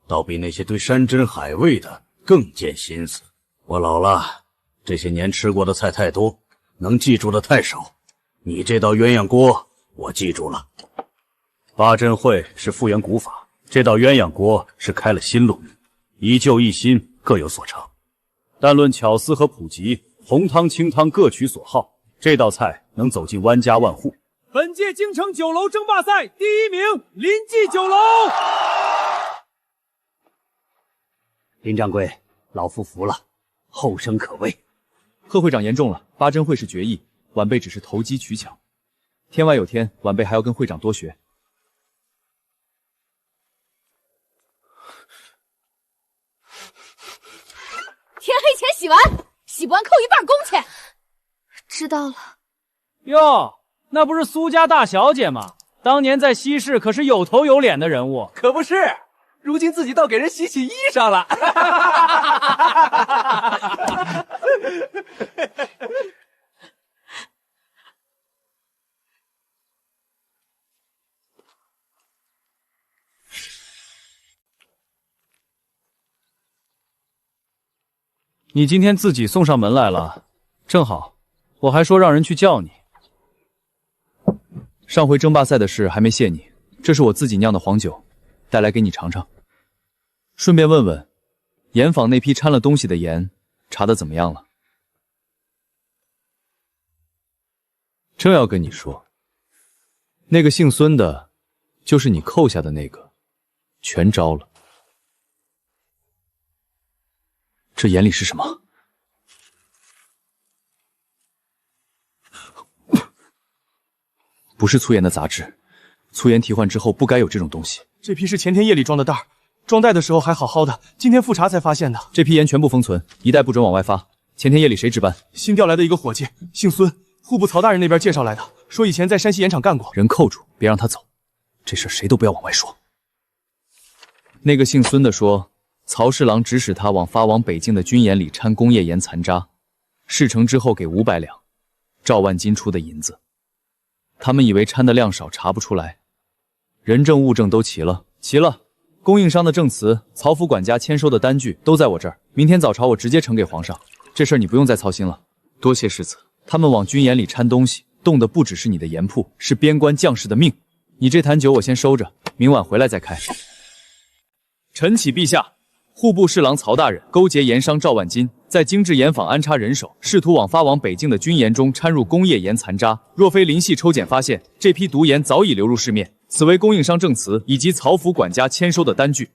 倒比那些对山珍海味的更见心思。我老了，这些年吃过的菜太多，能记住的太少。你这道鸳鸯锅我记住了。八珍烩是复原古法，这道鸳鸯锅是开了新路，一旧一新各有所长。但论巧思和普及，红汤清汤各取所好，这道菜能走进万家万户。本届京城酒楼争霸赛第1名，临记酒楼。林掌柜，老夫服了，后生可畏。贺会长言重了，八珍烩是绝艺，晚辈只是投机取巧。天外有天，晚辈还要跟会长多学。天黑前洗完，洗不完扣1半工钱。知道了。哟，那不是苏家大小姐吗？当年在西市可是有头有脸的人物。可不是，如今自己倒给人洗起衣裳了。你今天自己送上门来了，正好，我还说让人去叫你。上回争霸赛的事还没谢你，这是我自己酿的黄酒，带来给你尝尝。顺便问问，盐坊那批掺了东西的盐查得怎么样了？正要跟你说，那个姓孙的，就是你扣下的那个，全招了。这眼里是什么？不是粗盐的杂质，粗盐提换之后不该有这种东西。这批是前天夜里装的袋儿，装袋的时候还好好的，今天复查才发现的。这批盐全部封存，一袋不准往外发。前天夜里谁值班？新调来的一个伙计，姓孙，户部曹大人那边介绍来的，说以前在山西盐场干过。人扣住，别让他走。这事谁都不要往外说。那个姓孙的说，曹侍郎指使他发往北京的军盐里掺工业盐残渣，事成之后给500两，赵万金出的银子。他们以为掺的量少查不出来，人证物证都齐了，供应商的证词、曹府管家签收的单据都在我这儿。明天早朝我直接呈给皇上，这事儿你不用再操心了。多谢世子。他们往军盐里掺东西，动的不只是你的盐铺，是边关将士的命。你这坛酒我先收着，明晚回来再开。臣启陛下，户部侍郎曹大人勾结盐商赵万金，在精制盐坊安插人手，试图发往北京的军盐中掺入工业盐残渣。若非林系抽检发现，这批毒盐早已流入市面。此为供应商证词以及曹府管家签收的单据。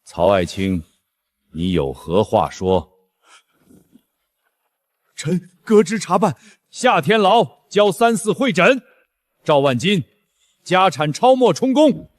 曹爱卿，你有何话说？臣革职查办，下天牢交3、4会诊。赵万金，家产超没充公。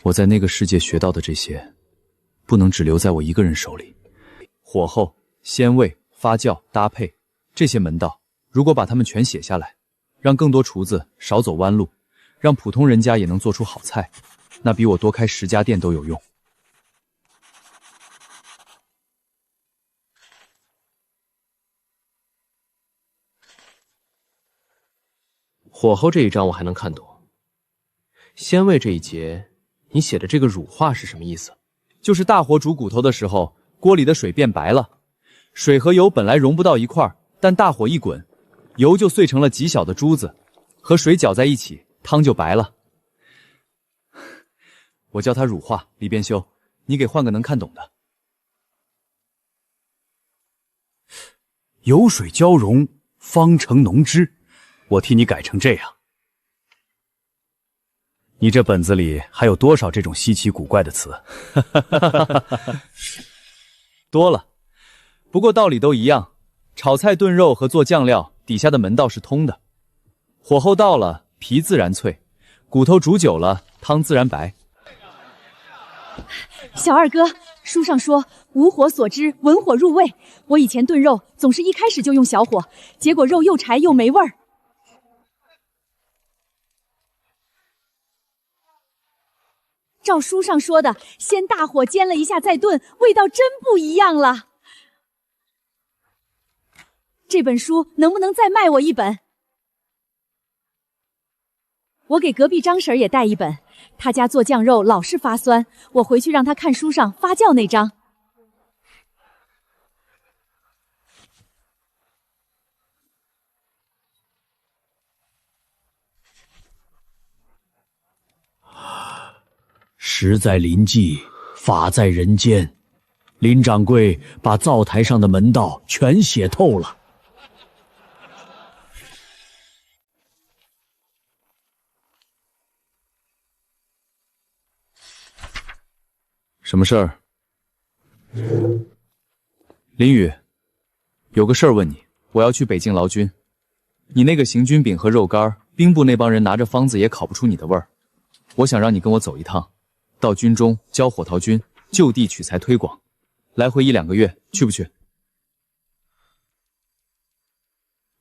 我在那个世界学到的这些，不能只留在我一个人手里。火候、鲜味、发酵、搭配这些门道，如果把它们全写下来，让更多厨子少走弯路，让普通人家也能做出好菜，那比我多开10家店都有用。火候这一章我还能看懂，鲜味这一节，你写的这个乳化是什么意思？就是大火煮骨头的时候，锅里的水变白了。水和油本来融不到一块儿，但大火一滚，油就碎成了极小的珠子，和水搅在一起，汤就白了。我叫它乳化，李编修，你给换个能看懂的。油水交融，方成浓汁。我替你改成这样。你这本子里还有多少这种稀奇古怪的词？多了，不过道理都一样。炒菜炖肉和做酱料，底下的门道是通的。火候到了，皮自然脆；骨头煮久了，汤自然白。小二哥，书上说无火所知，文火入味。我以前炖肉总是一开始就用小火，结果肉又柴又没味儿。照书上说的，先大火煎了一下再炖，味道真不一样了。这本书能不能再卖我一本？我给隔壁张婶也带一本，她家做酱肉老是发酸，我回去让她看书上发酵那章。时在临济，法在人间。林掌柜把灶台上的门道全写透了。什么事儿？林宇，有个事儿问你，我要去北境劳军，你那个行军饼和肉干，兵部那帮人拿着方子也烤不出你的味儿。我想让你跟我走一趟，到军中教火陶军，就地取材推广，来回1-2个月，去不去？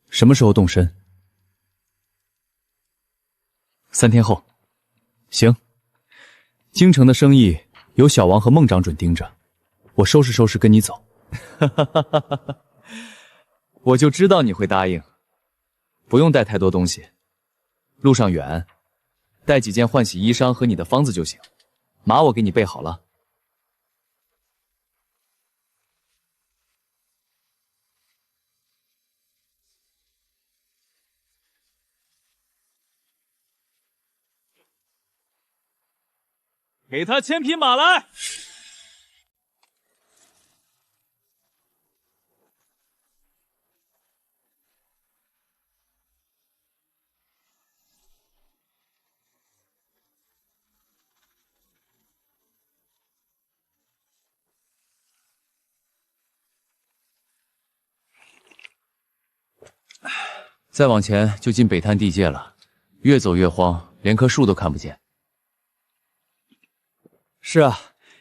什么时候动身？3天后。行。京城的生意有小王和孟掌准盯着，我收拾收拾跟你走。我就知道你会答应。不用带太多东西，路上远，带几件换洗衣裳和你的方子就行。马我给你备好了。给他牵匹马来。再往前就进北滩地界了，越走越荒，连棵树都看不见。是啊，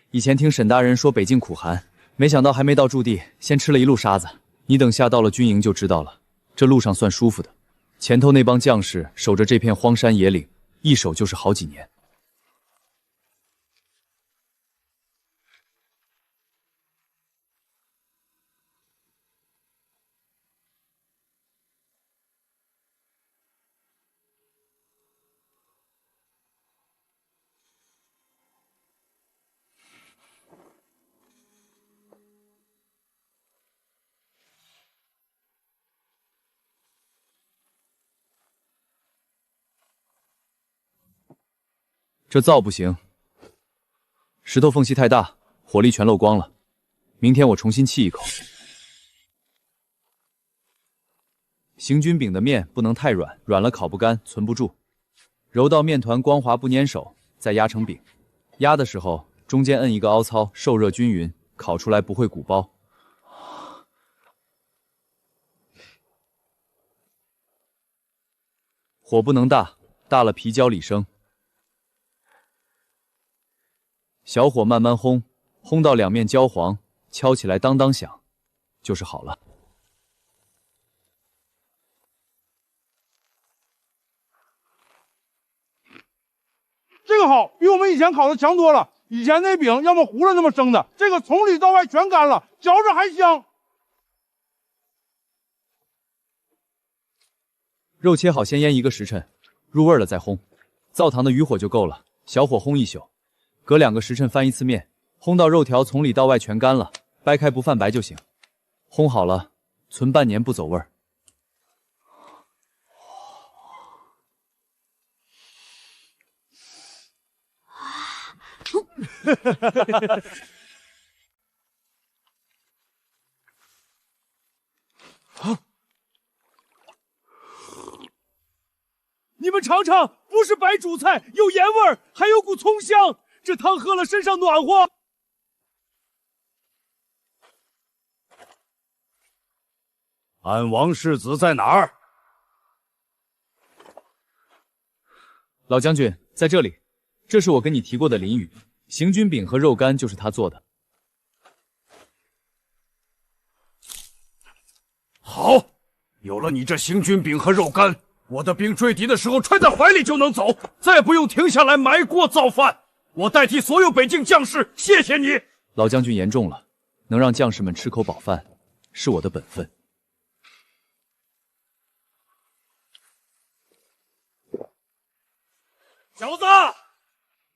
以前听沈大人说北境苦寒，没想到还没到驻地，先吃了一路沙子。你等下到了军营就知道了，这路上算舒服的。前头那帮将士守着这片荒山野岭，一守就是好几年。这灶不行，石头缝隙太大，火力全漏光了。明天我重新沏一口。行军饼的面不能太软，软了烤不干，存不住。揉到面团光滑不粘手，再压成饼。压的时候中间摁一个凹槽，受热均匀，烤出来不会鼓包。火不能大，大了皮焦里生。小火慢慢烘，烘到两面焦黄，敲起来当当响，就是好了。这个好，比我们以前烤的强多了。以前那饼要么糊了那么生的，这个从里到外全干了，嚼着还香。肉切好，先腌1个时辰，入味了再烘。灶堂的余火就够了，小火烘1宿，隔2个时辰翻1次面，烘到肉条从里到外全干了，掰开不泛白就行。烘好了，存半年不走味儿。你们尝尝，不是白煮菜，有盐味儿，还有股葱香，这汤喝了身上暖和。安王世子在哪儿？老将军在这里，这是我跟你提过的林雨，行军饼和肉干就是他做的。好，有了你这行军饼和肉干，我的兵追敌的时候揣在怀里就能走，再不用停下来埋锅造饭。我代替所有北境将士谢谢你。老将军言重了，能让将士们吃口饱饭，是我的本分。小子，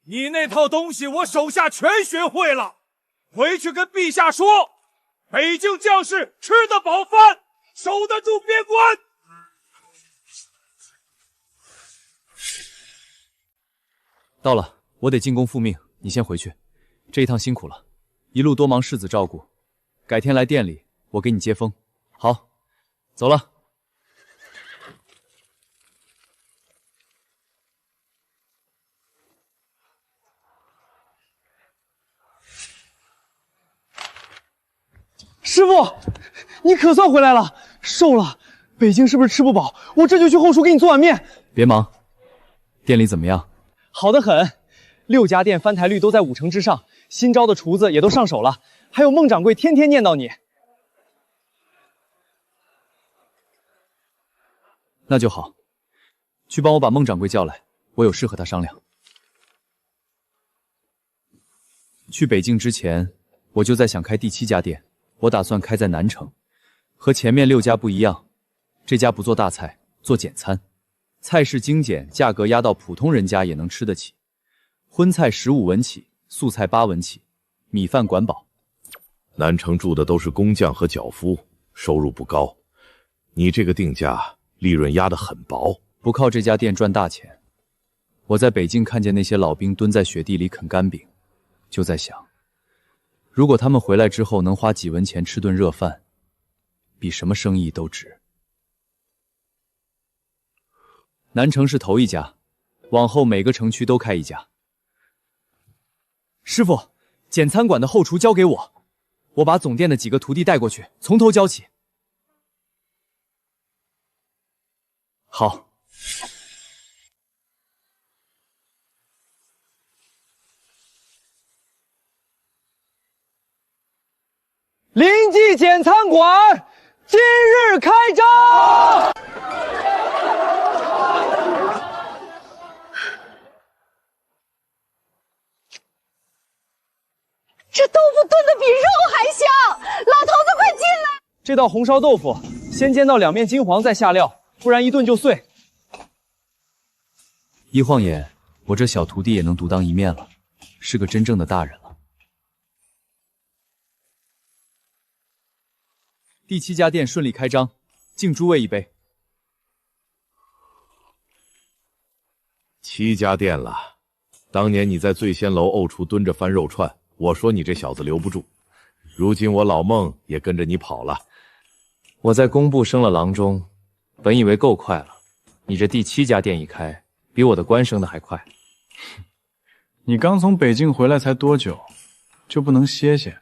你那套东西我手下全学会了，回去跟陛下说，北境将士吃得饱饭，守得住边关。到了，我得进宫复命，你先回去。这一趟辛苦了，一路多忙世子照顾，改天来店里，我给你接风。好，走了。师傅，你可算回来了，瘦了。北京是不是吃不饱？我这就去后厨给你做碗面。别忙，店里怎么样？好得很，6家店翻台率都在5成之上，新招的厨子也都上手了，还有孟掌柜天天念叨你。那就好，去帮我把孟掌柜叫来，我有事和他商量。去北京之前，我就在想开第7家店。我打算开在南城，和前面6家不一样，这家不做大菜，做简餐，菜式精简，价格压到普通人家也能吃得起。荤菜15文起，素菜8文起，米饭管饱。南城住的都是工匠和脚夫，收入不高，你这个定价利润压得很薄，不靠这家店赚大钱。我在北京看见那些老兵蹲在雪地里啃干饼，就在想，如果他们回来之后能花几文钱吃顿热饭，比什么生意都值。南城是头1家，往后每个城区都开1家。师傅，简餐馆的后厨交给我，我把总店的几个徒弟带过去，从头教起。好。临济简餐馆今日开张！这豆腐炖的比肉还香，老头子快进来！这道红烧豆腐先煎到两面金黄再下料，不然一炖就碎。一晃眼，我这小徒弟也能独当一面了，是个真正的大人了。第7家店顺利开张，敬诸位一杯。7家店了，当年你在醉仙楼沤厨蹲着翻肉串，我说你这小子留不住，如今我老孟也跟着你跑了。我在工部升了郎中，本以为够快了，你这第7家店一开，比我的官升的还快。你刚从北京回来才多久，就不能歇歇？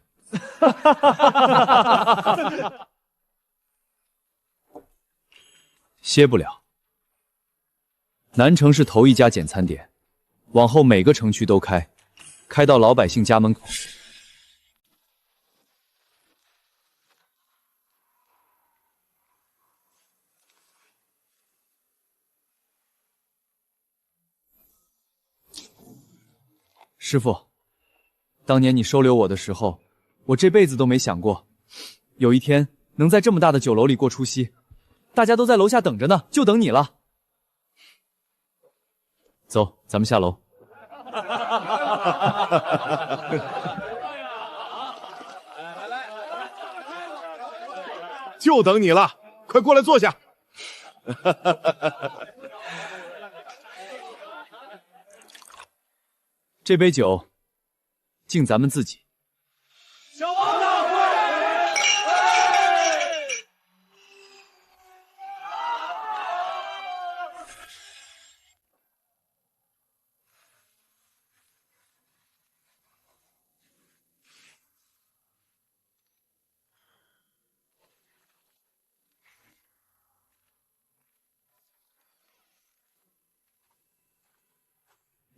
歇不了。南城是头1家简餐店，往后每个城区都开，开到老百姓家门口。师傅，当年你收留我的时候，我这辈子都没想过，有一天能在这么大的酒楼里过除夕。大家都在楼下等着呢，就等你了。走，咱们下楼。就等你了，快过来坐下。这杯酒，敬咱们自己。小王大会！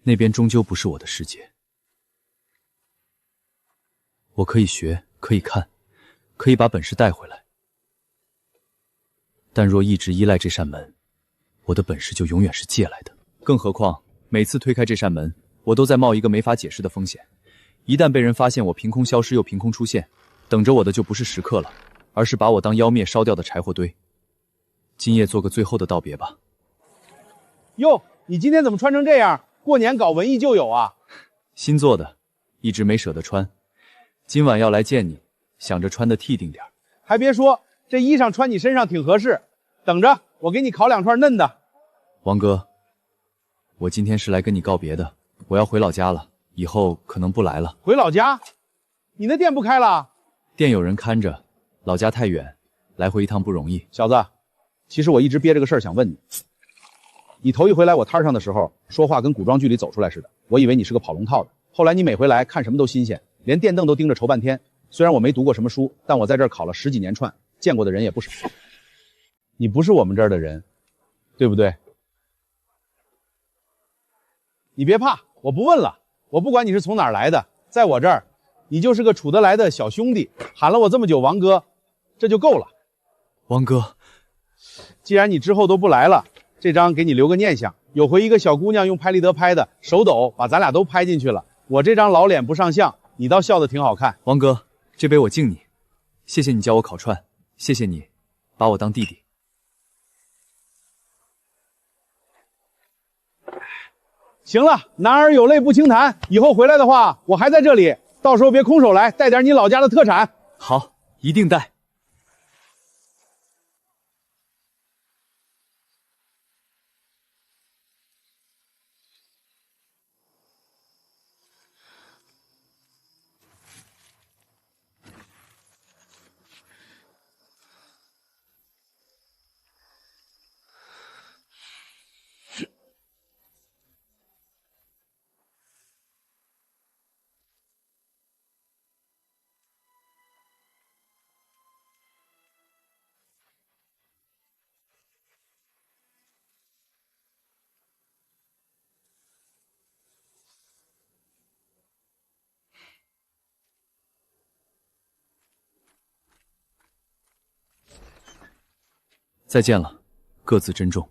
那边终究不是我的世界。我可以学，可以看，可以把本事带回来，但若一直依赖这扇门，我的本事就永远是借来的。更何况每次推开这扇门，我都在冒一个没法解释的风险。一旦被人发现我凭空消失又凭空出现，等着我的就不是食客了，而是把我当妖灭烧掉的柴火堆。今夜做个最后的道别吧。哟，你今天怎么穿成这样？过年搞文艺旧友啊？新做的，一直没舍得穿。今晚要来见你，想着穿的娣定点。还别说，这衣裳穿你身上挺合适。等着，我给你烤2串嫩的。王哥，我今天是来跟你告别的，我要回老家了，以后可能不来了。回老家？你那店不开了？店有人看着，老家太远，来回一趟不容易。小子，其实我一直憋着个事儿想问你。你头一回来我摊上的时候，说话跟古装剧里走出来似的，我以为你是个跑龙套的。后来你每回来看什么都新鲜，连电凳都盯着瞅半天。虽然我没读过什么书，但我在这儿考了10几年串，见过的人也不少。你不是我们这儿的人，对不对？你别怕，我不问了。我不管你是从哪儿来的，在我这儿，你就是个处得来的小兄弟。喊了我这么久王哥，这就够了。王哥，既然你之后都不来了，这张给你留个念想。有回一个小姑娘用拍立得拍的，手抖把咱俩都拍进去了。我这张老脸不上相，你倒笑得挺好看。王哥，这杯我敬你，谢谢你教我烤串，谢谢你把我当弟弟。行了，男儿有泪不轻弹，以后回来的话，我还在这里，到时候别空手来，带点你老家的特产。好，一定带。再见了，各自珍重。